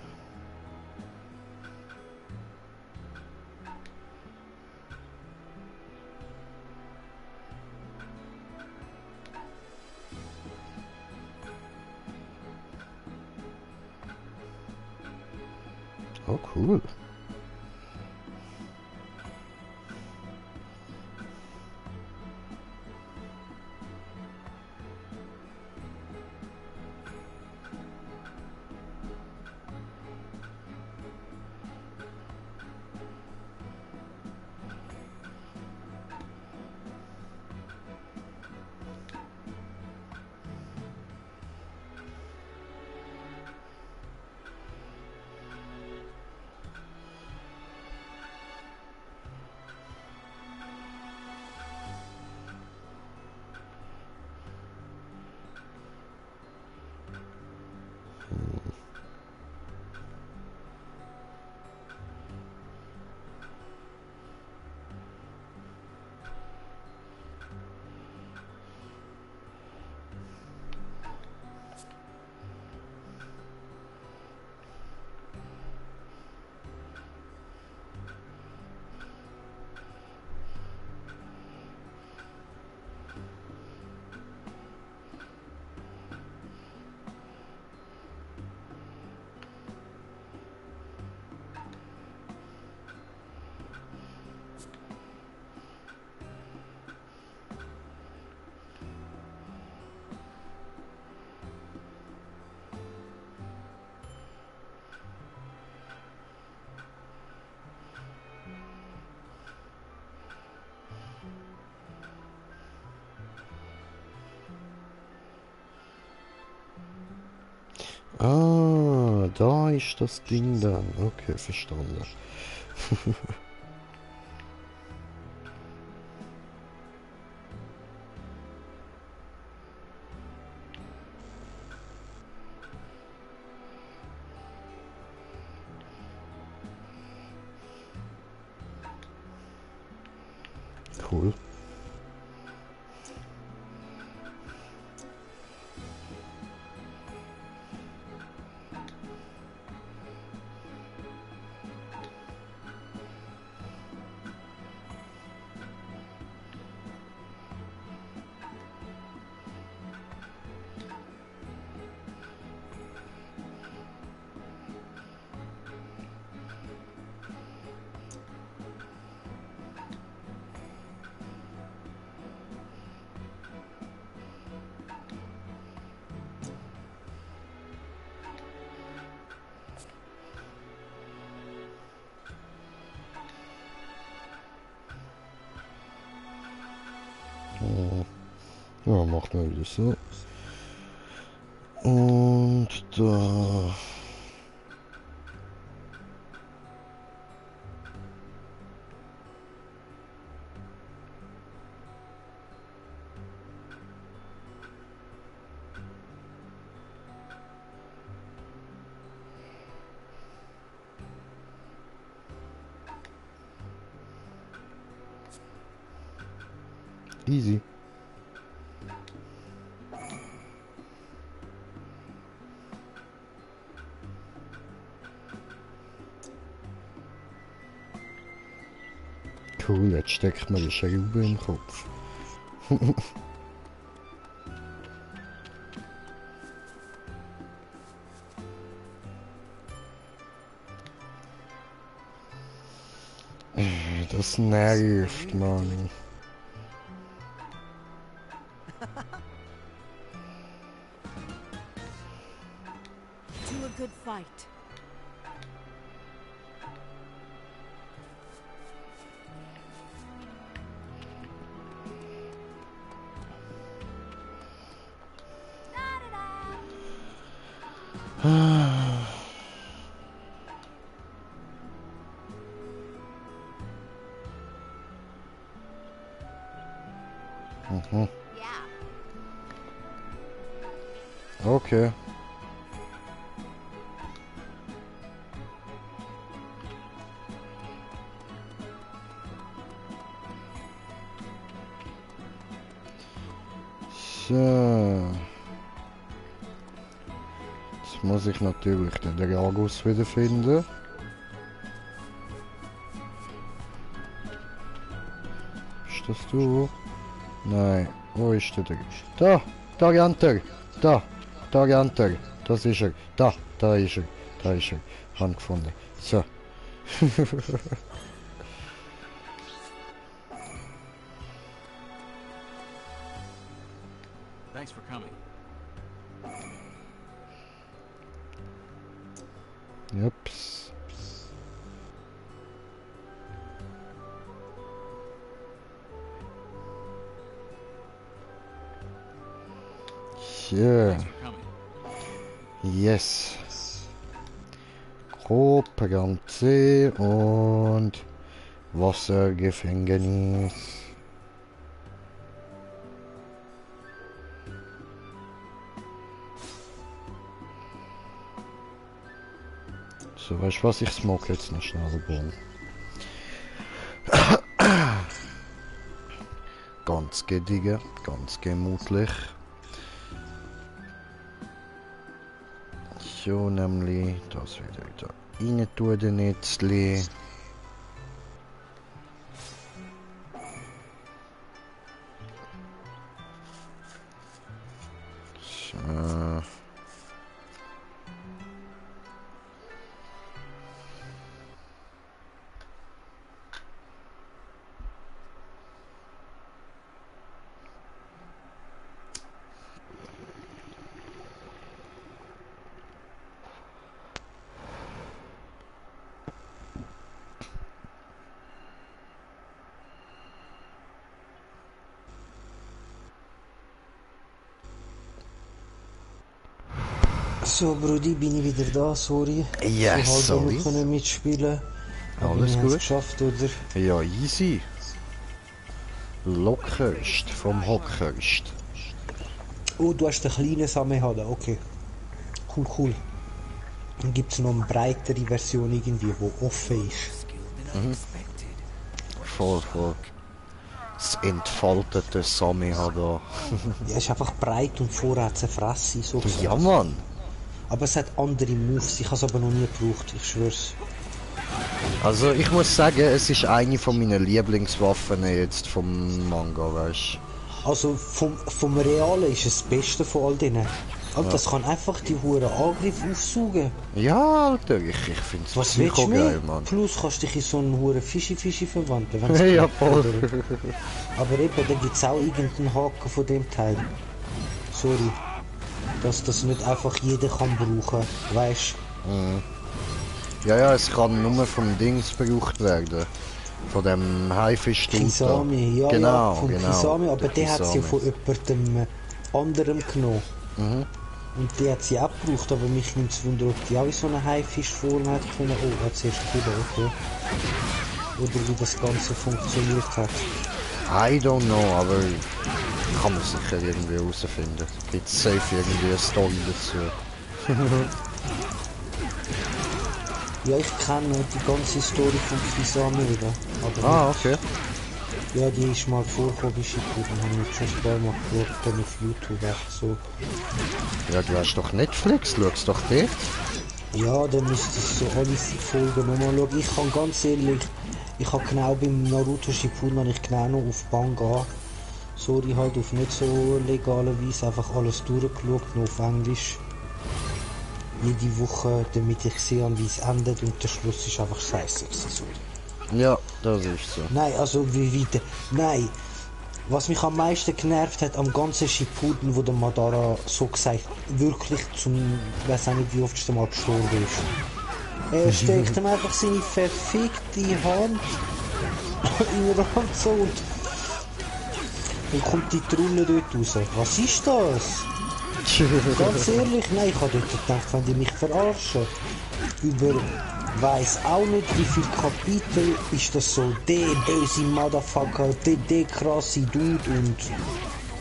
oh, cool. Ah, da ist das Ding dann. Okay, verstanden. Cool. Ja, macht man wieder so. Und da... Easy. Cool, jetzt steckt mir die Schraube im Kopf. Das nervt, Mann. To a good fight. Mhm. Yeah. Okay. So. Jetzt muss ich natürlich den Dragus wiederfinden. Ist das du? Nein. Wo ist der Dragus? Da rennt er. Da rennt er. Das ist er. Da ist er. Da ist er. Hand gefunden. So. Thanks for coming. Ups. Yeah. Thanks for coming. Yes. Grob-Ganze und Wassergefängnis. So, weißt du was? Ich smoke jetzt noch schnell einen Baum. Ganz gediegen, ganz gemütlich. So, nämlich das wieder da rein tun, den Netzli. So. So, Brudi, bin ich wieder da, sorry. Ja, Ich habe sorry. noch können mitspielen. Aber Alles wir haben es gut. geschafft, oder? Ja, easy. Lockerst vom Hockerst. Oh, du hast den kleinen Samehada, okay. Cool, cool. Dann gibt es noch eine breitere Version irgendwie, die offen ist. Voll. Das entfaltete Sami hat da. Ja, ist einfach breit und vorher hat es eine Fresse, so gesagt. Ja, Mann. Aber es hat andere Moves, ich habe es aber noch nie gebraucht, ich schwör's. Also ich muss sagen, es ist eine von meinen Lieblingswaffen jetzt vom Manga, weißt Also vom Realen ist es das Beste von all denen. Und das kann einfach die Huren Angriff aufsaugen. du? Ja, Alter, ich finde es Was willst du geil, mehr? Mann. Plus kannst du dich in so einen Huren Fischi verwandeln. wenn's Ja, klappt, voll. oder? Aber eben, da gibt es auch irgendeinen Haken von dem Teil. Sorry. Dass das nicht einfach jeder kann brauchen, weißt Ja, es kann nur vom Dings gebraucht werden. Von dem Haifisch Kisame, ja, genau, ja, von genau. Kisame, aber der hat sie ja Kisame. von jemandem anderem genommen. Und die hat sie auch gebraucht, aber mich nimmt es wunder, ob die auch in so eine Haifischform hat können. Oh, hat sie erst wieder, okay. Oder wie das Ganze funktioniert hat. I don't know, aber kann man sicher irgendwie herausfinden. Gibt safe irgendwie eine Story dazu. Ja, ich kenne die ganze Story von Kisame wieder. Aber Ah, okay. ja, die ist mal vorgekommen bei Shippuden, habe ich schon ein paar Mal geschaut, dann auf YouTube echt so. Ja, du hast doch Netflix, schau's doch dort. Ja, dann müsste ich so alle Folgen nochmal schauen. Ich kann ganz ehrlich, ich habe genau beim Naruto Shippuden habe ich genau noch auf Manga. Sorry, halt auf nicht so legale Weise, einfach alles durchgeschaut, nur auf Englisch. Jede Woche, damit ich sehe, wie es endet und der Schluss ist einfach scheiße. Sorry. Ja, das ist so. Nein, also wie weiter. Nein. Was mich am meisten genervt hat am ganzen Shippuden, wo der Madara so gesagt wirklich zum, ich weiß auch nicht wie oft er mal gestorben ist. Er steckt ihm einfach seine verfickte Hand in den Rand so und dann kommt die Trulle dort raus. Was ist das? Ganz ehrlich, nein, ich habe dort gedacht, wenn die mich verarschen. Über weiss auch nicht, wie viel Kapitel ist das so, der böse Motherfucker, der krasse Dude und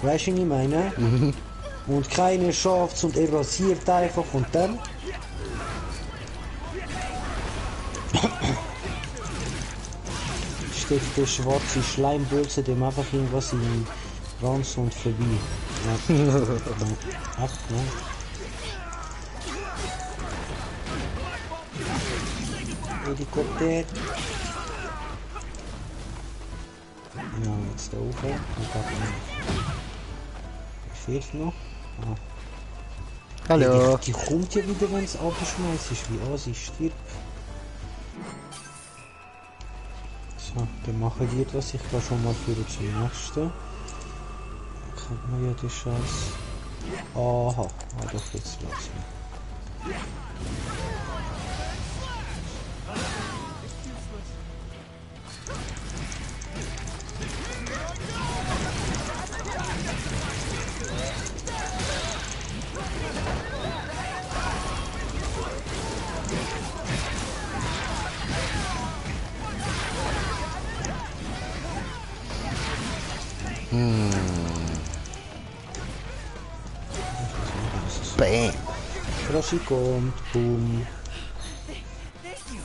weißt du, was ich meine? Und keiner schafft's und er rasiert einfach und dann steckt der schwarze Schleimbölze dem einfach irgendwas in den Ranz und vorbei. Ja. Ach, ne? Helikopter. Ja, jetzt da oben. Fehlt noch. Ah. Hallo. Ja, die kommt ja wieder, wenn es abschmeißt ist, wie sie stirbt. So, dann machen wir das. Ich gehe schon mal für zum nächsten. Dann kennt man ja den Scheiß. Aha, doch, jetzt lass mich. Bam. Rossi kommt, boom. Thank you.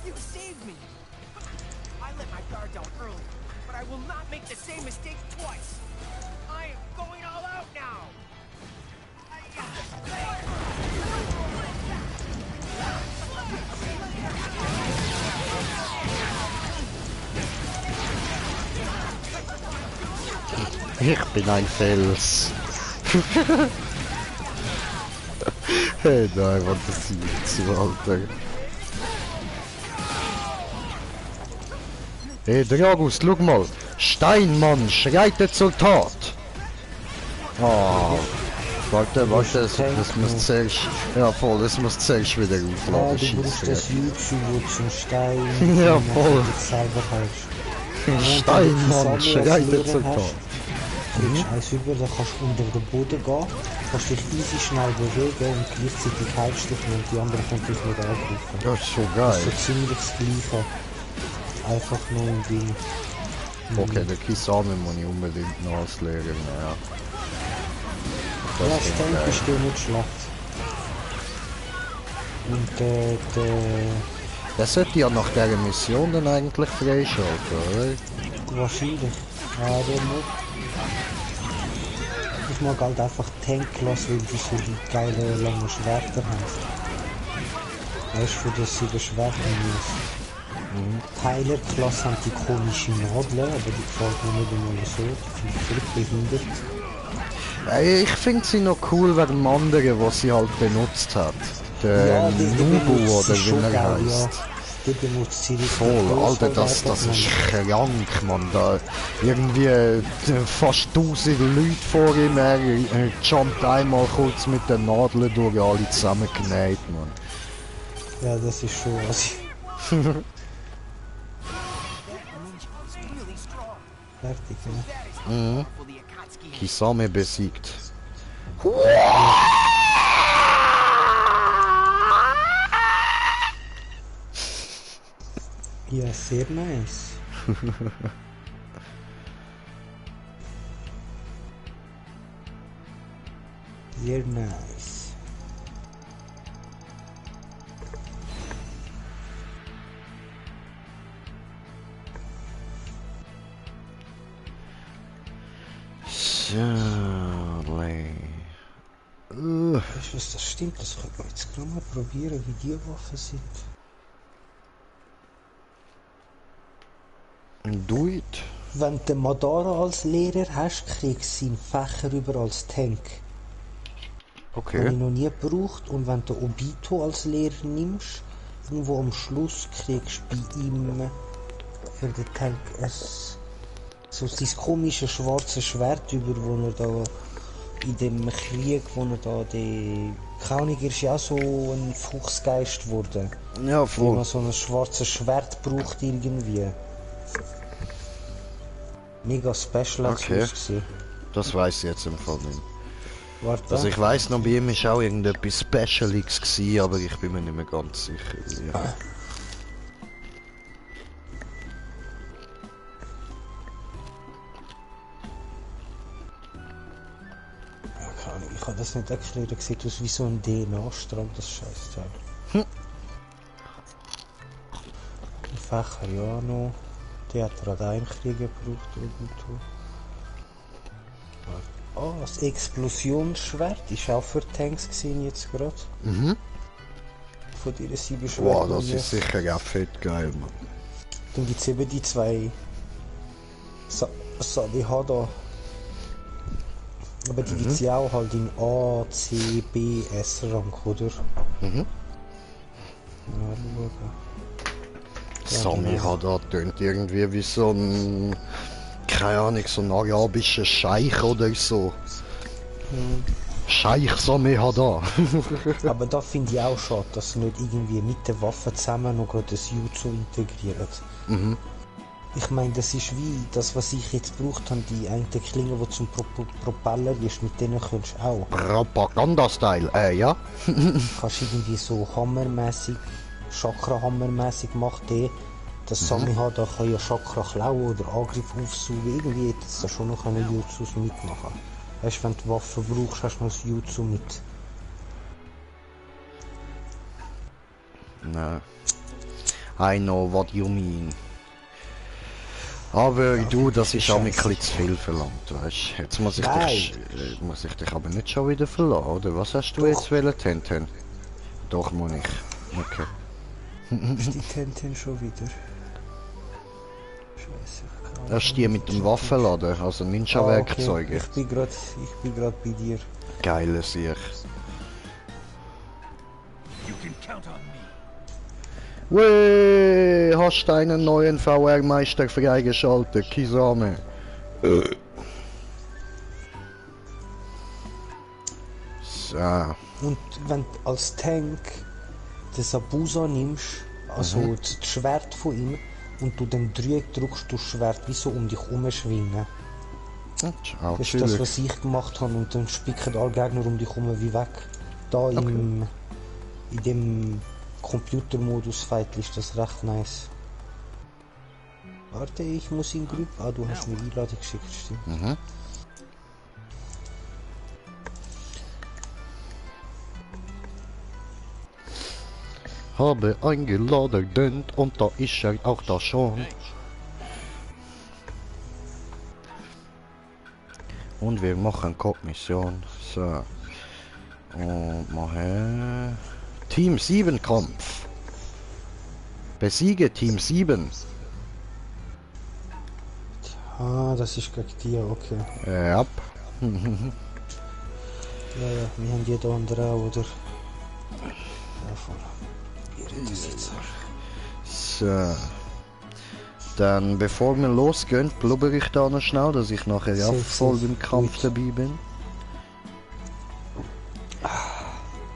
You saved me. I let my guard down early, but I will not make the same mistake twice. I am going all out now. Ich bin ein Fels. Hey, nein, was das ist so, Alter. Hey, Dragus, schau mal. Steinmann schreitet zur Tat. Oh. Warte, das muss zuerst... Ja, voll, das muss zuerst wieder Ja, aufladen. du brauchst das YouTube, wo zum Stein... Ja, voll. Selber heißt. Steinmann schreitet zur Tat. Scheiß über, da kannst du unter den Boden gehen, kannst dich easy schnell bewegen und gleichzeitig heilst dich und die anderen können dich nicht angreifen. Das ist so Das ist geil. so ziemlich das Gleiche. Einfach nur ein Ding. Okay, der Kisame muss ich unbedingt nachlegen, ja. Ja, Das das ist Tank geil. ist dir nicht schlecht. Und Der sollte ja nach dieser Mission dann eigentlich freischalten, oder? wahrscheinlich. Ja, der muss. Ich mag halt einfach Tank-Klasse, weil die so die geile lange Schwerter haben. Weißt du, für das sie die Schwerter müssen. Tyler-Klasse haben die komische Nadeln, aber die gefällt mir nicht einmal so. Die finde ich völlig behindert. Ich finde sie noch cool wegen dem anderen, was sie halt benutzt hat. Der die Nubu benutzt sie oder schon wie er geil, heißt. ja. Die benutzt sie richtig Voll, groß, Alter, halt das einfach ist nur. krank, man. Da irgendwie fast 1000 Leute vor ihm, er jumpt einmal kurz mit den Nadeln durch, alle zusammengenäht, man. Ja, das ist schon was. Fertig, ja. That is how powerful the Akatsuki is. Kisame besiegt. Ja, sehr nice. Sehr nice. Charlie. Weißt du, was das stimmt? Das könnte man jetzt gerade mal probieren, wie die Waffen sind. Do it. Wenn du Madara als Lehrer hast, kriegst du seinen Fächer über als Tank. Habe ich Okay. noch nie gebraucht. Und wenn du Obito als Lehrer nimmst, irgendwo am Schluss kriegst du bei ihm für den Tank so sein komisches schwarzes Schwert über, wo er da in dem Krieg, wo er da die... Keine Ahnung, er ist ja auch so ein Fuchsgeist geworden. Ja, Wo voll. man so ein schwarzes Schwert braucht irgendwie. Mega special hat's Okay. ausgesehen. Das weiß ich jetzt im Fall nicht. Warte. Also ich weiß noch, bei ihm ist auch irgendetwas Specialix gewesen, aber ich bin mir nicht mehr ganz sicher. Ja. Ja, keine Ahnung, ich kann das nicht erklären. Das sieht aus wie so ein DNA-Strang, das Scheißteil. Die Fächer ja noch. Die hat er an einem Krieg gebraucht. Irgendwo. Ah, das Explosionsschwert ist auch für Tanks gesehen jetzt gerade. Mhm. Von dieser 7 Schwerter. Wow, das ist sicher auch fett geil, Mann. Dann gibt es eben die zwei Sadihada. Aber die gibt es ja auch halt in A, C, B, S Rang, oder? Mhm. Mal schauen. Sami hat da tönt irgendwie wie so ein, keine Ahnung, so ein arabischer Scheich oder so. Scheich Sami hat da. Aber da finde ich auch schade, dass sie nicht irgendwie mit der Waffe zusammen noch gerade das Jutsu integrieren. Mhm. Ich meine, das ist wie das, was ich jetzt gebraucht habe, die einen Klingen, die zum Propeller ist, mit denen kannst du auch. Propaganda-Style, ja. Kannst irgendwie so hammermäßig, Chakra-hammermäßig machen. Das Samihada kann ja Chakra klauen oder Angriff aufsaugen. Irgendwie hätte es da schon noch einen Jutsus mitmachen. Weißt du, wenn du Waffen brauchst, hast du noch das Jutsu mit. No. I know what you mean. Aber du, das ist auch ein bisschen zu viel verlangt, weißt du. Jetzt muss ich dich aber nicht schon wieder verlassen, oder? Was hast du jetzt wollen, Tenten? Doch, muss ich. Okay. Ist die Tenten schon wieder? Scheiße. Das ist die mit dem Waffenladen, also Ninja-Werkzeuge. Okay. Ich bin grad bei dir. Geile Sicht. You can count on me. Weh, hast du einen neuen VR-Meister freigeschaltet, Kisame? So. Und wenn du als Tank den Sabusa nimmst, also das Schwert von ihm, und du den Dreieck drückst, du das Schwert wie so um dich herumschwingen. Auch Das ist das, was ich gemacht habe, und dann spicken alle Gegner um dich herum wie weg. Da in dem Computermodus-Fight ist das recht nice. Warte, ich muss in Gruppe. Ah, du hast mir Einladung geschickt, stimmt. Mhm. Habe eingeladen und da ist er auch da schon. Und wir machen Cop-Mission. So. Und machen Team 7 Kampf. Besiege Team 7. Ah, das ist gegen die, okay. Ja. Ja, wir haben die da andere auch, oder? Ja, voll. Probieren das jetzt auch. So. Dann, bevor wir losgehen, blubber ich da noch schnell, dass ich nachher ja Safe, voll safe. im Kampf dabei bin.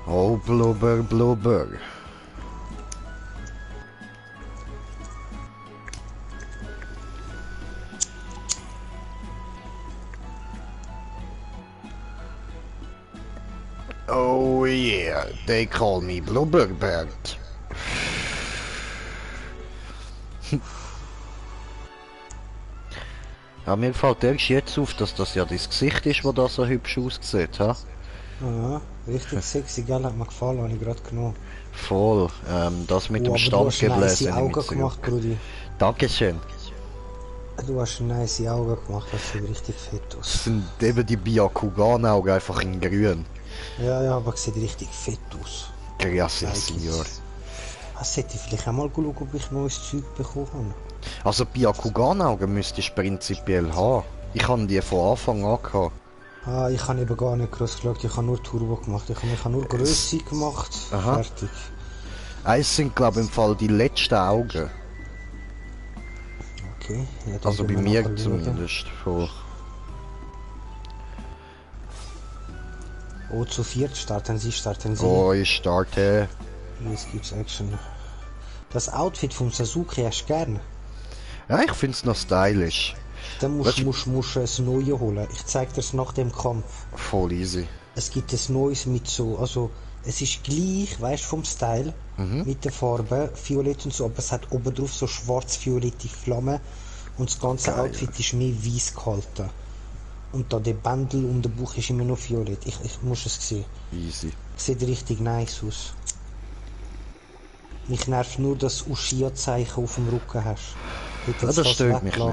Oh, blubber, blubber. Oh yeah, they call me Blubberbert. Ja, mir fällt erst jetzt auf, dass das ja dein Gesicht ist, wo das so hübsch aussieht, ha? Ja, richtig sexy, gell? Hat mir gefallen, habe ich gerade genommen. Voll, das mit dem Aber du hast nice Standgebläse Augen gemacht, Brudi. Dankeschön. Du hast nice Augen gemacht, das sieht richtig fett aus. Das sind eben die Byakugan-Augen einfach in grün. Ja, aber sieht richtig fett aus. Gracias, Signor. Was hätte ich vielleicht auch mal schauen, ob ich neues Zeug bekommen habe? Also Byakugan-Augen müsstest du prinzipiell haben. Ich habe die von Anfang an gehabt. Ah, ich habe eben gar nicht groß geschaut, ich habe nur Turbo gemacht. Ich habe nur Größe gemacht, Aha. fertig. Es sind glaube ich im Fall die letzten Augen. Okay, ja, dann Also bei gehen wir mir nachher zumindest. Von... Oh, zu viert starten Sie. Oh, ich starte. Jetzt gibt's Action. Das Outfit vom Sasuke hast du gern. Ja, ich find's noch stylisch. Dann musst du das Neue holen. Ich zeig dir's nach dem Kampf. Voll easy. Es gibt ein Neues mit so, also es ist gleich, weißt du, vom Style, mit der Farbe, violett und so, aber es hat oben drauf so schwarz-violette Flammen und das ganze Outfit ist mehr weiß gehalten. Und da der Bändel und der Bauch ist immer noch violett. Ich muss es sehen. Easy. Sieht richtig nice aus. Mich nervt nur, dass du Uchiha-Zeichen auf dem Rücken hast. Ja, das stört mich nicht.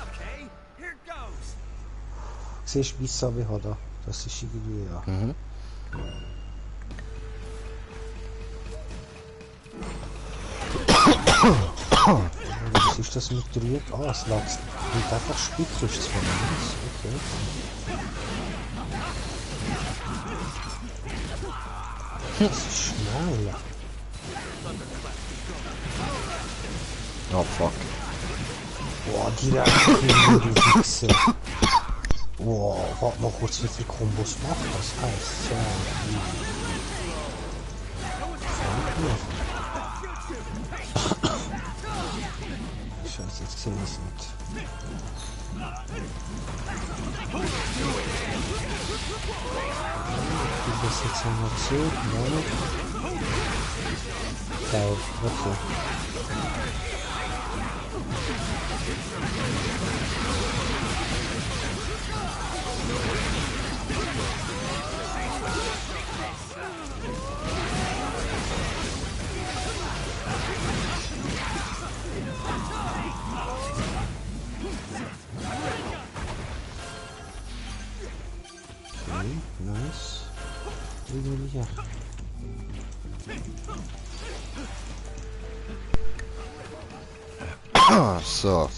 Okay, here goes. Siehst du, wie Sabi hat da? Das ist irgendwie, ja. Was ist das mit Rühr? Ah, es lässt mit einfach Spielküste von uns. Okay. Das ist schnell. Oh fuck. Boah, direkt in die Wichse. Boah, warte mal kurz, wie viele Kombos macht das? 1, 2, 3. Scheiße, jetzt sehe ich es nicht. Ich das jetzt einmal zu, ja. Geil, okay. Nice. Irgendwie ja. So.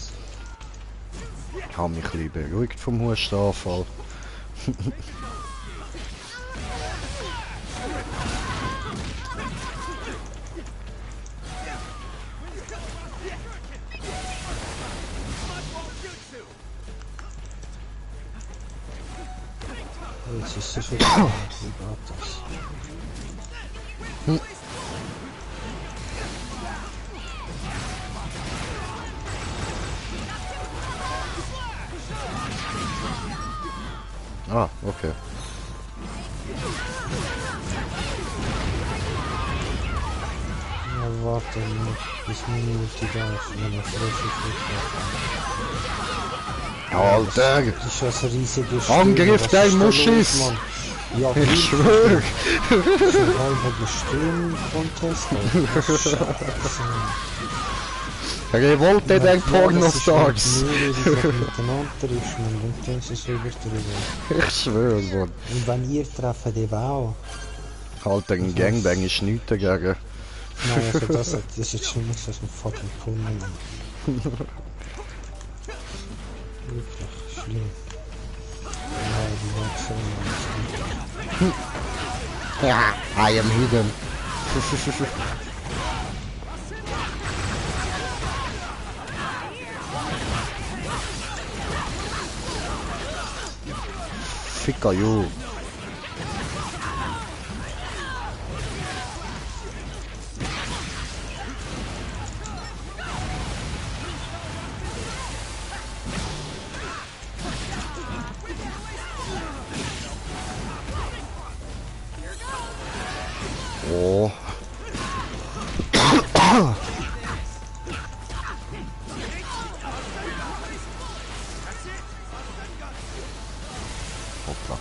Ich habe mich ein bisschen beruhigt vom Hustenanfall. Jetzt ist es schon. Wie geht das? Ah, okay. Ja, warte noch, bis Minute da ist, wenn er frische Futter. Alter! Das ist ja so riesige Angriff der Muschis! Ja, Ich schwör! halber Gestirn-Contest. Revolte der Pornostars! Miteinander ist man, und dann ist es übertrieben. Ich schwör, Mann. Und wenn ihr treffen, den auch. Alter, ein Gangbang ist nichts dagegen. Nein, also das ist jetzt schon nicht so ein fucking Pummel. Wirklich schlimm. Nein, die Wachsen. Ja, I am hidden. Ficker, you. Hoppla.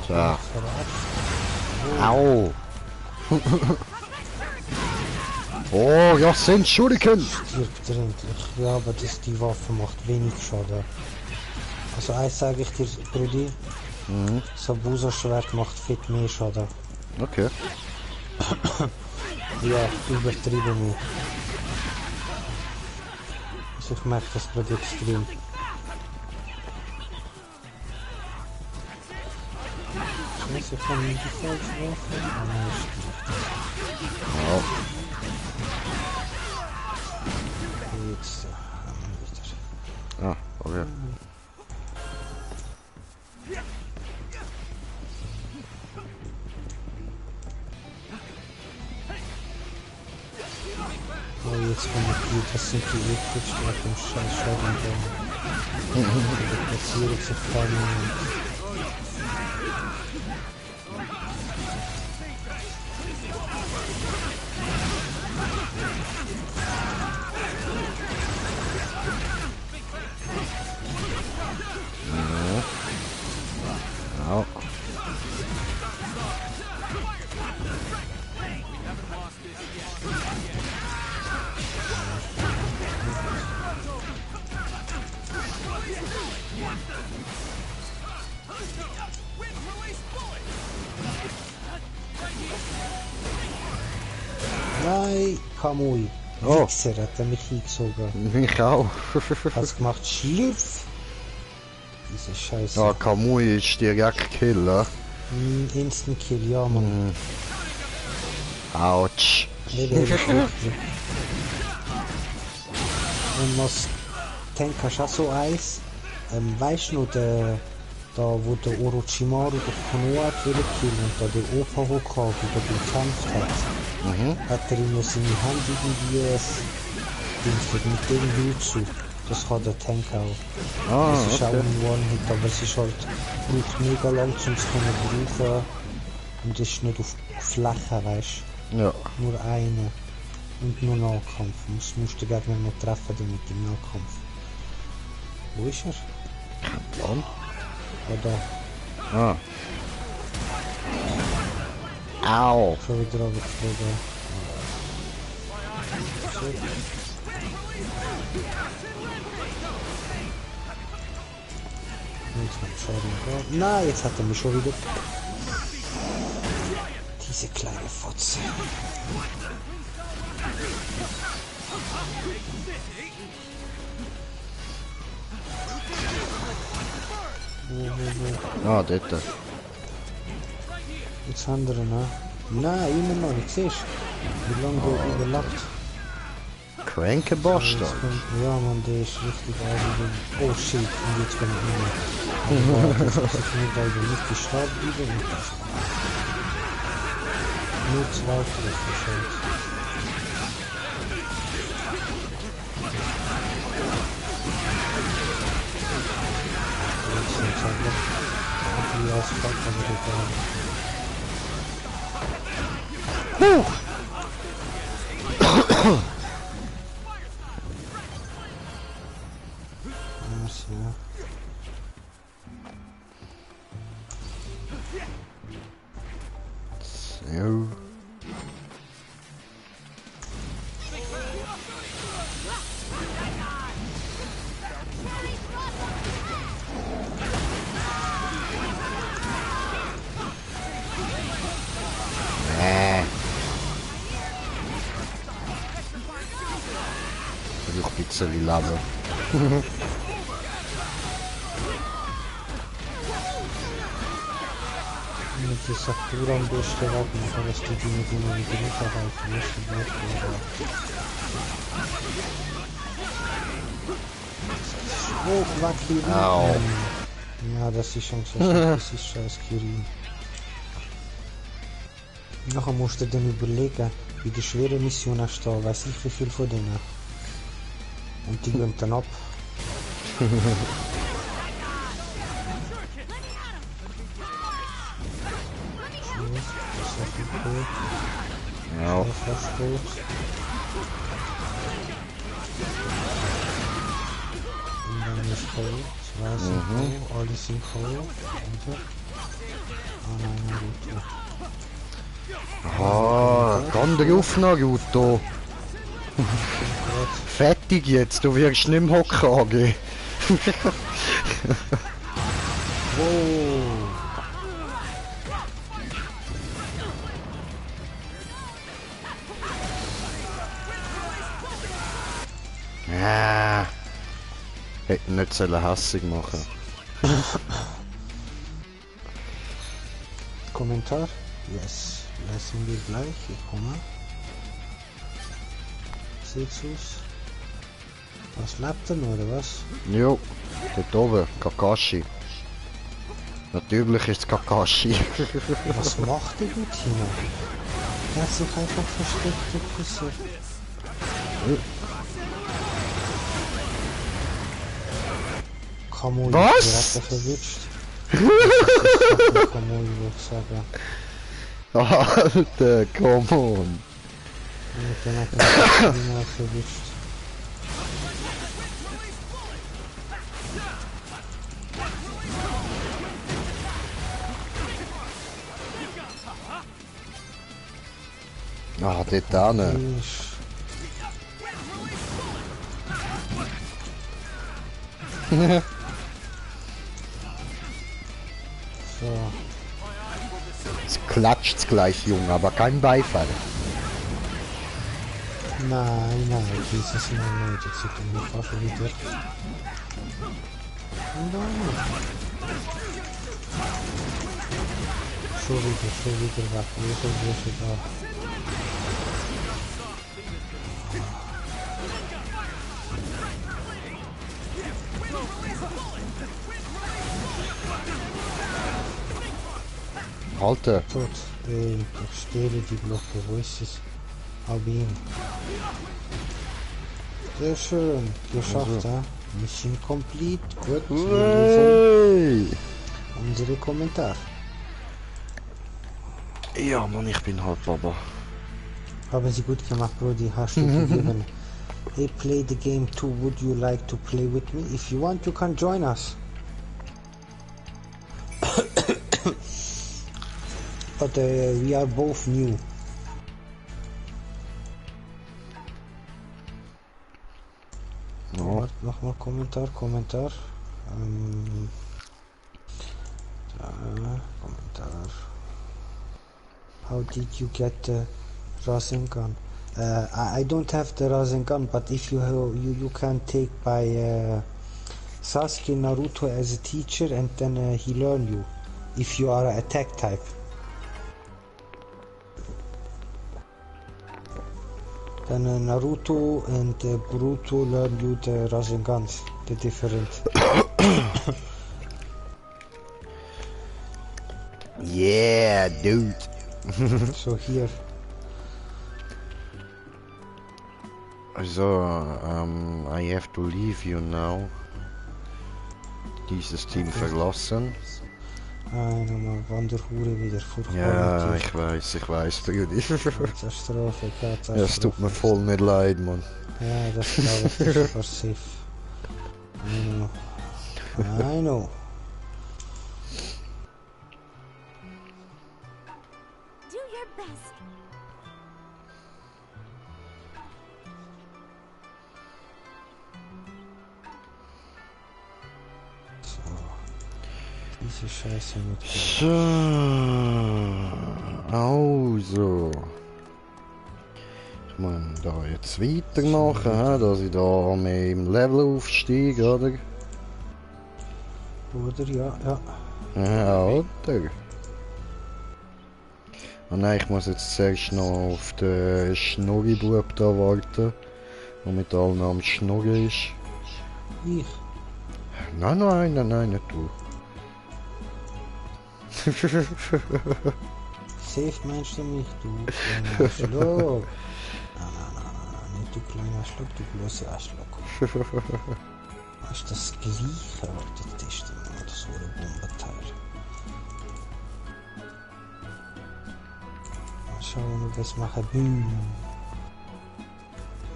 Tja. Au. Oh, ja, sind Schuriken. Stirbt er endlich. Ja, aber die Waffe macht wenig Schaden. Also eins sage ich dir, Brudi. Sabusa-Schwert macht fett mehr Schaden. Okay. Ja, übertrieben mehr. Also ich merke das gerade extrem. Scheiße, ich kann nicht die falsche Waffe. Ah, nein, Ja. jetzt haben wir wieder. Ah, okay. Oh, jetzt kommt die, das sind die Liquidstärke im scheiß Schadenbaum. Die platzieren sich permanent. Ja. Nein, Kamui. Oh. Wichser hat er mich hingezogen. Ich auch. Hat's gemacht, Schlüpf! Diese Scheiße. Ja, Kamui ist direkt Killer. Instant Kill, ja Mann. Autsch. Eben, wirklich. Und was Tank hast du auch so eins? Weißt du noch, da wo der Orochimaru den Konoha killen und da der Opa Hokage über den gekämpft hat, hat er ihm seine Hand irgendwie mit dem Jutsu. Das kann der Tank auch. Ah, Das ist auch okay. ein One-Hit, aber es ist halt, braucht mega lang, um es zu brauchen. Und es ist nicht auf Fläche, weißt du. Ja. Nur eine. Und nur Nahkampf. Musst den Gegner noch treffen damit im Nahkampf. Wo ist er? Und? Ja, da. Ah. Au. Schon wieder runtergeflogen. Jetzt noch Schaden. Nein, jetzt hat er mich schon wieder. Diese kleine Fotze. Ah, dort. Jetzt andere, ne? Nein, immer noch nicht. Siehst du, wie lange der überlappt? Cranke Bosch da. Ja, man, der ist richtig eigentlich. Oh shit, und jetzt bin ich nicht mehr. Das ist nicht, weil wir nicht gestartet wieder und das. Nur zwei Treffer schon. Jetzt sind es halt noch die Asphalt, aber egal. Ja. So. Versuch ein bisschen Lava. Mit der Sakura am besten warten, dass die Dinge, die man wieder nicht erreichen müssen, oh, Quack, Kirin. Au. Ja, das ist schon so, das ist scheiß Kirin. Nachher musst du dann überlegen, wie die schwere Mission hast da, weiß ich wie viel von denen. Und die gehen dann ab. okay. Ja. Fast tot. Und dann ist voll. Zwei sind voll, alle sind voll. Und Ah, komm drauf, Naruto. Fertig jetzt, du wirst nicht mehr Hokage. Ah, hätten nicht sollen hässig machen. Kommentar? Yes. Lassen wir gleich. Ich komme. Sexus. Was lebt er noch, oder was? Jo, dort oben, Kakashi. Natürlich ist es Kakashi. Was macht der gut hier? Er hat sich einfach versteckt und passiert. Kamui, was? Der hat er verwitscht. Das ist Kamui, würde ich sagen. Alter, come on. Und dann hat er ihn verwitscht. Ah, dort hinten. So. Es klatscht's gleich, Junge, aber kein Beifall. Nein, dieses Mal nicht. Jetzt sieht er mich auch schon wieder. Nein. Schon wieder weg. Wo ist er da? Alter. Tot. Ich stehle die Glocke. Wo ist es? Hab ihn. Sehr schön. Geschafft, ja? Mission complete. Gut. Wir lesen unsere Kommentare. Ja, Mann, ich bin halt Baba. Haben Sie gut gemacht, Brody. Hast du gegeben. Hey, play the game too. Would you like to play with me? If you want, you can join us. But we are both new. No. Nochmal Kommentar. Kommentar. How did you get the Rasengan? I don't have the Rasengan, but if you can take by Sasuke Naruto as a teacher, and then he learn you if you are an attack type. Then Naruto and Boruto learn you the Rasengans, the different. Yeah, dude. So here. So, I have to leave you now. Dieses Team verlassen. Nochmal Wanderhure wieder vor. Ja, ich weiß, Brudi. Katastrophe. Es tut mir voll nicht leid, Mann. Ja, das glaube ich ist fast safe. I know. Do your best. Diese Scheiße mit. So, also. Ich muss da jetzt weitermachen, dass ich da mehr im Level aufsteige, oder? Oder ja. Ja, oder? Oh nein, ich muss jetzt zuerst noch auf den Schnurri-Bub da warten, der mit allen am Schnurren ist. Ich? Nein, nicht du. Safe meinst du mich, du kleiner Schluck. Nein, nicht du kleiner Schluck, du großer Arschloch. Das ist das Gleiche, was du testest, das wurde Bombenteil. schauen, ob wir es machen. Boom.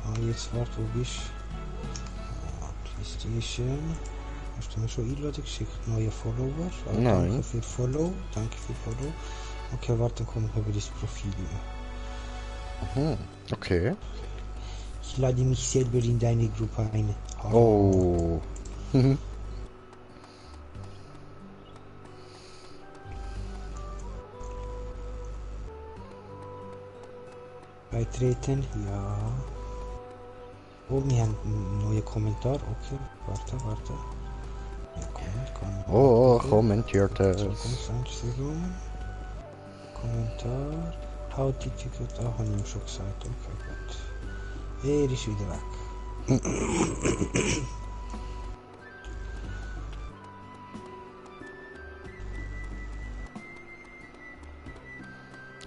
Ah, jetzt warte, wo bist du? PlayStation. Hast du mir schon Einladung geschickt? Neue Follower? Ah, Nein. Danke für Follow. Danke für Follow. Okay, warte, dann komme ich über das Profil. Okay. Ich lade mich selber in deine Gruppe ein. Oh. Beitreten, ja. Oh, wir haben einen neuen Kommentar. Okay, warte. Ja, Kommentar. Oh, kommentiert es. Zukunftseinstellungen. Kommentar. How did you get... Ah, habe ich ihm schon gesagt. Okay, gut. Er ist wieder weg.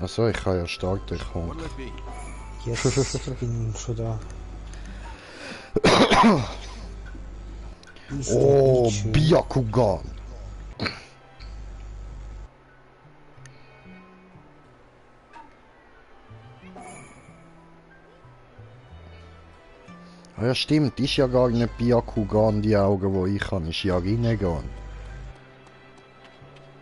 Achso, ich kann ja stark durchkommen. What'll it be? Yes, ich bin schon da. Ist Oh, nicht schön. Byakugan. Ah ja, stimmt, ist ja gar nicht Byakugan, die Augen, die ich habe, ist ja Rinnegan.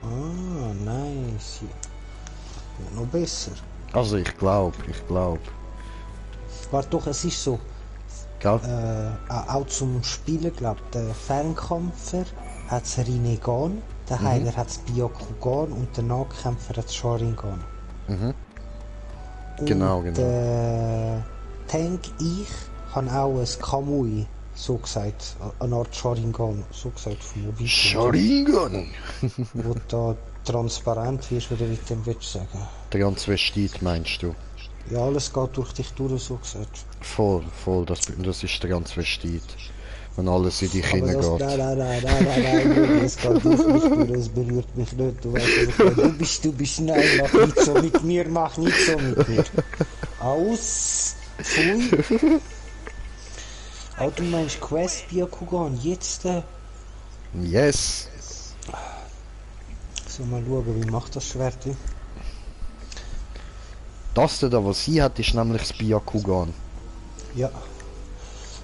Ah, nice. Ja, noch besser. Also ich glaube. Warte doch, es ist so. Gell? Auch zum Spielen, glaube ich, der Fernkämpfer hat das Rinnegan, der Heiler hat das Byakugan und der Nahkämpfer hat das Sharingan. Mhm. Und Genau. der Tank, ich, habe auch ein Kamui, so gesagt, eine Art Sharingan, so gesagt vom Mobil. Sharingan! Wo du da transparent wirst, oder wie du dem willst sagen. Transvestit meinst du? Ja, alles geht durch dich durch, so gesagt. Voll, das ist Transvestit. Wenn alles in die Aber Kinder das, geht. nein, es geht durch mich durch, es berührt mich nicht, du weißt, du bist, nein, mach nicht so mit mir. Aus, pfui. Oh, du meinst Quest Byakugan, jetzt? Yes! So, mal schauen, wie macht das Schwert? Das da, was sie hat, ist nämlich das Byakugan. Ja.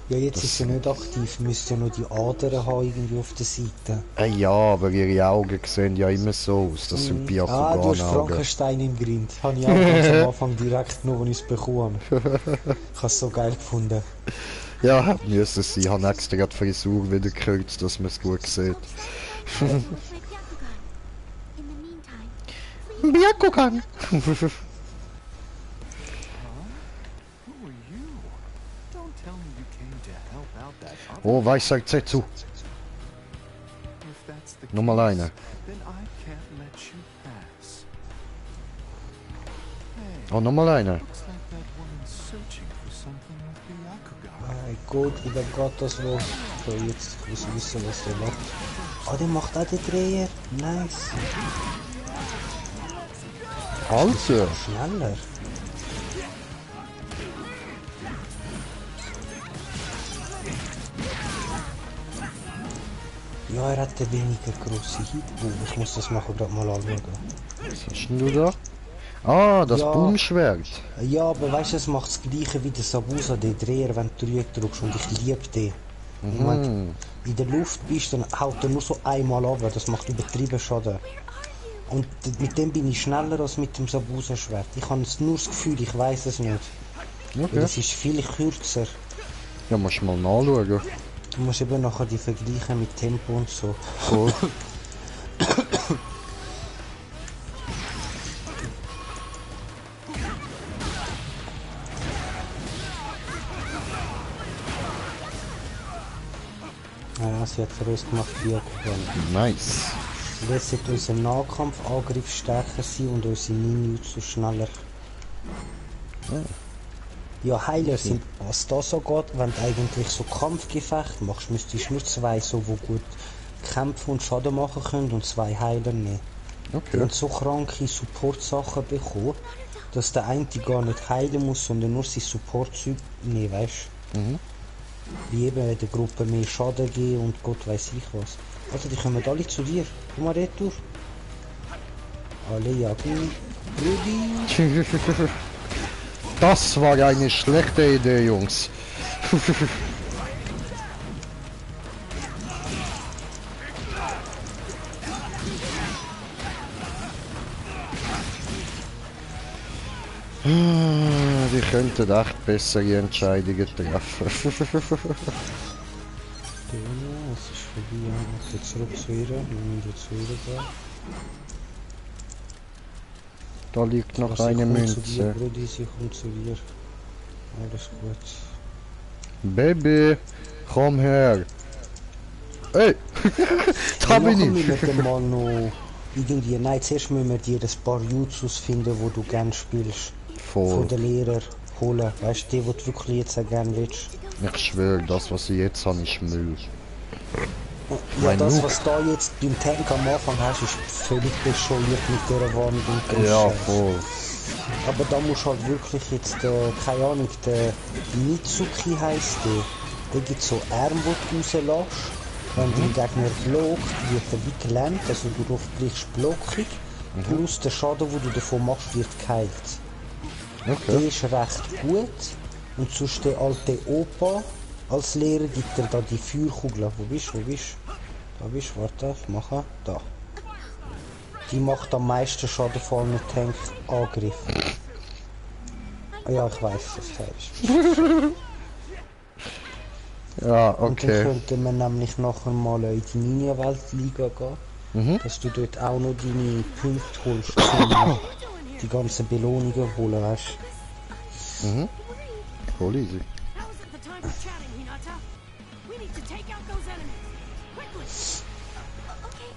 Ja, jetzt ist sie nicht aktiv, müsste ja noch die Adern haben irgendwie auf der Seite. Ja, aber ihre Augen sehen ja immer so aus, das sind Du hast Byakugan-Augen. Frankenstein im Grind. Habe ich auch ganz am Anfang direkt genommen, als ich es bekommen habe. Ich habe es so geil gefunden. Ja, hat müssen sie. Ich habe extra die Frisur wieder gekürzt, dass man es gut sieht. Byakugan! Oh, weiß sagt sie zu. Nochmal eine. Oh, nochmal eine. Mein Gott, wieder geht das los. So, jetzt muss ich wissen, was der macht. Oh, der macht auch den Dreher. Nice. Also. Schneller. Ja, er hat eine weniger grosse Hitbow. Ich muss das nachher gerade mal anschauen. Was hast denn du da? Ah, das Ja. Boomschwert. Ja, aber weißt du, es macht das gleiche wie der Sabusa, den Dreher, wenn du drückst, und ich liebe den. Ich mein, in der Luft bist, dann haut er nur so einmal runter, das macht übertrieben Schaden. Und mit dem bin ich schneller als mit dem Sabusa-Schwert. Ich habe nur das Gefühl, ich weiß es nicht. Okay. Das ist viel kürzer. Ja, musst du mal nachschauen. Du musst eben nachher die vergleichen mit Tempo und so. Cool. Ja, sie hat für uns gemacht, Byakugan. Nice. Jetzt sollte unser Nahkampfangriff stärker sein und unsere Ninjutsu schneller. Ja, Heiler sind, was da so geht, wenn du eigentlich so Kampfgefecht machst, müsstest du nur zwei so, die gut kämpfen und Schaden machen können und zwei Heiler nehmen. Okay. Und so kranke Support-Sachen bekommen, dass der eine gar nicht heilen muss, sondern nur sein Support-Zeug nehmen, weißt du? Wie eben der Gruppe mehr Schaden geben und Gott weiß ich was. Also die kommen alle zu dir. Komm mal retour. Alle jagen. Brudi. Das war eine schlechte Idee, Jungs. Die könnten echt bessere Entscheidungen treffen. Es ist vorbei, ja. Jetzt zurück zu ihr. Wir müssen zu ihr gehen. Da liegt noch Sie eine kommt zu dir, Münze. Brudi, sie kommt zu dir. Alles gut. Baby, komm her. Ey, da bin Machen wir ich. mit dem mal noch irgendwie... Nein, zuerst müssen wir dir ein paar Jutsus finden, wo du gerne spielst. Von Voll. den Lehrern holen. Weißt du, die du wirklich jetzt auch gerne willst. Ich schwöre, das was ich jetzt habe, ist Müll. Ja, Mein das, Look. was du jetzt beim Tank am Anfang hast, ist völlig bescheuert mit dieser Wand und dem Ja, Scheiß. voll. Aber da musst du halt wirklich jetzt, keine Ahnung, der Mitsuki heisst der gibt so Arm, die du rauslässt. Wenn der Gegner blockt, wird er wie gelähmt, also du brichst blockig. Plus der Schaden, den du davon machst, wird geheilt. Der Okay. ist recht gut. Und sonst der alte Opa als Lehrer gibt er da die Feuerkugel. Wo bist du? Da bist du, warte, mache. Da. Die macht am meisten Schaden vor einem Tank-Angriff. Ah ja, ich weiß, das heißt. Ja, Und dann okay. könnten wir nämlich nachher mal in die Ninja-Weltliga gehen. Dass du dort auch noch deine Punkte holst, um die ganzen Belohnungen holen, weißt du? Voll easy. Now's not the time for chatting, Hinata. We need to take out those enemies. Quickly. Okay.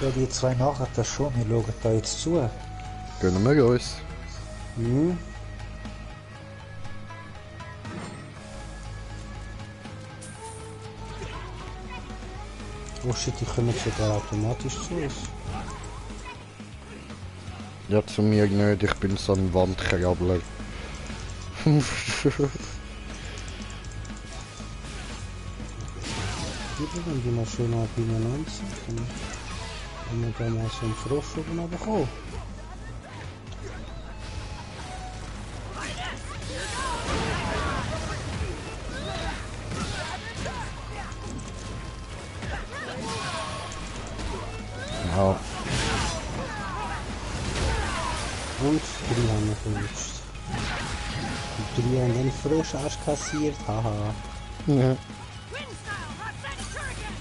Ja, die zwei nachher das schon, wir schauen da jetzt zu. Gönnen wir uns. Mhm. Oh shit, die kommen sogar automatisch zu uns. Ja, zu mir nicht, ich bin so ein Wandkrabbler. Wenn die mal schön ab beieinander sind, dann haben wir da mal so einen Frosch oben runtergekommen. Ja, Und 3 haben wir verwünscht. Und 3 haben den Frosch erst kassiert, haha. ja. Twin style, hot back shuriken.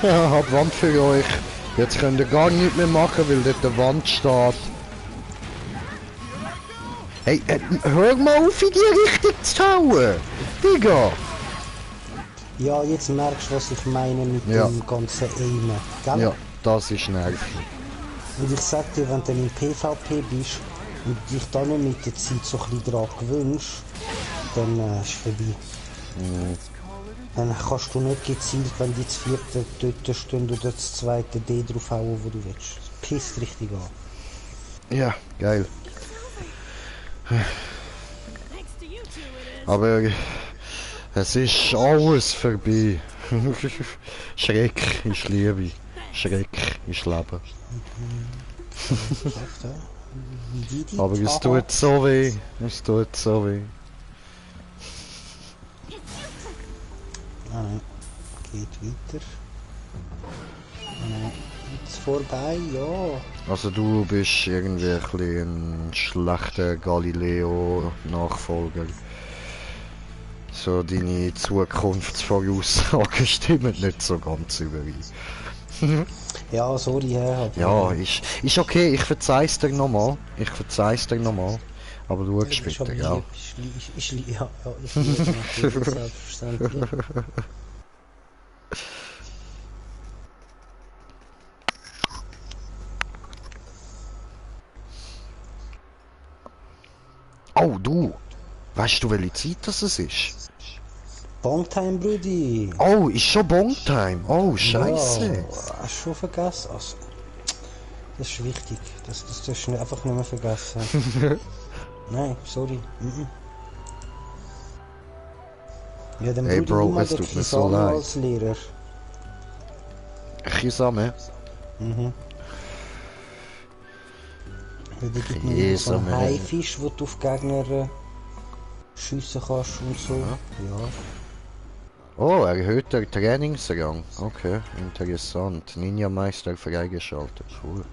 Ja, hab Wand für euch. Jetzt könnt ihr gar nichts mehr machen, weil dort eine Wand steht. Hey, hör mal auf in die Richtung zu hauen! Digga! Ja, jetzt merkst du, was ich meine mit Ja. dem ganzen Aimen, gell? Ja, das ist nervig. Und ich sag dir, wenn du dann im PvP bist und dich dann nicht mit der Zeit so ein bisschen daran gewöhnst, dann ist es vorbei. Dann kannst du nicht gezielt, wenn die das vierte dort stehen oder das zweite D draufhauen, wo du willst. Das pisst richtig an. Ja, geil. Thanks to you two, it is. Aber es ist alles vorbei. Schreck ist Liebe. Schreck ist Leben. Aber es tut so weh. Es tut so weh. Ah, geht weiter. Jetzt vorbei, ja. Also du bist irgendwie ein bisschen ein schlechter Galileo-Nachfolger. So deine Zukunftsvoraussagen stimmen nicht so ganz überein. Ja, sorry, Herr. Ja, ist okay, ich verzeih's dir nochmal. Aber du schaust später, gell? Ich liebe natürlich, selbstverständlich. Oh, du! Weißt du, welche Zeit das ist? Bongtime, Brudi. Oh, ist schon Bongtime. Oh, scheiße. Ja, hast du schon vergessen? Also, Das ist wichtig. Das darfst du einfach nicht mehr vergessen. Nein, sorry. Ja, dann Hey würde Bro, ich mal es den tut mir so Kisame leid. als Lehrer. Kisame? Mhm. Ja, da gibt es so einen Haifisch, wo du auf Gegner schiessen kannst und so. Ja. Oh, erhöhter Trainingsrang. Okay, interessant. Ninja-Meister freigeschaltet. Cool.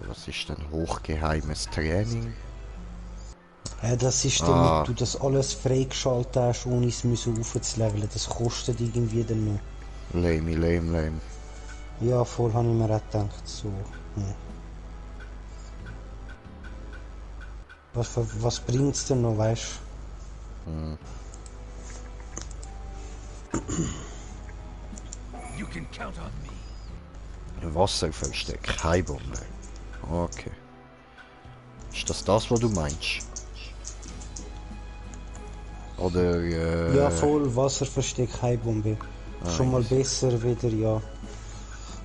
Was ist denn hochgeheimes Training? Ja, das ist damit du das alles freigeschaltet hast, ohne es aufzuleveln. Das kostet irgendwie dann noch. Lame. Ja, voll habe ich mir auch gedacht. So. Was bringt es denn noch, weißt du? You can count on me. Wasserversteck, Haibombe. Okay. Ist das, was du meinst? Oder, Ja, voll Wasserversteck, Haibombe. Schon mal besser wieder, ja.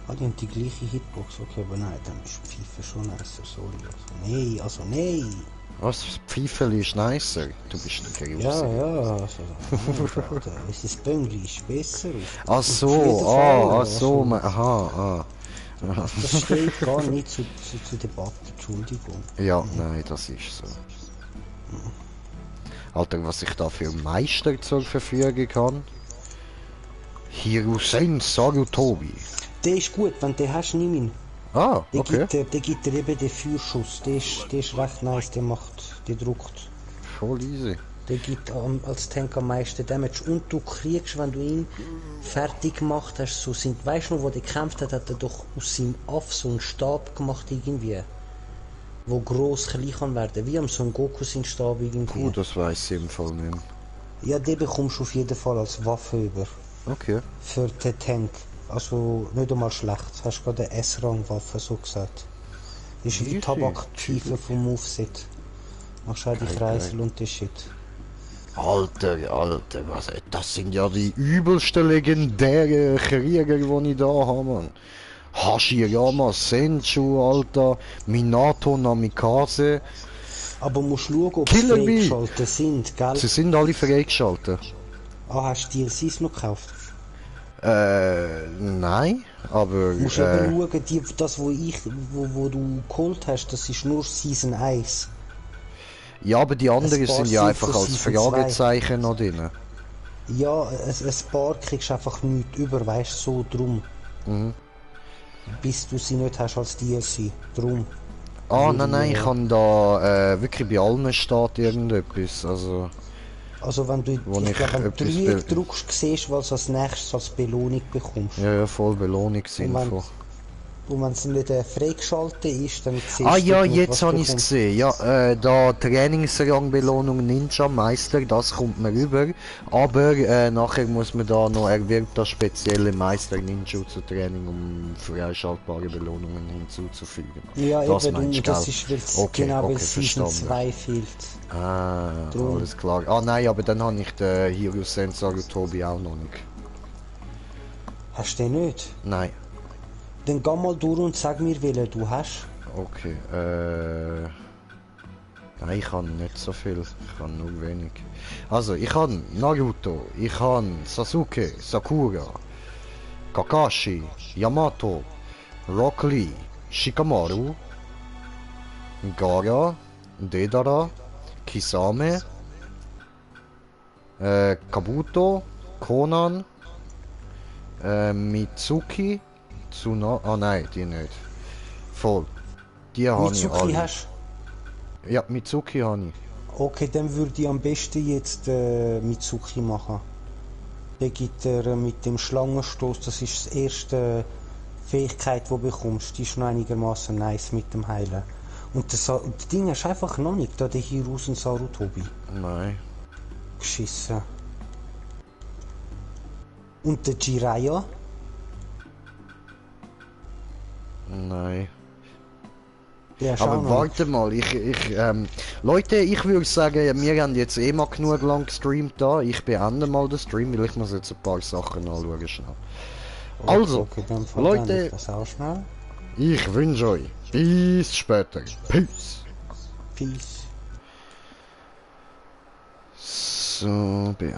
Ah, die haben die gleiche Hitbox, okay, aber nein, dann ist Pfeife schon nicer, sorry. Also, nein! Was? Pfeifel ist nicer? Du bist ein Grusig. Ja, also, es ist Bönglisch besser. Ach so, aha. Das steht gar nicht zur Debatte, Entschuldigung. Ja, nein, das ist so. Alter, was ich da für Meister zur Verfügung habe. Hirusen Sarutobi. Der ist gut, wenn du den hast, nimm ihn. Ah, okay. Der gibt dir eben den Führschuss. Der ist recht nice, der druckt. Voll easy. Der gibt als Tank am meisten Damage. Und du kriegst, wenn du ihn fertig gemacht hast, weißt du noch, wo der gekämpft hat, hat er doch aus seinem Aff so einen Stab gemacht irgendwie. Wo gross klein kann werden. Wie am Son Goku sein Stab irgendwie. Das weiss ich im Fall nicht mehr. Ja, den bekommst du auf jeden Fall als Waffe über. Okay. Für den Tank. Also nicht einmal schlecht. Hast gerade eine S-Rang-Waffe, so gesagt. Ist wie Tabakpfeife vom Moveset. Machst auch die Kreisel und das Shit. Alter, was? Das sind ja die übelsten legendären Krieger, die ich da habe, Mann. Hashirama Senju, Alter. Minato Namikaze. Aber musst schauen, ob sie freigeschaltet sind, gell? Sie sind alle freigeschaltet. Ah, hast du DLCs noch gekauft? Nein, aber... Du musst eben schauen, das wo du geholt hast, das ist nur Season 1. Ja, aber die anderen sind ja einfach als Fragezeichen noch drin. Ja, ein paar kriegst du einfach nicht über, weißt du, so drum. Bis du sie nicht hast als DLC, drum. Ah, nein, ich kann da wirklich bei allen steht irgendetwas, Also wenn du, ich glaube, wenn du Dreieck drückst, siehst du, was du als nächstes als Belohnung bekommst. Ja, voll Belohnungsinfo. Und wenn es nicht freigeschaltet ist, dann siehst du... Ah ja, jetzt habe ich es gesehen. Ja, da Trainingsrang-Belohnung Ninja-Meister, das kommt mir rüber. Aber nachher muss man da noch erwirbt das spezielle Meister-Ninjutsu-Training, um freischaltbare Belohnungen hinzuzufügen. Ja, das eben, das ist, weil Season 2 fehlt. Ah, alles klar. Ah nein, aber dann habe ich den Hirusen Sarutobi auch noch nicht. Hast du den nicht? Nein. Dann geh mal durch und sag mir, welchen du hast. Okay, nein, ich habe nicht so viel. Ich habe nur wenig. Also, ich habe Naruto, ich habe Sasuke, Sakura, Kakashi, Yamato, Rock Lee, Shikamaru, Gaara, Deidara, Kisame, Kabuto, Conan, Mitsuki, ah nein, die nicht. Voll. Die habe ich alle. Hast? Ja, Mitsuki habe ich. Okay, dann würde ich am besten jetzt Mitsuki machen. Der gibt er mit dem Schlangenstoß, das ist die erste Fähigkeit, die du bekommst. Die ist noch einigermaßen nice mit dem Heilen. Und das Ding ist einfach noch nicht, da der Hirusen Sarutobi. Nein. Geschissen. Und der Jiraiya? Ja, schau Aber noch. warte mal, Leute, ich würde sagen, wir haben jetzt eh mal genug lang gestreamt da. Ich beende mal den Stream, weil ich muss jetzt ein paar Sachen anschauen schnell. Also, Okay, dann Leute, verwende ich das auch schnell. ich wünsche euch bis später. Peace. Peace. So, beenden.